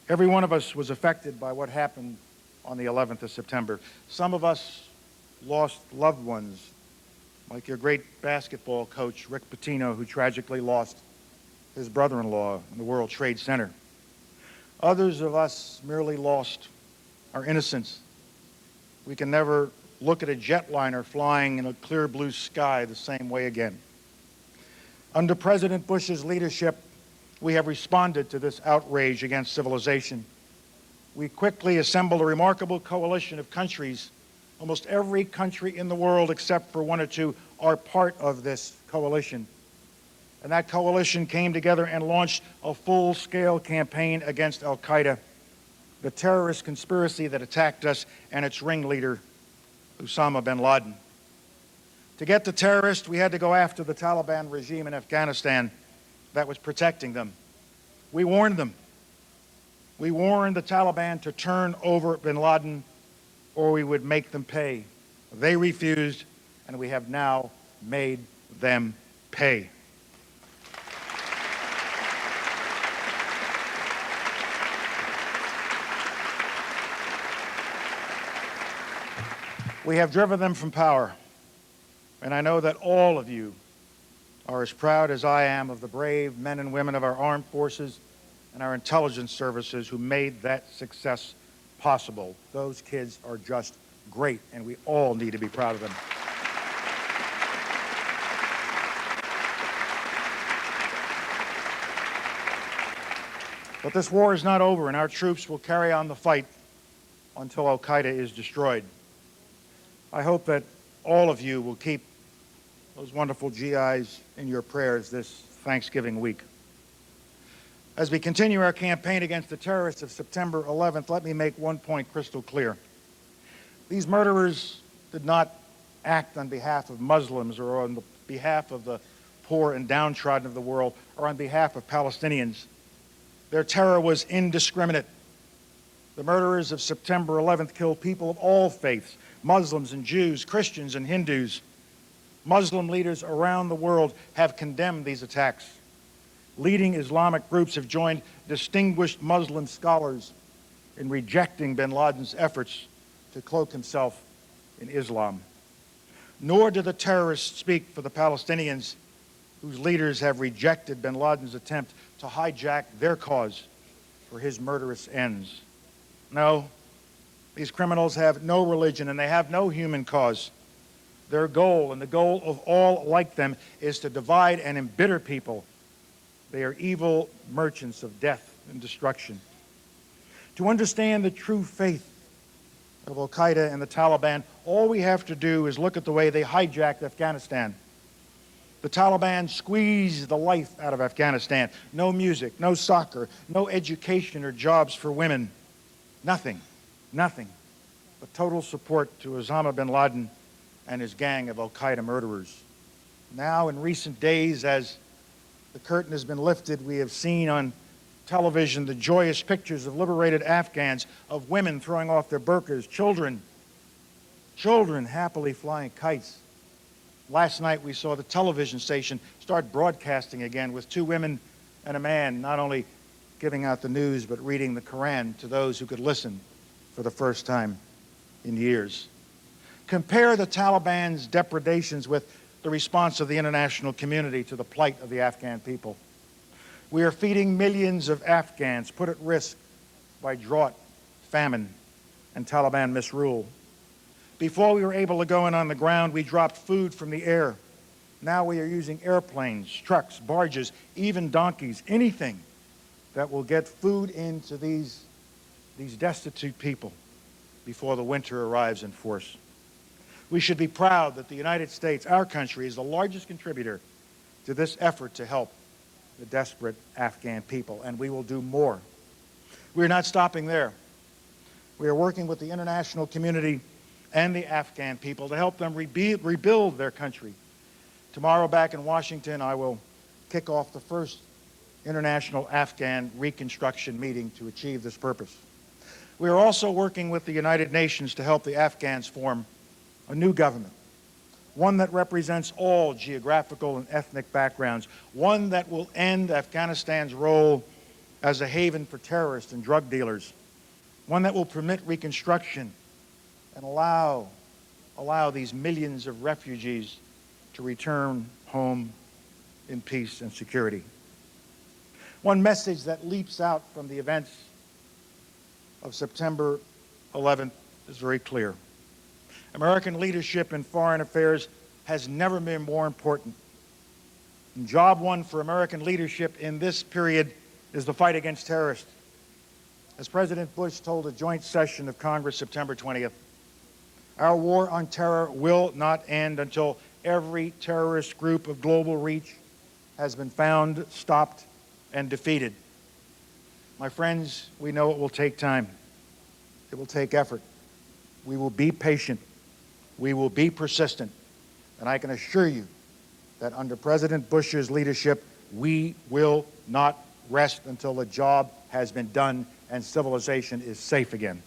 Every one of us was affected by what happened on the 11th of September. Some of us lost loved ones, like your great basketball coach, Rick Pitino, who tragically lost his brother-in-law in the World Trade Center. Others of us merely lost our innocence. We can never look at a jetliner flying in a clear blue sky the same way again. Under President Bush's leadership, we have responded to this outrage against civilization. We quickly assembled a remarkable coalition of countries. Almost every country in the world, except for one or two, are part of this coalition. And that coalition came together and launched a full-scale campaign against al-Qaeda, the terrorist conspiracy that attacked us, and its ringleader, Osama bin Laden. To get the terrorists, we had to go after the Taliban regime in Afghanistan that was protecting them. We warned them. We warned the Taliban to turn over bin Laden or we would make them pay. They refused, and we have now made them pay. We have driven them from power, and I know that all of you are as proud as I am of the brave men and women of our armed forces and our intelligence services who made that success possible. Those kids are just great, and we all need to be proud of them. But this war is not over, and our troops will carry on the fight until al-Qaeda is destroyed. I hope that all of you will keep those wonderful GIs in your prayers this Thanksgiving week. As we continue our campaign against the terrorists of September 11th, let me make one point crystal clear. These murderers did not act on behalf of Muslims or on behalf of the poor and downtrodden of the world or on behalf of Palestinians. Their terror was indiscriminate. The murderers of September 11th killed people of all faiths, Muslims and Jews, Christians and Hindus. Muslim leaders around the world have condemned these attacks. Leading Islamic groups have joined distinguished Muslim scholars in rejecting bin Laden's efforts to cloak himself in Islam. Nor do the terrorists speak for the Palestinians, whose leaders have rejected bin Laden's attempt to hijack their cause for his murderous ends. No, these criminals have no religion and they have no human cause. Their goal, and the goal of all like them, is to divide and embitter people. They are evil merchants of death and destruction. To understand the true faith of al-Qaeda and the Taliban, all we have to do is look at the way they hijacked Afghanistan. The Taliban squeezed the life out of Afghanistan. No music, no soccer, no education or jobs for women. Nothing, nothing but total support to Osama bin Laden and his gang of al-Qaeda murderers. Now, in recent days, as the curtain has been lifted, we have seen on television the joyous pictures of liberated Afghans, of women throwing off their burqas, children happily flying kites. Last night we saw the television station start broadcasting again with two women and a man not only giving out the news but reading the Quran to those who could listen for the first time in years. Compare the Taliban's depredations with the response of the international community to the plight of the Afghan people. We are feeding millions of Afghans put at risk by drought, famine, and Taliban misrule. Before we were able to go in on the ground, we dropped food from the air. Now we are using airplanes, trucks, barges, even donkeys, anything that will get food into these destitute people before the winter arrives in force. We should be proud that the United States, our country, is the largest contributor to this effort to help the desperate Afghan people, and we will do more. We're not stopping there. We are working with the international community and the Afghan people to help them rebuild their country. Tomorrow back in Washington, I will kick off the first International Afghan Reconstruction meeting to achieve this purpose. We are also working with the United Nations to help the Afghans form a new government, one that represents all geographical and ethnic backgrounds, one that will end Afghanistan's role as a haven for terrorists and drug dealers, one that will permit reconstruction and allow these millions of refugees to return home in peace and security. One message that leaps out from the events of September 11th is very clear. American leadership in foreign affairs has never been more important. And job one for American leadership in this period is the fight against terrorists. As President Bush told a joint session of Congress September 20th, our war on terror will not end until every terrorist group of global reach has been found, stopped, and defeated. My friends, we know it will take time. It will take effort. We will be patient. We will be persistent. And I can assure you that under President Bush's leadership, we will not rest until the job has been done and civilization is safe again.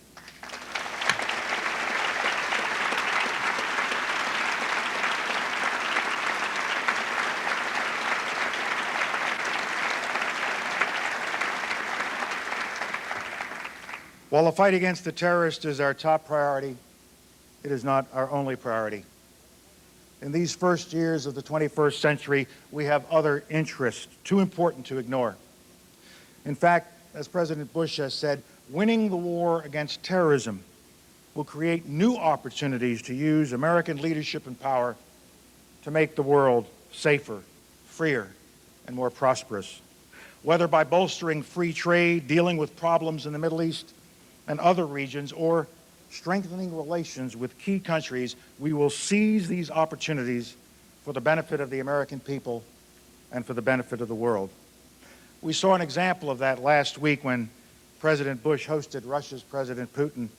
While the fight against the terrorists is our top priority, it is not our only priority. In these first years of the 21st century, we have other interests too important to ignore. In fact, as President Bush has said, winning the war against terrorism will create new opportunities to use American leadership and power to make the world safer, freer, and more prosperous. Whether by bolstering free trade, dealing with problems in the Middle East and other regions, or strengthening relations with key countries, we will seize these opportunities for the benefit of the American people and for the benefit of the world. We saw an example of that last week when President Bush hosted Russia's President Putin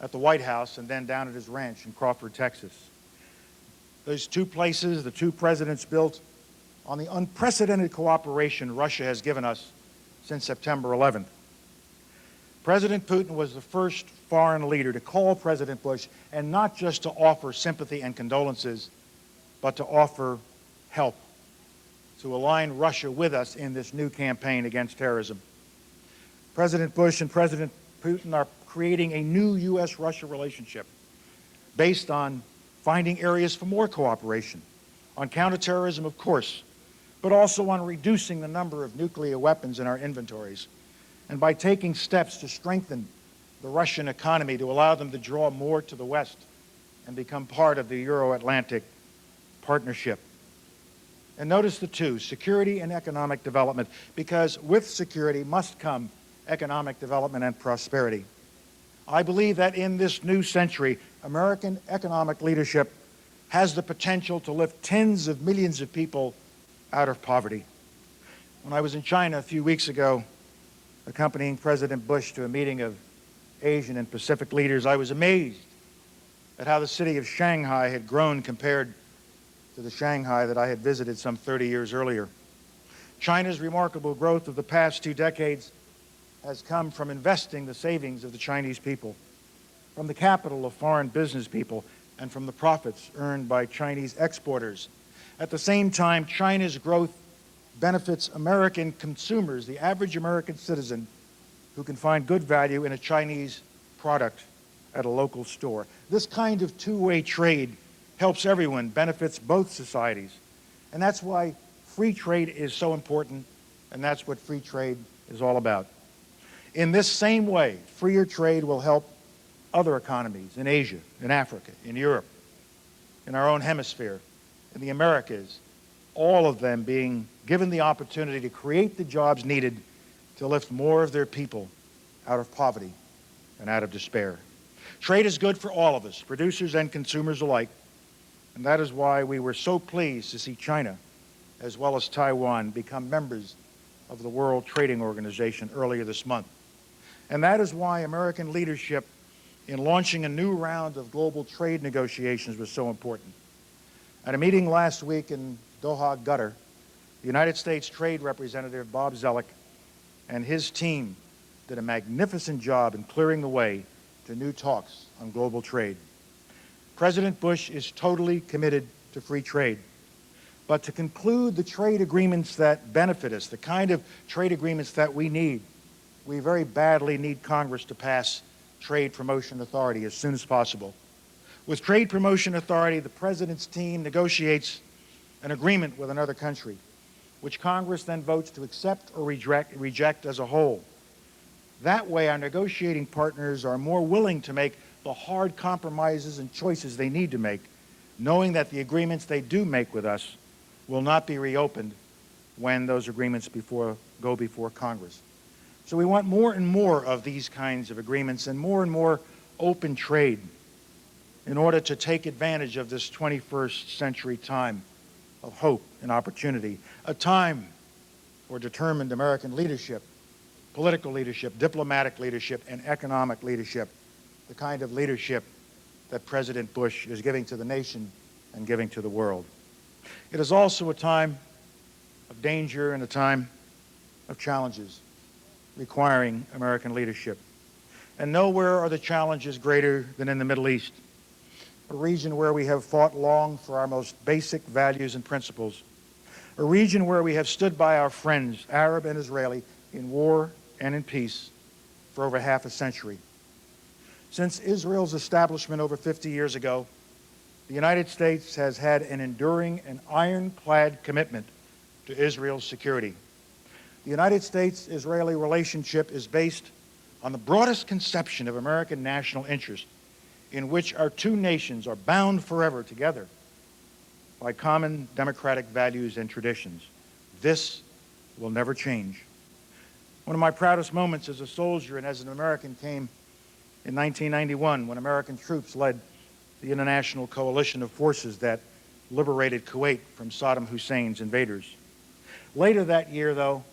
at the White House and then down at his ranch in Crawford, Texas. Those two places, the two presidents built on the unprecedented cooperation Russia has given us since September 11th. President Putin was the first foreign leader to call President Bush, and not just to offer sympathy and condolences, but to offer help, to align Russia with us in this new campaign against terrorism. President Bush and President Putin are creating a new U.S.-Russia relationship based on finding areas for more cooperation, on counterterrorism, of course, but also on reducing the number of nuclear weapons in our inventories, and by taking steps to strengthen the Russian economy to allow them to draw more to the West and become part of the Euro-Atlantic partnership. And notice the two, security and economic development, because with security must come economic development and prosperity. I believe that in this new century, American economic leadership has the potential to lift tens of millions of people out of poverty. When I was in China a few weeks ago, accompanying President Bush to a meeting of Asian and Pacific leaders, I was amazed at how the city of Shanghai had grown compared to the Shanghai that I had visited some 30 years earlier. China's remarkable growth of the past 2 decades has come from investing the savings of the Chinese people, from the capital of foreign business people, and from the profits earned by Chinese exporters. At the same time, China's growth benefits American consumers, the average American citizen, who can find good value in a Chinese product at a local store. This kind of two-way trade helps everyone, benefits both societies. And that's why free trade is so important, and that's what free trade is all about. In this same way, freer trade will help other economies in Asia, in Africa, in Europe, in our own hemisphere, in the Americas, all of them being given the opportunity to create the jobs needed to lift more of their people out of poverty and out of despair. Trade is good for all of us, producers and consumers alike, and that is why we were so pleased to see China, as well as Taiwan, become members of the World Trading Organization earlier this month. And that is why American leadership in launching a new round of global trade negotiations was so important. At a meeting last week in Doha, Qatar, the United States Trade Representative Bob Zoellick and his team did a magnificent job in clearing the way to new talks on global trade. President Bush is totally committed to free trade. But to conclude the trade agreements that benefit us, the kind of trade agreements that we need, we very badly need Congress to pass Trade Promotion Authority as soon as possible. With Trade Promotion Authority, the President's team negotiates an agreement with another country, which Congress then votes to accept or reject as a whole. That way, our negotiating partners are more willing to make the hard compromises and choices they need to make, knowing that the agreements they do make with us will not be reopened when those agreements go before Congress. So we want more and more of these kinds of agreements and more open trade in order to take advantage of this 21st century time of hope and opportunity, a time for determined American leadership, political leadership, diplomatic leadership, and economic leadership, the kind of leadership that President Bush is giving to the nation and giving to the world. It is also a time of danger and a time of challenges requiring American leadership. And nowhere are the challenges greater than in the Middle East, a region where we have fought long for our most basic values and principles, a region where we have stood by our friends, Arab and Israeli, in war and in peace for over half a century. Since Israel's establishment over 50 years ago, the United States has had an enduring and ironclad commitment to Israel's security. The United States-Israeli relationship is based on the broadest conception of American national interest, in which our two nations are bound forever together by common democratic values and traditions. This will never change. One of my proudest moments as a soldier and as an American came in 1991 when American troops led the international coalition of forces that liberated Kuwait from Saddam Hussein's invaders. Later that year, though,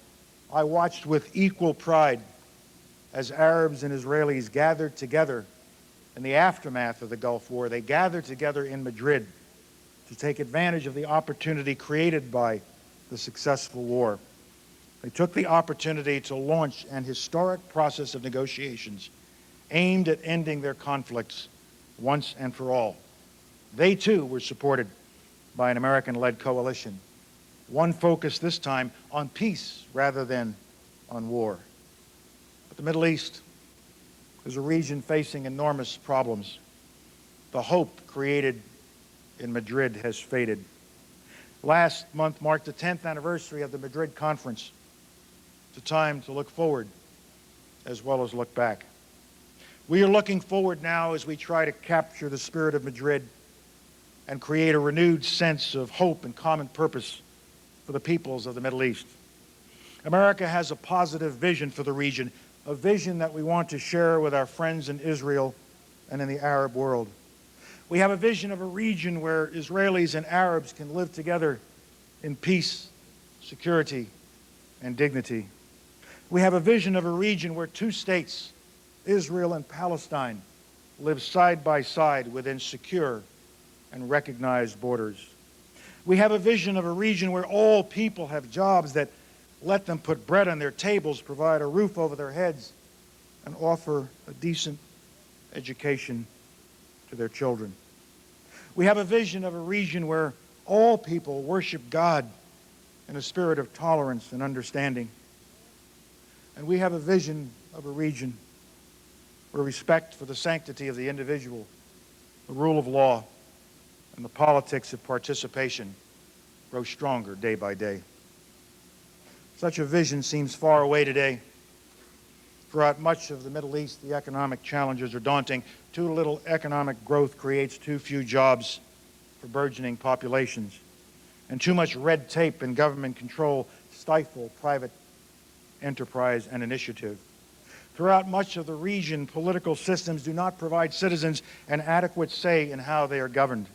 I watched with equal pride as Arabs and Israelis gathered together in the aftermath of the Gulf War. They gathered together in Madrid to take advantage of the opportunity created by the successful war. They took the opportunity to launch an historic process of negotiations aimed at ending their conflicts once and for all. They, too, were supported by an American-led coalition, one focused this time on peace rather than on war. But the Middle East is a region facing enormous problems. The hope created in Madrid has faded. Last month marked the 10th anniversary of the Madrid Conference. It's a time to look forward as well as look back. We are looking forward now as we try to capture the spirit of Madrid and create a renewed sense of hope and common purpose for the peoples of the Middle East. America has a positive vision for the region, a vision that we want to share with our friends in Israel and in the Arab world. We have a vision of a region where Israelis and Arabs can live together in peace, security, and dignity. We have a vision of a region where two states, Israel and Palestine, live side by side within secure and recognized borders. We have a vision of a region where all people have jobs that let them put bread on their tables, provide a roof over their heads, and offer a decent education to their children. We have a vision of a region where all people worship God in a spirit of tolerance and understanding. And we have a vision of a region where respect for the sanctity of the individual, the rule of law, and the politics of participation grow stronger day by day. Such a vision seems far away today. Throughout much of the Middle East, the economic challenges are daunting. Too little economic growth creates too few jobs for burgeoning populations. And too much red tape and government control stifle private enterprise and initiative. Throughout much of the region, political systems do not provide citizens an adequate say in how they are governed.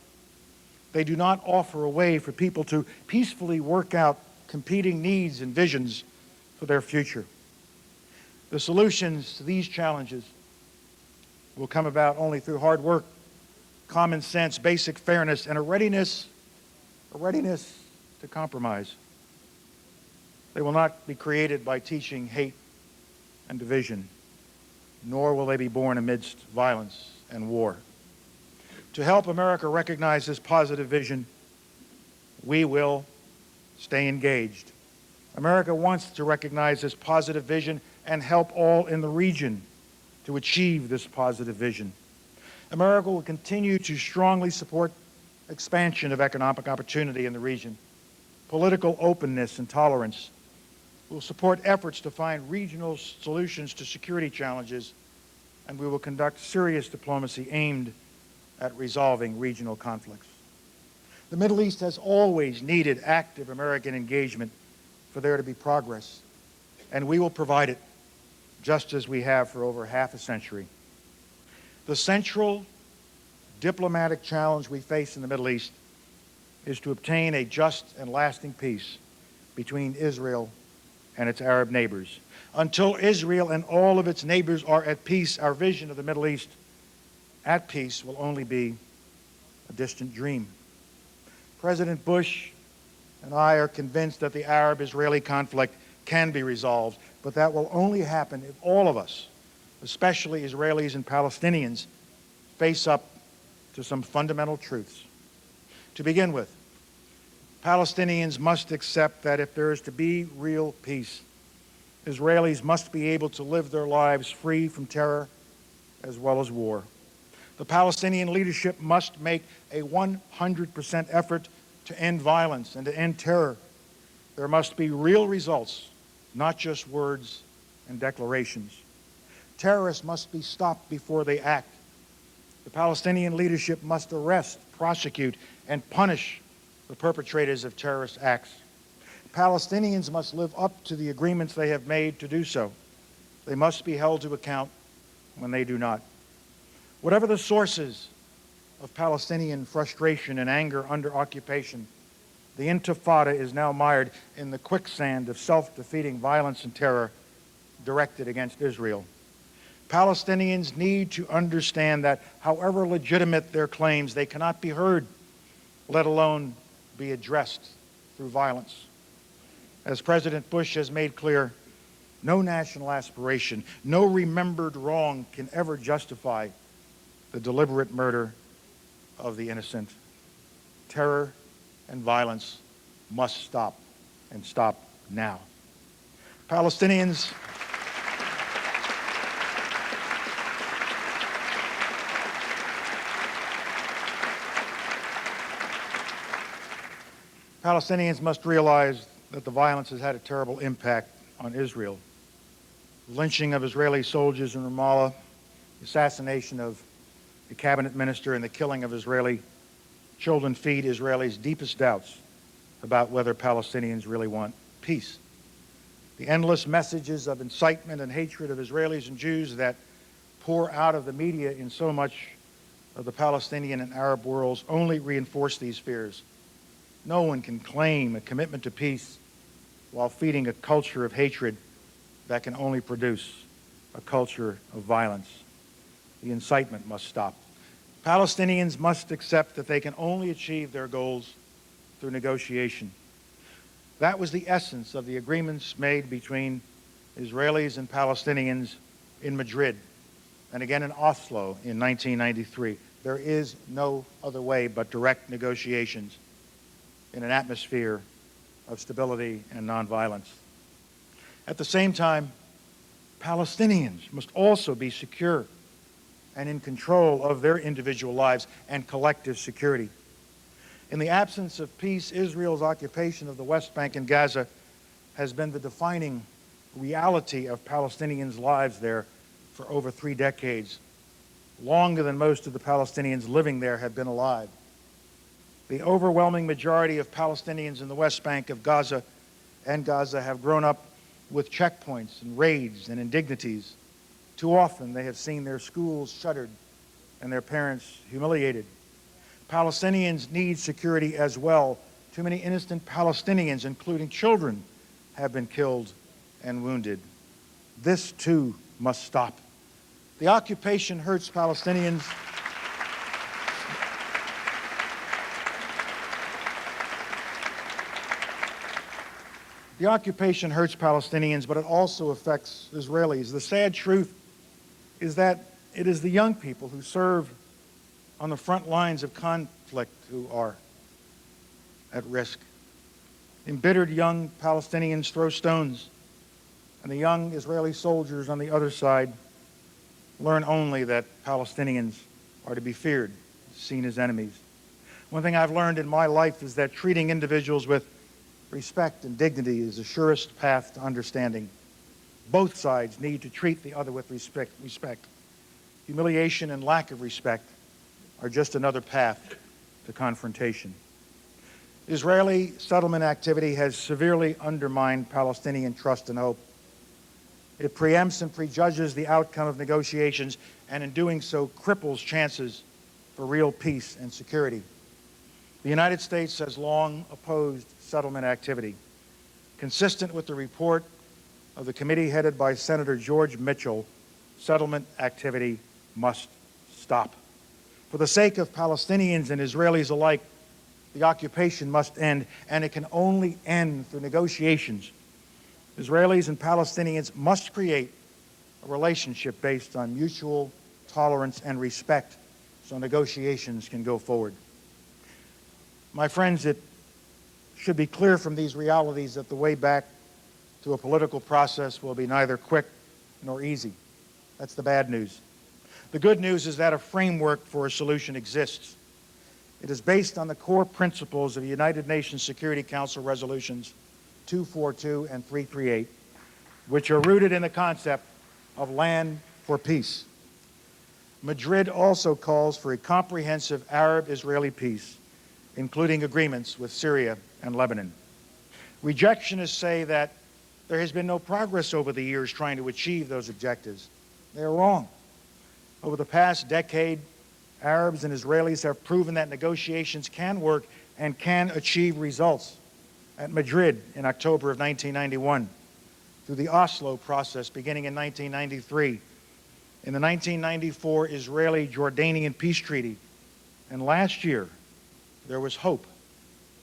They do not offer a way for people to peacefully work out competing needs and visions for their future. The solutions to these challenges will come about only through hard work, common sense, basic fairness, and a readiness to compromise. They will not be created by teaching hate and division, nor will they be born amidst violence and war. To help America recognize this positive vision, we will stay engaged. America wants to recognize this positive vision and help all in the region to achieve this positive vision. America will continue to strongly support expansion of economic opportunity in the region, political openness and tolerance. We'll support efforts to find regional solutions to security challenges, and we will conduct serious diplomacy aimed at resolving regional conflicts. The Middle East has always needed active American engagement for there to be progress, and we will provide it just as we have for over half a century. The central diplomatic challenge we face in the Middle East is to obtain a just and lasting peace between Israel and its Arab neighbors. Until Israel and all of its neighbors are at peace, our vision of the Middle East at peace will only be a distant dream. President Bush and I are convinced that the Arab-Israeli conflict can be resolved, but that will only happen if all of us, especially Israelis and Palestinians, face up to some fundamental truths. To begin with, Palestinians must accept that if there is to be real peace, Israelis must be able to live their lives free from terror as well as war. The Palestinian leadership must make a 100% effort to end violence and to end terror. There must be real results, not just words and declarations. Terrorists must be stopped before they act. The Palestinian leadership must arrest, prosecute, and punish the perpetrators of terrorist acts. Palestinians must live up to the agreements they have made to do so. They must be held to account when they do not. Whatever the sources of Palestinian frustration and anger under occupation, the Intifada is now mired in the quicksand of self-defeating violence and terror directed against Israel. Palestinians need to understand that however legitimate their claims, they cannot be heard, let alone be addressed through violence. As President Bush has made clear, no national aspiration, no remembered wrong can ever justify the deliberate murder of the innocent. Terror and violence must stop, and stop now. Palestinians must realize that the violence has had a terrible impact on Israel. The lynching of Israeli soldiers in Ramallah, the assassination of the cabinet minister, and the killing of Israeli children feed Israelis' deepest doubts about whether Palestinians really want peace. The endless messages of incitement and hatred of Israelis and Jews that pour out of the media in so much of the Palestinian and Arab worlds only reinforce these fears. No one can claim a commitment to peace while feeding a culture of hatred that can only produce a culture of violence. The incitement must stop. Palestinians must accept that they can only achieve their goals through negotiation. That was the essence of the agreements made between Israelis and Palestinians in Madrid and again in Oslo in 1993. There is no other way but direct negotiations in an atmosphere of stability and nonviolence. At the same time, Palestinians must also be secure and in control of their individual lives and collective security. In the absence of peace, Israel's occupation of the West Bank and Gaza has been the defining reality of Palestinians' lives there for over 3 decades, longer than most of the Palestinians living there have been alive. The overwhelming majority of Palestinians in the West Bank of Gaza have grown up with checkpoints and raids and indignities. Too often they have seen their schools shuttered and their parents humiliated. Palestinians need security as well. Too many innocent Palestinians, including children, have been killed and wounded. This too must stop. The occupation hurts Palestinians. The occupation hurts Palestinians, but it also affects Israelis. The sad truth is that it is the young people who serve on the front lines of conflict who are at risk. Embittered young Palestinians throw stones, and the young Israeli soldiers on the other side learn only that Palestinians are to be feared, seen as enemies. One thing I've learned in my life is that treating individuals with respect and dignity is the surest path to understanding. Both sides need to treat the other with respect. Humiliation and lack of respect are just another path to confrontation. Israeli settlement activity has severely undermined Palestinian trust and hope. It preempts and prejudges the outcome of negotiations, and in doing so cripples chances for real peace and security. The United States has long opposed settlement activity. Consistent with the report of the committee headed by Senator George Mitchell, settlement activity must stop. For the sake of Palestinians and Israelis alike, the occupation must end, and it can only end through negotiations. Israelis and Palestinians must create a relationship based on mutual tolerance and respect so negotiations can go forward. My friends, it should be clear from these realities that the way back to a political process will be neither quick nor easy. That's the bad news. The good news is that a framework for a solution exists. It is based on the core principles of the United Nations Security Council resolutions 242 and 338, which are rooted in the concept of land for peace. Madrid also calls for a comprehensive Arab-Israeli peace, including agreements with Syria and Lebanon. Rejectionists say that there has been no progress over the years trying to achieve those objectives. They are wrong. Over the past decade, Arabs and Israelis have proven that negotiations can work and can achieve results. At Madrid in October of 1991, through the Oslo process beginning in 1993, in the 1994 Israeli-Jordanian peace treaty, and last year, there was hope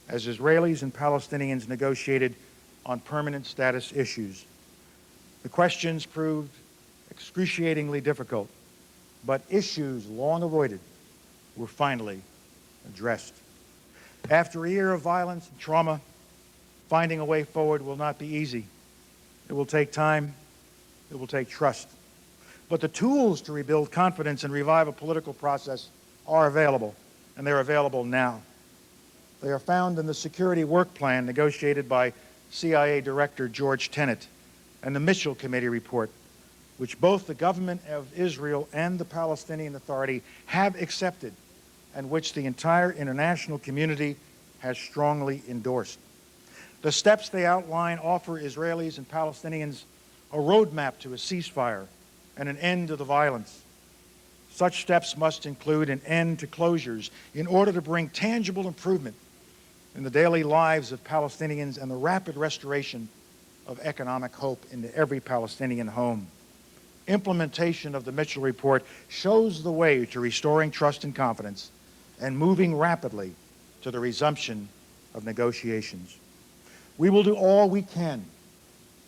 as Israelis and Palestinians negotiated on permanent status issues. The questions proved excruciatingly difficult, but issues long avoided were finally addressed. After a year of violence and trauma, finding a way forward will not be easy. It will take time. It will take trust. But the tools to rebuild confidence and revive a political process are available, and they're available now. They are found in the security work plan negotiated by CIA Director George Tenet and the Mitchell Committee report, which both the government of Israel and the Palestinian Authority have accepted and which the entire international community has strongly endorsed. The steps they outline offer Israelis and Palestinians a roadmap to a ceasefire and an end to the violence. Such steps must include an end to closures in order to bring tangible improvement in the daily lives of Palestinians and the rapid restoration of economic hope into every Palestinian home. Implementation of the Mitchell Report shows the way to restoring trust and confidence and moving rapidly to the resumption of negotiations. We will do all we can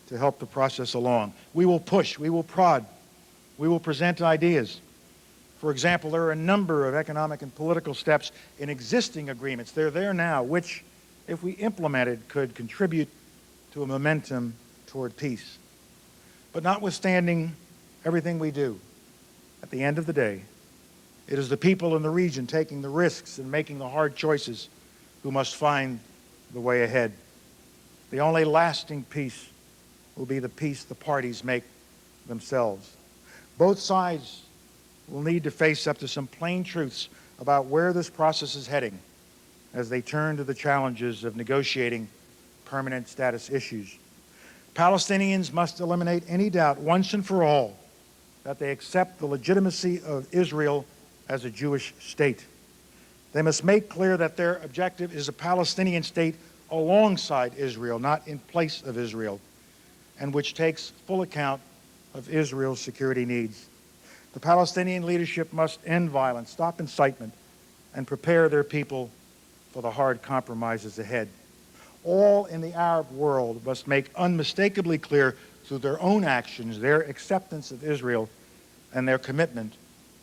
to help the process along. We will push, we will prod, we will present ideas. For example, there are a number of economic and political steps in existing agreements. They're there now, which, if we implemented, could contribute to a momentum toward peace. But notwithstanding everything we do, at the end of the day, it is the people in the region taking the risks and making the hard choices who must find the way ahead. The only lasting peace will be the peace the parties make themselves. Both sides will need to face up to some plain truths about where this process is heading as they turn to the challenges of negotiating permanent status issues. Palestinians must eliminate any doubt once and for all that they accept the legitimacy of Israel as a Jewish state. They must make clear that their objective is a Palestinian state alongside Israel, not in place of Israel, and which takes full account of Israel's security needs. The Palestinian leadership must end violence, stop incitement, and prepare their people for the hard compromises ahead. All in the Arab world must make unmistakably clear through their own actions their acceptance of Israel and their commitment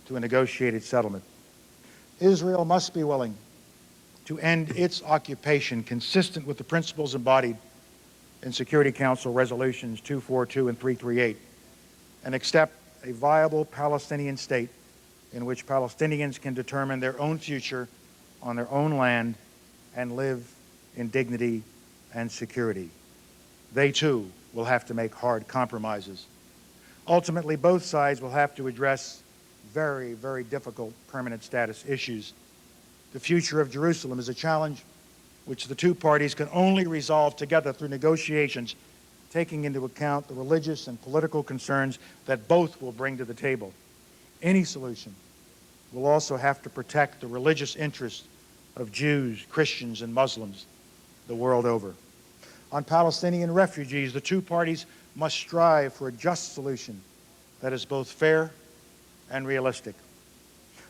to a negotiated settlement. Israel must be willing to end its occupation consistent with the principles embodied in Security Council resolutions 242 and 338 and accept a viable Palestinian state in which Palestinians can determine their own future on their own land and live in dignity and security. They too will have to make hard compromises. Ultimately, both sides will have to address very, very difficult permanent status issues. The future of Jerusalem is a challenge which the two parties can only resolve together through negotiations, taking into account the religious and political concerns that both will bring to the table. Any solution will also have to protect the religious interests of Jews, Christians, and Muslims the world over. On Palestinian refugees, the two parties must strive for a just solution that is both fair and realistic.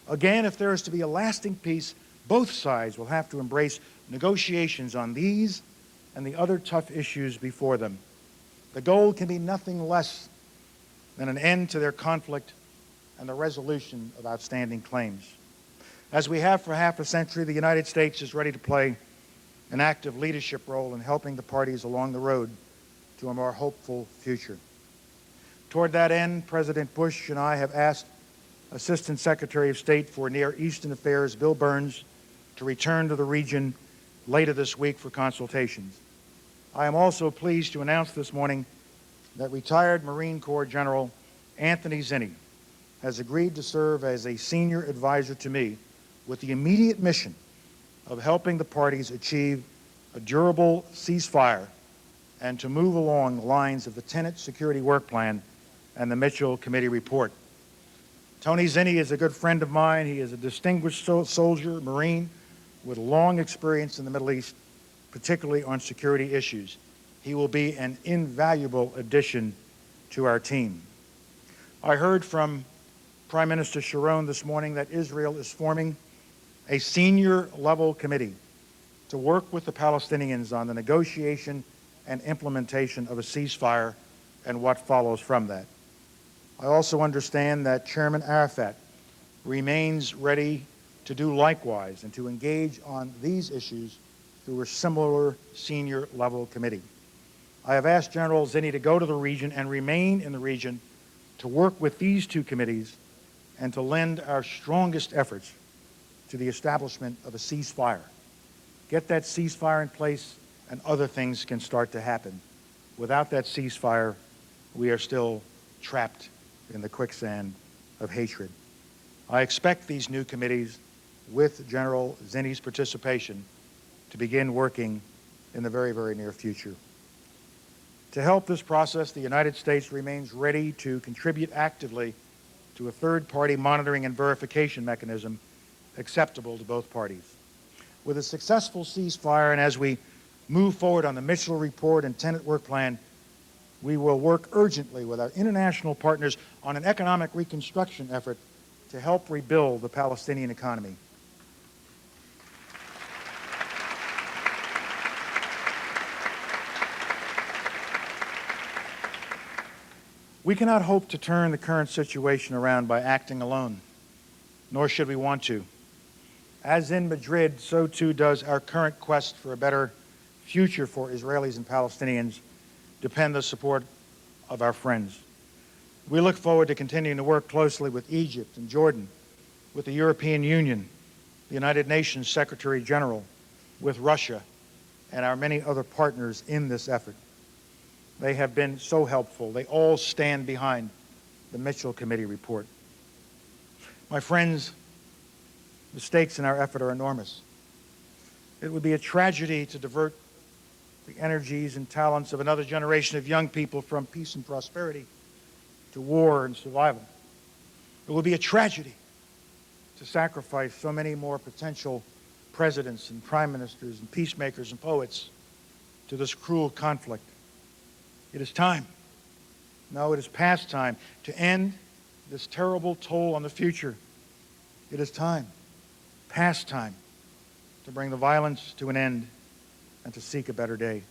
Again, if there is to be a lasting peace, both sides will have to embrace negotiations on these and the other tough issues before them. The goal can be nothing less than an end to their conflict and the resolution of outstanding claims. As we have for half a century, the United States is ready to play an active leadership role in helping the parties along the road to a more hopeful future. Toward that end, President Bush and I have asked Assistant Secretary of State for Near Eastern Affairs Bill Burns to return to the region later this week for consultations. I am also pleased to announce this morning that retired Marine Corps General Anthony Zinni has agreed to serve as a senior advisor to me with the immediate mission of helping the parties achieve a durable ceasefire and to move along the lines of the Tenet Security Work Plan and the Mitchell Committee report. Tony Zinni is a good friend of mine. He is a distinguished soldier, Marine, with long experience in the Middle East, particularly on security issues. He will be an invaluable addition to our team. I heard from Prime Minister Sharon this morning that Israel is forming a senior-level committee to work with the Palestinians on the negotiation and implementation of a ceasefire and what follows from that. I also understand that Chairman Arafat remains ready to do likewise and to engage on these issues through a similar senior-level committee. I have asked General Zinni to go to the region and remain in the region to work with these two committees and to lend our strongest efforts to the establishment of a ceasefire. Get that ceasefire in place and other things can start to happen. Without that ceasefire, we are still trapped in the quicksand of hatred. I expect these new committees, with General Zinni's participation, to begin working in the very, very near future. To help this process, the United States remains ready to contribute actively to a third-party monitoring and verification mechanism acceptable to both parties. With a successful ceasefire and as we move forward on the Mitchell Report and Tenet Work Plan, we will work urgently with our international partners on an economic reconstruction effort to help rebuild the Palestinian economy. We cannot hope to turn the current situation around by acting alone, nor should we want to. As in Madrid, so too does our current quest for a better future for Israelis and Palestinians depend on the support of our friends. We look forward to continuing to work closely with Egypt and Jordan, with the European Union, the United Nations Secretary General, with Russia, and our many other partners in this effort. They have been so helpful. They all stand behind the Mitchell Committee report. My friends, the stakes in our effort are enormous. It would be a tragedy to divert the energies and talents of another generation of young people from peace and prosperity to war and survival. It would be a tragedy to sacrifice so many more potential presidents and prime ministers and peacemakers and poets to this cruel conflict. It is time, no, it is past time, to end this terrible toll on the future. It is time, past time, to bring the violence to an end and to seek a better day.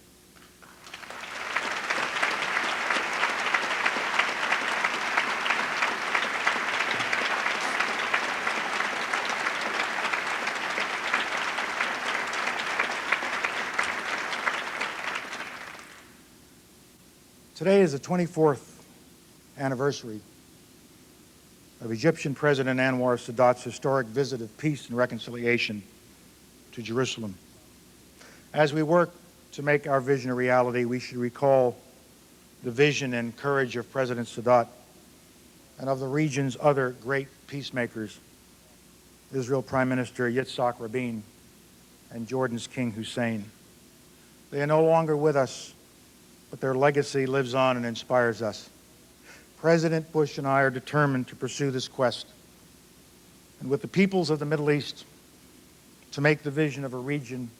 Today is the 24th anniversary of Egyptian President Anwar Sadat's historic visit of peace and reconciliation to Jerusalem. As we work to make our vision a reality, we should recall the vision and courage of President Sadat and of the region's other great peacemakers, Israel Prime Minister Yitzhak Rabin and Jordan's King Hussein. They are no longer with us, but their legacy lives on and inspires us. President Bush and I are determined to pursue this quest, and with the peoples of the Middle East, to make the vision of a region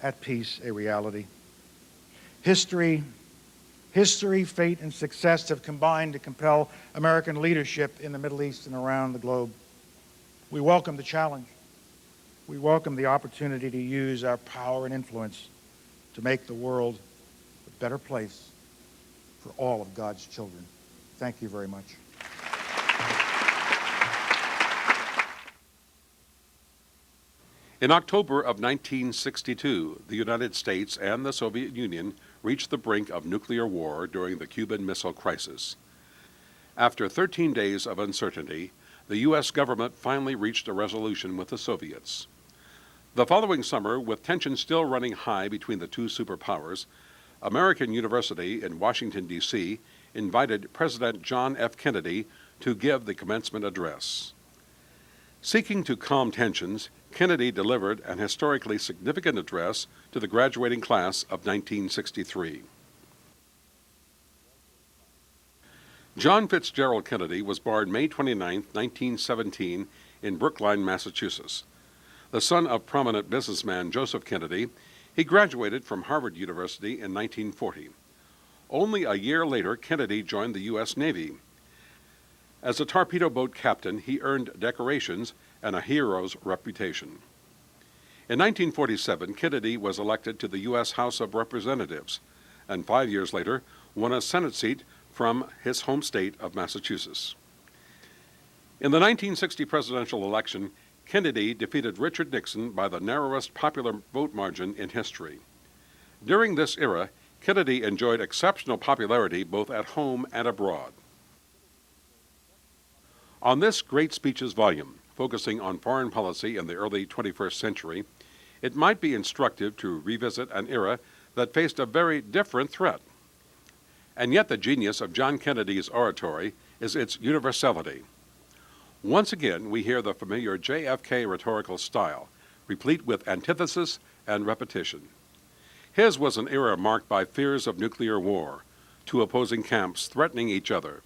at peace a reality. History, fate, and success have combined to compel American leadership in the Middle East and around the globe. We welcome the challenge. We welcome the opportunity to use our power and influence to make the world a better place for all of God's children. Thank you very much. In October of 1962, the United States and the Soviet Union reached the brink of nuclear war during the Cuban Missile Crisis. After 13 days of uncertainty, the U.S. government finally reached a resolution with the Soviets. The following summer, with tensions still running high between the two superpowers, American University in Washington, D.C., invited President John F. Kennedy to give the commencement address. Seeking to calm tensions, Kennedy delivered an historically significant address to the graduating class of 1963. John Fitzgerald Kennedy was born May 29, 1917, in Brookline, Massachusetts. The son of prominent businessman Joseph Kennedy, he graduated from Harvard University in 1940. Only a year later, Kennedy joined the U.S. Navy. As a torpedo boat captain, he earned decorations and a hero's reputation. In 1947, Kennedy was elected to the U.S. House of Representatives, and 5 years later won a Senate seat from his home state of Massachusetts. In the 1960 presidential election, Kennedy defeated Richard Nixon by the narrowest popular vote margin in history. During this era, Kennedy enjoyed exceptional popularity both at home and abroad. On this Great Speeches volume, focusing on foreign policy in the early 21st century, it might be instructive to revisit an era that faced a very different threat. And yet the genius of John Kennedy's oratory is its universality. Once again, we hear the familiar JFK rhetorical style, replete with antithesis and repetition. His was an era marked by fears of nuclear war, two opposing camps threatening each other.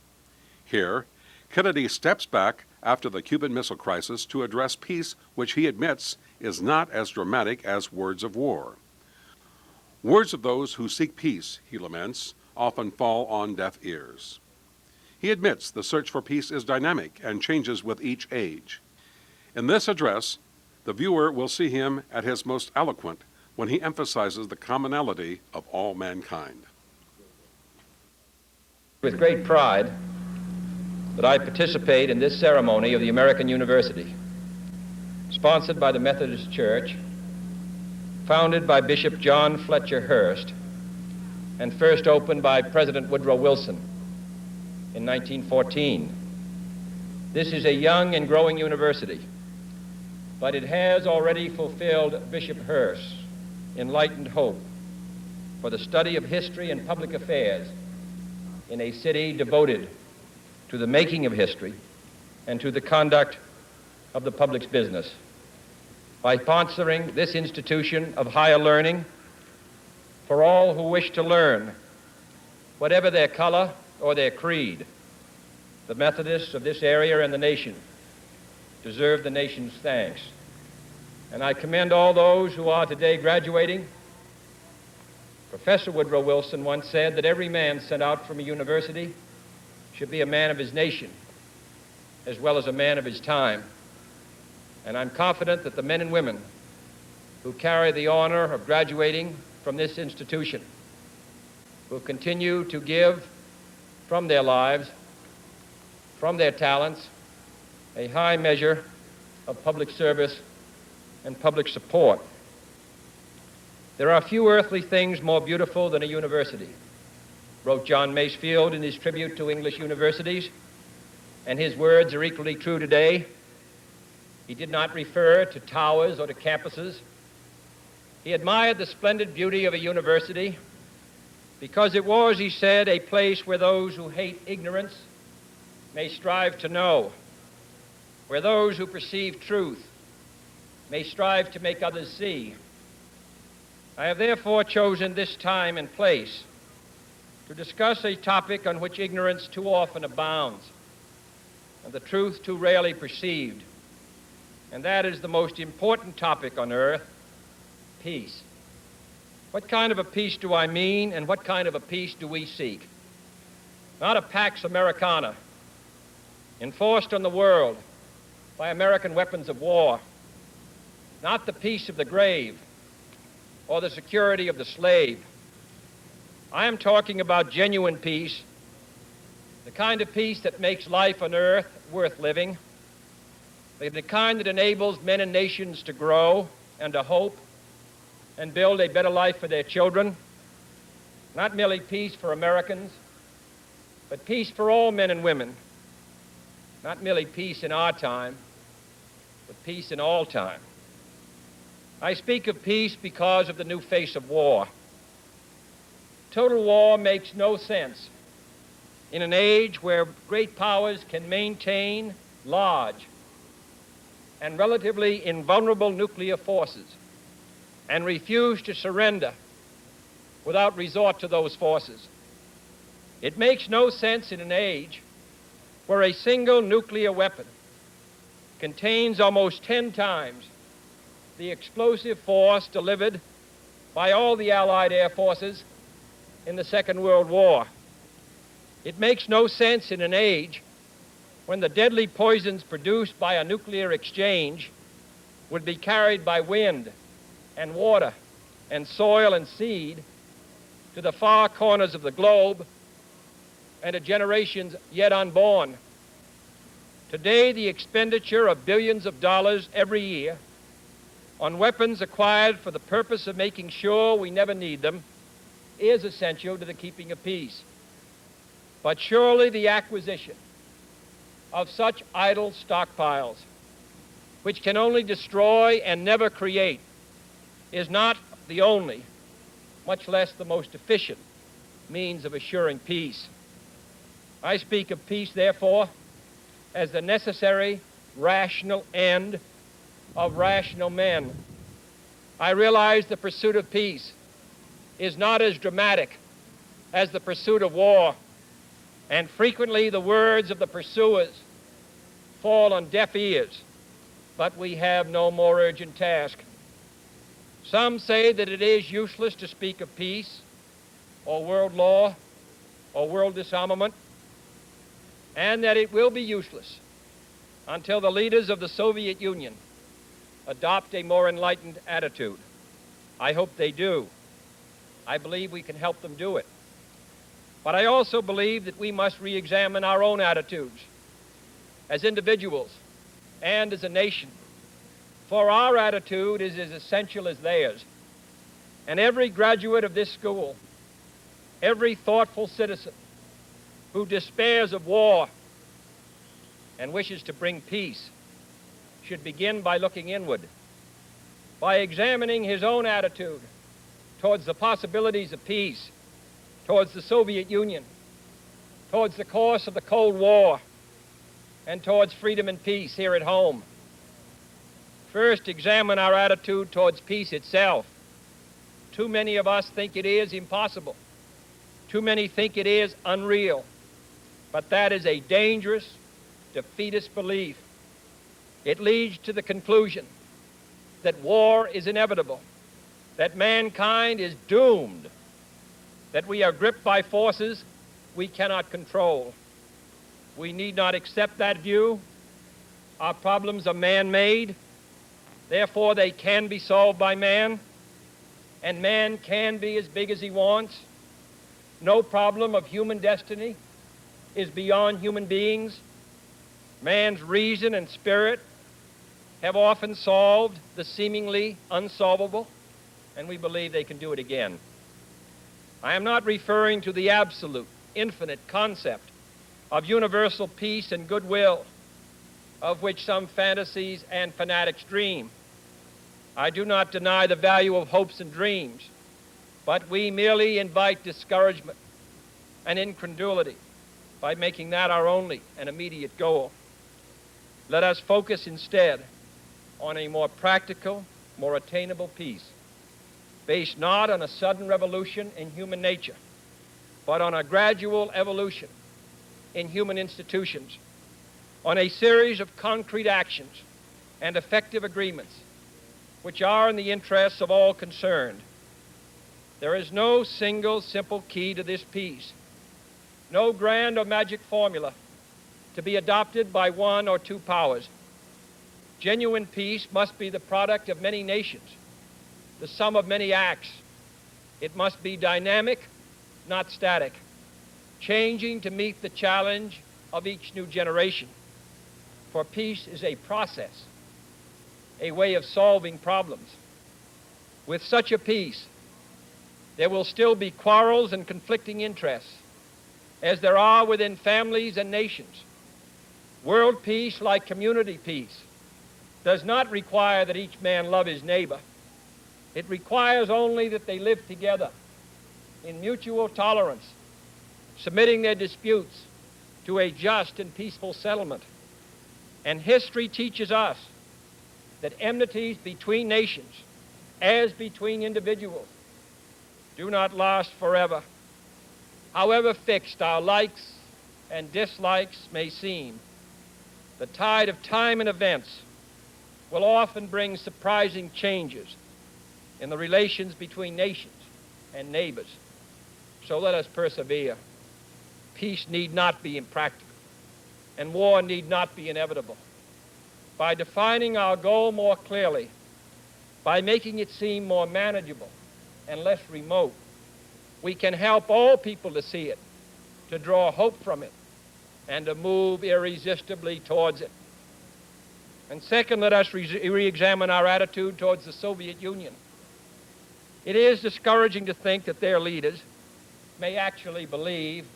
Here, Kennedy steps back after the Cuban Missile Crisis to address peace, which he admits is not as dramatic as words of war. Words of those who seek peace, he laments, often fall on deaf ears. He admits the search for peace is dynamic and changes with each age. In this address, the viewer will see him at his most eloquent when he emphasizes the commonality of all mankind. With great pride that I participate in this ceremony of the American University, sponsored by the Methodist Church, founded by Bishop John Fletcher Hurst, and first opened by President Woodrow Wilson in 1914. This is a young and growing university, but it has already fulfilled Bishop Hurst's enlightened hope for the study of history and public affairs in a city devoted to the making of history and to the conduct of the public's business. By sponsoring this institution of higher learning for all who wish to learn, whatever their color or their creed, the Methodists of this area and the nation deserve the nation's thanks. And I commend all those who are today graduating. Professor Woodrow Wilson once said that every man sent out from a university should be a man of his nation as well as a man of his time. And I'm confident that the men and women who carry the honor of graduating from this institution will continue to give from their lives, from their talents, a high measure of public service and public support. There are few earthly things more beautiful than a university, wrote John Masefield in his tribute to English universities. and his words are equally true today. He did not refer to towers or to campuses. He admired the splendid beauty of a university because it was, he said, a place where those who hate ignorance may strive to know, where those who perceive truth may strive to make others see. I have therefore chosen this time and place to discuss a topic on which ignorance too often abounds and the truth too rarely perceived, and that is the most important topic on earth, peace. What kind of a peace do I mean, and what kind of a peace do we seek? Not a Pax Americana, enforced on the world by American weapons of war, not the peace of the grave or the security of the slave. I am talking about genuine peace, the kind of peace that makes life on earth worth living, the kind that enables men and nations to grow and to hope and build a better life for their children. Not merely peace for Americans, but peace for all men and women. Not merely peace in our time, but peace in all time. I speak of peace because of the new face of war. Total war makes no sense in an age where great powers can maintain large and relatively invulnerable nuclear forces and refuse to surrender without resort to those forces. It makes no sense in an age where a single nuclear weapon contains almost 10 times the explosive force delivered by all the Allied air forces in the Second World War. It makes no sense in an age when the deadly poisons produced by a nuclear exchange would be carried by wind and water and soil and seed to the far corners of the globe and to generations yet unborn. Today, the expenditure of billions of dollars every year on weapons acquired for the purpose of making sure we never need them is essential to the keeping of peace. But surely the acquisition of such idle stockpiles, which can only destroy and never create, is not the only, much less the most efficient, means of assuring peace. I speak of peace, therefore, as the necessary, rational end of rational men. I realize the pursuit of peace is not as dramatic as the pursuit of war, and frequently the words of the pursuers fall on deaf ears, but we have no more urgent task. Some say that it is useless to speak of peace or world law or world disarmament, and that it will be useless until the leaders of the Soviet Union adopt a more enlightened attitude. I hope they do. I believe we can help them do it. But I also believe that we must re-examine our own attitudes as individuals and as a nation, for our attitude is as essential as theirs. And every graduate of this school, every thoughtful citizen who despairs of war and wishes to bring peace should begin by looking inward, by examining his own attitude towards the possibilities of peace, towards the Soviet Union, towards the course of the Cold War, and towards freedom and peace here at home. First, examine our attitude towards peace itself. Too many of us think it is impossible. Too many think it is unreal. But that is a dangerous, defeatist belief. It leads to the conclusion that war is inevitable, that mankind is doomed, that we are gripped by forces we cannot control. We need not accept that view. Our problems are man-made. Therefore, they can be solved by man, and man can be as big as he wants. No problem of human destiny is beyond human beings. Man's reason and spirit have often solved the seemingly unsolvable, and we believe they can do it again. I am not referring to the absolute, infinite concept of universal peace and goodwill, of which some fantasies and fanatics dream. I do not deny the value of hopes and dreams, but we merely invite discouragement and incredulity by making that our only and immediate goal. Let us focus instead on a more practical, more attainable peace, based not on a sudden revolution in human nature, but on a gradual evolution in human institutions, on a series of concrete actions and effective agreements which are in the interests of all concerned. There is no single simple key to this peace, no grand or magic formula to be adopted by one or two powers. Genuine peace must be the product of many nations, the sum of many acts. It must be dynamic, not static, changing to meet the challenge of each new generation. For peace is a process, a way of solving problems. With such a peace, there will still be quarrels and conflicting interests, as there are within families and nations. World peace, like community peace, does not require that each man love his neighbor. It requires only that they live together in mutual tolerance, submitting their disputes to a just and peaceful settlement. And history teaches us that enmities between nations, as between individuals, do not last forever. However fixed our likes and dislikes may seem, the tide of time and events will often bring surprising changes in the relations between nations and neighbors. So let us persevere. Peace need not be impractical, and war need not be inevitable. By defining our goal more clearly, by making it seem more manageable and less remote, we can help all people to see it, to draw hope from it, and to move irresistibly towards it. And second, let us re-examine our attitude towards the Soviet Union. It is discouraging to think that their leaders may actually believe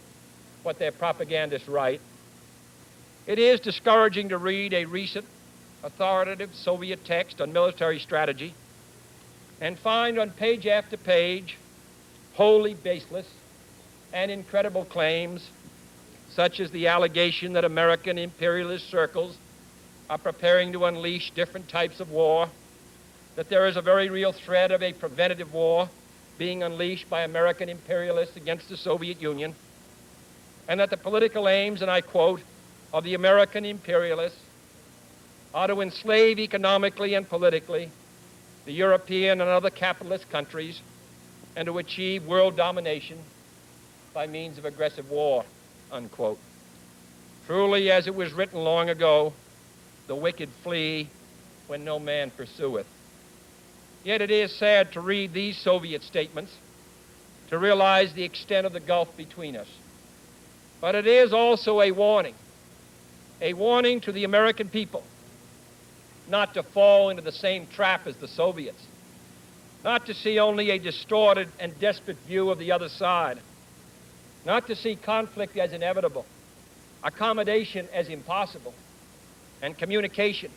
what their propagandists write. It is discouraging to read a recent authoritative Soviet text on military strategy and find on page after page wholly baseless and incredible claims, such as the allegation that American imperialist circles are preparing to unleash different types of war, that there is a very real threat of a preventative war being unleashed by American imperialists against the Soviet Union, and that the political aims, and I quote, of the American imperialists are to enslave economically and politically the European and other capitalist countries and to achieve world domination by means of aggressive war, unquote. Truly, as it was written long ago, the wicked flee when no man pursueth. Yet it is sad to read these Soviet statements, to realize the extent of the gulf between us. But it is also a warning to the American people not to fall into the same trap as the Soviets, not to see only a distorted and desperate view of the other side, not to see conflict as inevitable, accommodation as impossible, and communication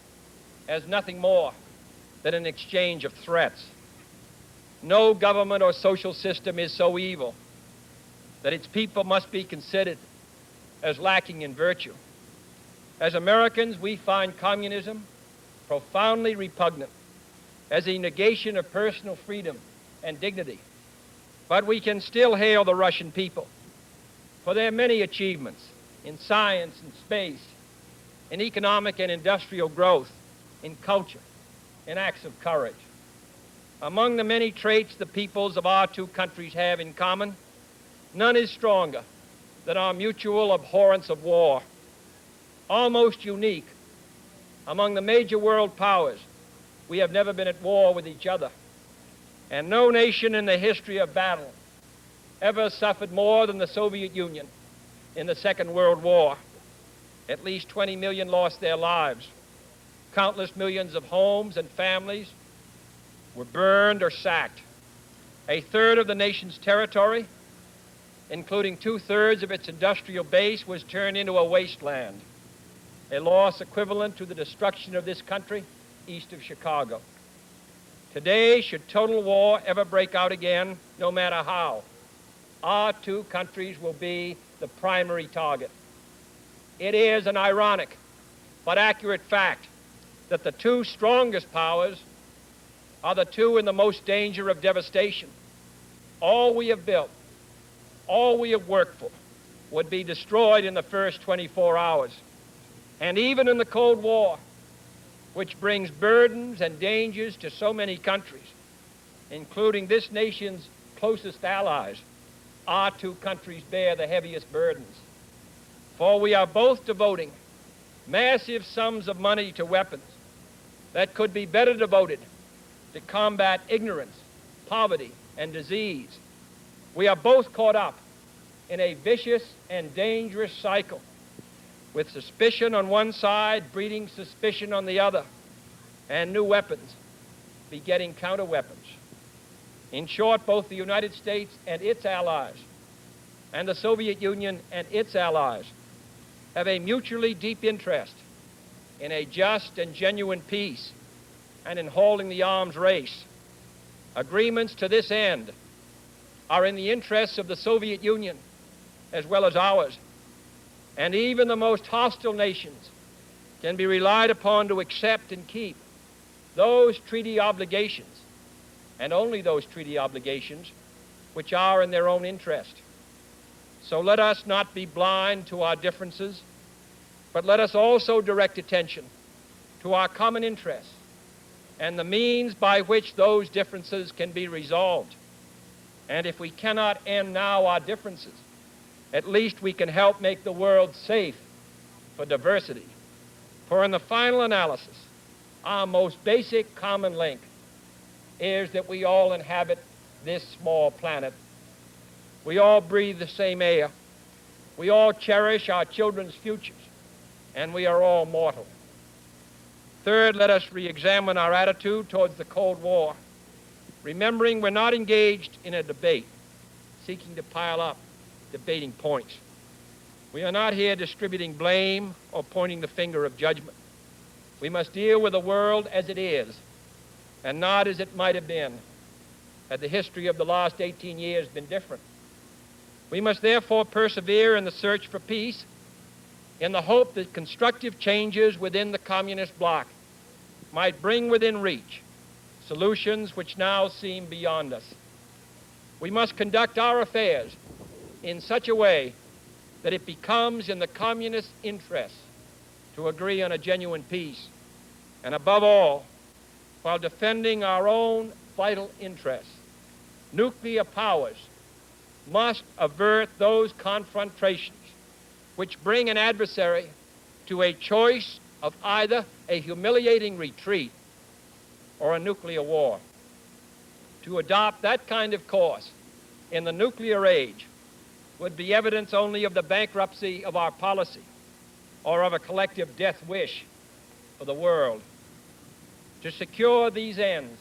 as nothing more than an exchange of threats. No government or social system is so evil that its people must be considered as lacking in virtue. As Americans, we find communism profoundly repugnant as a negation of personal freedom and dignity. But we can still hail the Russian people for their many achievements in science and space, in economic and industrial growth, in culture, in acts of courage. Among the many traits the peoples of our two countries have in common, none is stronger than our mutual abhorrence of war. Almost unique among the major world powers, we have never been at war with each other. And no nation in the history of battle ever suffered more than the Soviet Union in the Second World War. At least 20 million lost their lives. Countless millions of homes and families were burned or sacked. A third of the nation's territory including 2/3 of its industrial base, was turned into a wasteland, a loss equivalent to the destruction of this country east of Chicago. Today, should total war ever break out again, no matter how, our two countries will be the primary target. It is an ironic but accurate fact that the two strongest powers are the two in the most danger of devastation. All we have built, all we have worked for, would be destroyed in the first 24 hours. And even in the Cold War, which brings burdens and dangers to so many countries, including this nation's closest allies, our two countries bear the heaviest burdens. For we are both devoting massive sums of money to weapons that could be better devoted to combat ignorance, poverty, and disease. We are both caught up in a vicious and dangerous cycle, with suspicion on one side breeding suspicion on the other, and new weapons begetting counter-weapons. In short, both the United States and its allies, and the Soviet Union and its allies, have a mutually deep interest in a just and genuine peace and in holding the arms race. Agreements to this end are in the interests of the Soviet Union as well as ours, and even the most hostile nations can be relied upon to accept and keep those treaty obligations, and only those treaty obligations, which are in their own interest. So let us not be blind to our differences, but let us also direct attention to our common interests and the means by which those differences can be resolved. And if we cannot end now our differences, at least we can help make the world safe for diversity. For in the final analysis, our most basic common link is that we all inhabit this small planet. We all breathe the same air. We all cherish our children's futures, and we are all mortal. Third, let us re-examine our attitude towards the Cold War, remembering we're not engaged in a debate, seeking to pile up debating points. We are not here distributing blame or pointing the finger of judgment. We must deal with the world as it is, and not as it might have been had the history of the last 18 years been different. We must therefore persevere in the search for peace, in the hope that constructive changes within the communist bloc might bring within reach solutions which now seem beyond us. We must conduct our affairs in such a way that it becomes in the communist interest to agree on a genuine peace, and above all, while defending our own vital interests. Nuclear powers must avert those confrontations which bring an adversary to a choice of either a humiliating retreat or a nuclear war. To adopt that kind of course in the nuclear age would be evidence only of the bankruptcy of our policy or of a collective death wish for the world. To secure these ends,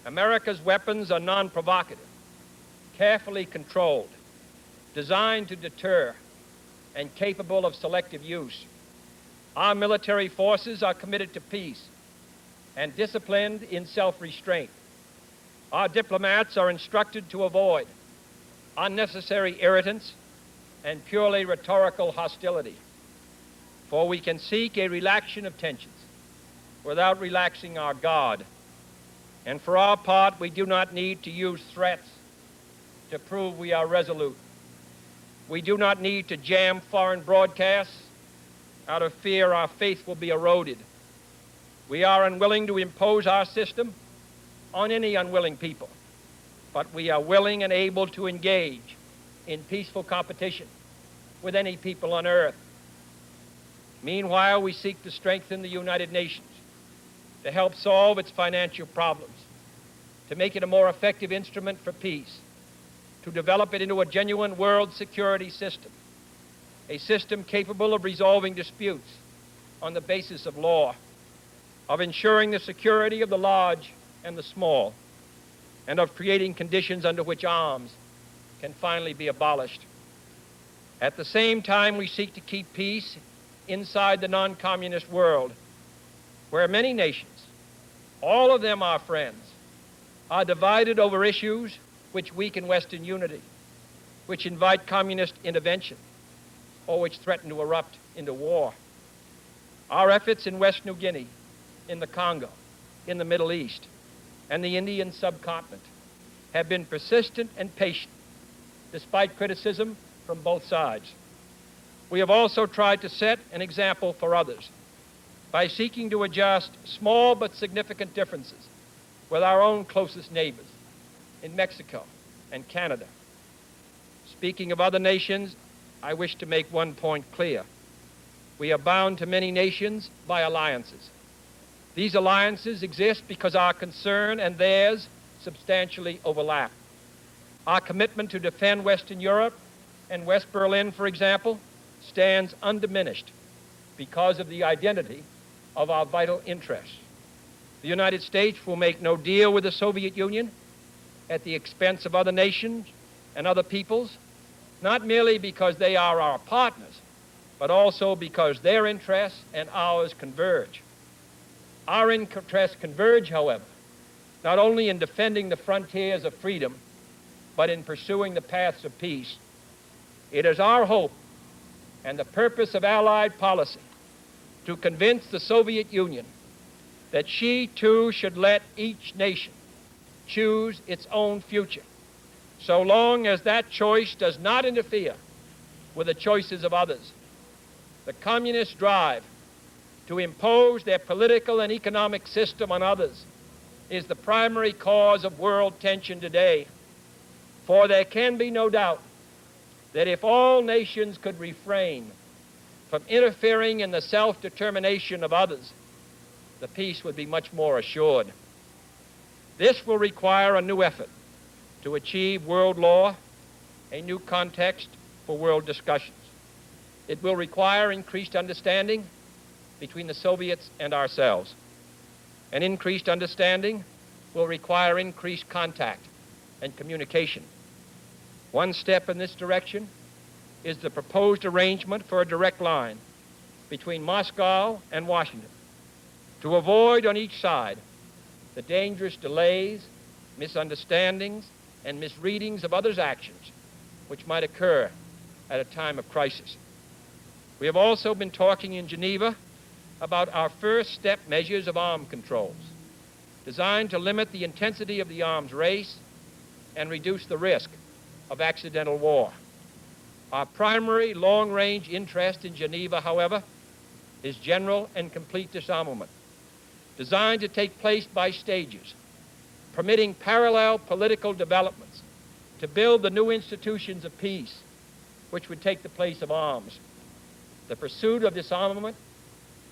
America's weapons are non-provocative, carefully controlled, designed to deter, and capable of selective use. Our military forces are committed to peace and disciplined in self-restraint. Our diplomats are instructed to avoid unnecessary irritants and purely rhetorical hostility, for we can seek a relaxation of tensions without relaxing our guard. And for our part, we do not need to use threats to prove we are resolute. We do not need to jam foreign broadcasts out of fear our faith will be eroded. We are unwilling to impose our system on any unwilling people, but we are willing and able to engage in peaceful competition with any people on earth. Meanwhile, we seek to strengthen the United Nations to help solve its financial problems, to make it a more effective instrument for peace, to develop it into a genuine world security system, a system capable of resolving disputes on the basis of law, of ensuring the security of the large and the small, and of creating conditions under which arms can finally be abolished. At the same time, we seek to keep peace inside the non-communist world, where many nations, all of them our friends, are divided over issues which weaken Western unity, which invite communist intervention, or which threaten to erupt into war. Our efforts in West New Guinea, in the Congo, in the Middle East, and the Indian subcontinent have been persistent and patient, despite criticism from both sides. We have also tried to set an example for others by seeking to adjust small but significant differences with our own closest neighbors in Mexico and Canada. Speaking of other nations, I wish to make one point clear. We are bound to many nations by alliances. These alliances exist because our concern and theirs substantially overlap. Our commitment to defend Western Europe and West Berlin, for example, stands undiminished because of the identity of our vital interests. The United States will make no deal with the Soviet Union at the expense of other nations and other peoples, not merely because they are our partners, but also because their interests and ours converge. Our interests converge, however, not only in defending the frontiers of freedom, but in pursuing the paths of peace. It is our hope and the purpose of Allied policy to convince the Soviet Union that she too should let each nation choose its own future, so long as that choice does not interfere with the choices of others. The communist drive to impose their political and economic system on others is the primary cause of world tension today. For there can be no doubt that if all nations could refrain from interfering in the self-determination of others, the peace would be much more assured. This will require a new effort to achieve world law, a new context for world discussions. It will require increased understanding between the Soviets and ourselves. An increased understanding will require increased contact and communication. One step in this direction is the proposed arrangement for a direct line between Moscow and Washington to avoid on each side the dangerous delays, misunderstandings, and misreadings of others' actions which might occur at a time of crisis. We have also been talking in Geneva about our first step measures of arms controls, designed to limit the intensity of the arms race and reduce the risk of accidental war. Our primary long-range interest in Geneva, however, is general and complete disarmament, designed to take place by stages, permitting parallel political developments to build the new institutions of peace, which would take the place of arms. The pursuit of disarmament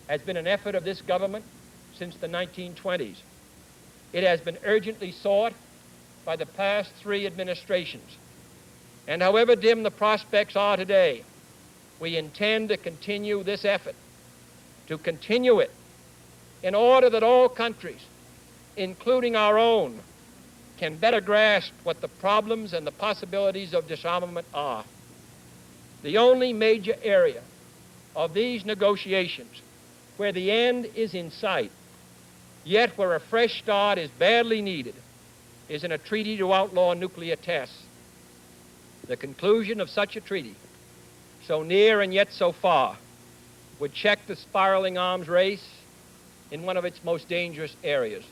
has been an effort of this government since the 1920s. It has been urgently sought by the past 3 administrations. And however dim the prospects are today, we intend to continue this effort, to continue it in order that all countries, including our own, can better grasp what the problems and the possibilities of disarmament are. The only major area of these negotiations where the end is in sight, yet where a fresh start is badly needed, is in a treaty to outlaw nuclear tests. The conclusion of such a treaty, so near and yet so far, would check the spiraling arms race in one of its most dangerous areas.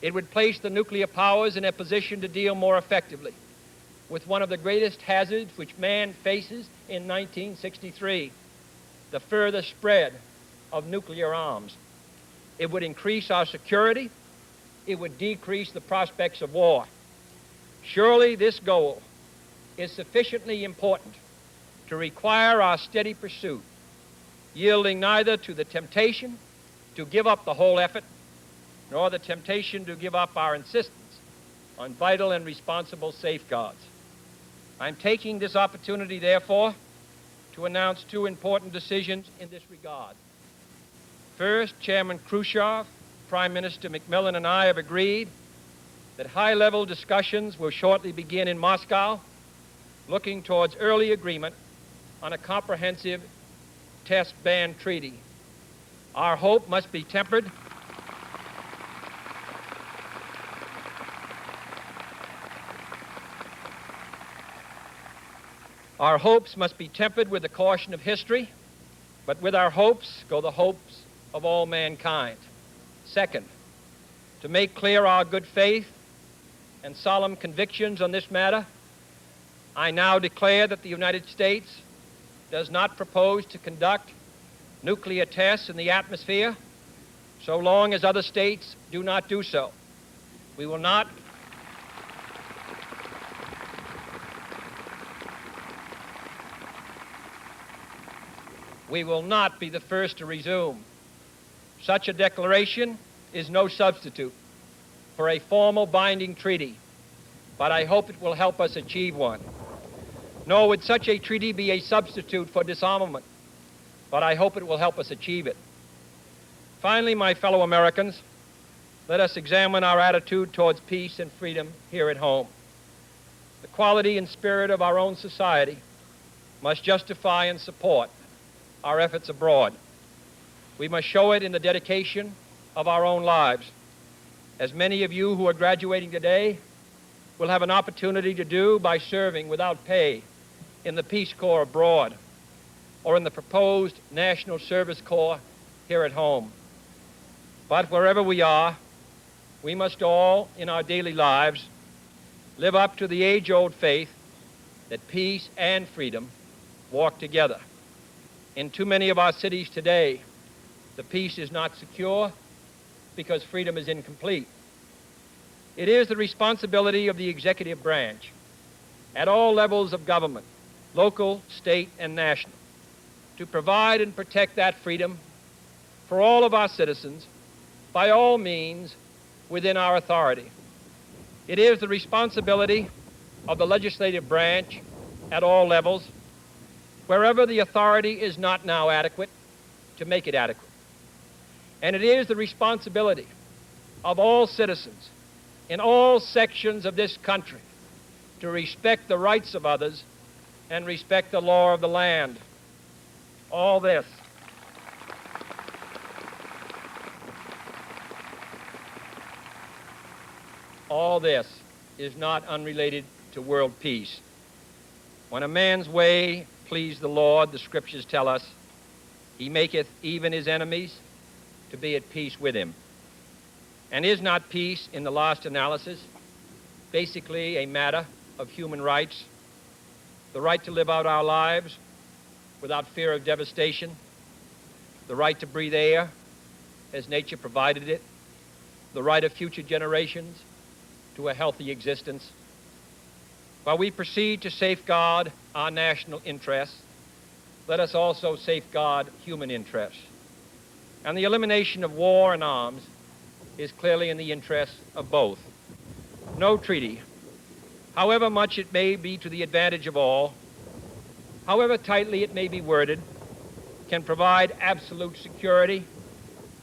It would place the nuclear powers in a position to deal more effectively with one of the greatest hazards which man faces in 1963, the further spread of nuclear arms. It would increase our security. It would decrease the prospects of war. Surely this goal is sufficiently important to require our steady pursuit, yielding neither to the temptation to give up the whole effort, nor the temptation to give up our insistence on vital and responsible safeguards. I'm taking this opportunity, therefore, to announce 2 important decisions in this regard. First, Chairman Khrushchev, Prime Minister Macmillan, and I have agreed that high-level discussions will shortly begin in Moscow looking towards early agreement on a comprehensive test ban treaty. Our hope must be tempered Our hopes must be tempered with the caution of history, but with our hopes go the hopes of all mankind. Second, to make clear our good faith and solemn convictions on this matter, I now declare that the United States does not propose to conduct nuclear tests in the atmosphere so long as other states do not do so. We will not be the first to resume. Such a declaration is no substitute for a formal binding treaty, but I hope it will help us achieve one. Nor would such a treaty be a substitute for disarmament, but I hope it will help us achieve it. Finally, my fellow Americans, let us examine our attitude towards peace and freedom here at home. The quality and spirit of our own society must justify and support our efforts abroad. We must show it in the dedication of our own lives, as many of you who are graduating today will have an opportunity to do by serving without pay in the Peace Corps abroad or in the proposed National Service Corps here at home. But wherever we are, we must all, in our daily lives, live up to the age-old faith that peace and freedom walk together. In too many of our cities today, the peace is not secure because freedom is incomplete. It is the responsibility of the executive branch at all levels of government, local, state, and national, to provide and protect that freedom for all of our citizens by all means within our authority. It is the responsibility of the legislative branch at all levels, wherever the authority is not now adequate, to make it adequate. And it is the responsibility of all citizens in all sections of this country to respect the rights of others and respect the law of the land. All this is not unrelated to world peace. When a man's way please the Lord, the scriptures tell us, he maketh even his enemies to be at peace with him. And is not peace, in the last analysis, basically a matter of human rights? The right to live out our lives without fear of devastation, the right to breathe air as nature provided it, the right of future generations to a healthy existence. While we proceed to safeguard our national interests, let us also safeguard human interests. And the elimination of war and arms is clearly in the interest of both. No treaty, however much it may be to the advantage of all, however tightly it may be worded, can provide absolute security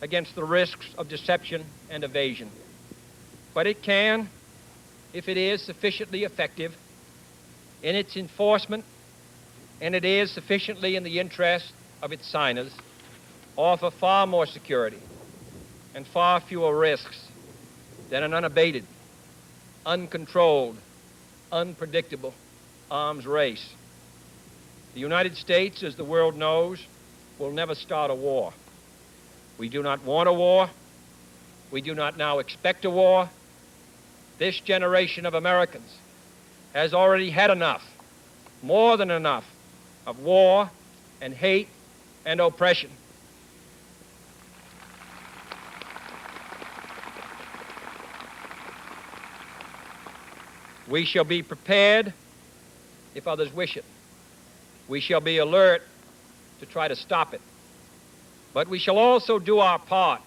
against the risks of deception and evasion. But it can, if it is sufficiently effective in its enforcement, and it is sufficiently in the interest of its signers, offer far more security and far fewer risks than an unabated, uncontrolled, unpredictable arms race. The United States, as the world knows, will never start a war. We do not want a war. We do not now expect a war. This generation of Americans has already had enough, more than enough, of war and hate and oppression. We shall be prepared if others wish it. We shall be alert to try to stop it. But we shall also do our part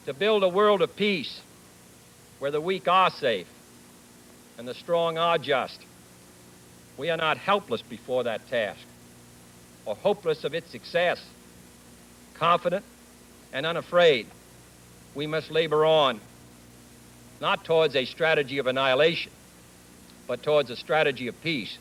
to build a world of peace where the weak are safe and the strong are just. We are not helpless before that task or hopeless of its success. Confident and unafraid, we must labor on, not towards a strategy of annihilation, but towards a strategy of peace.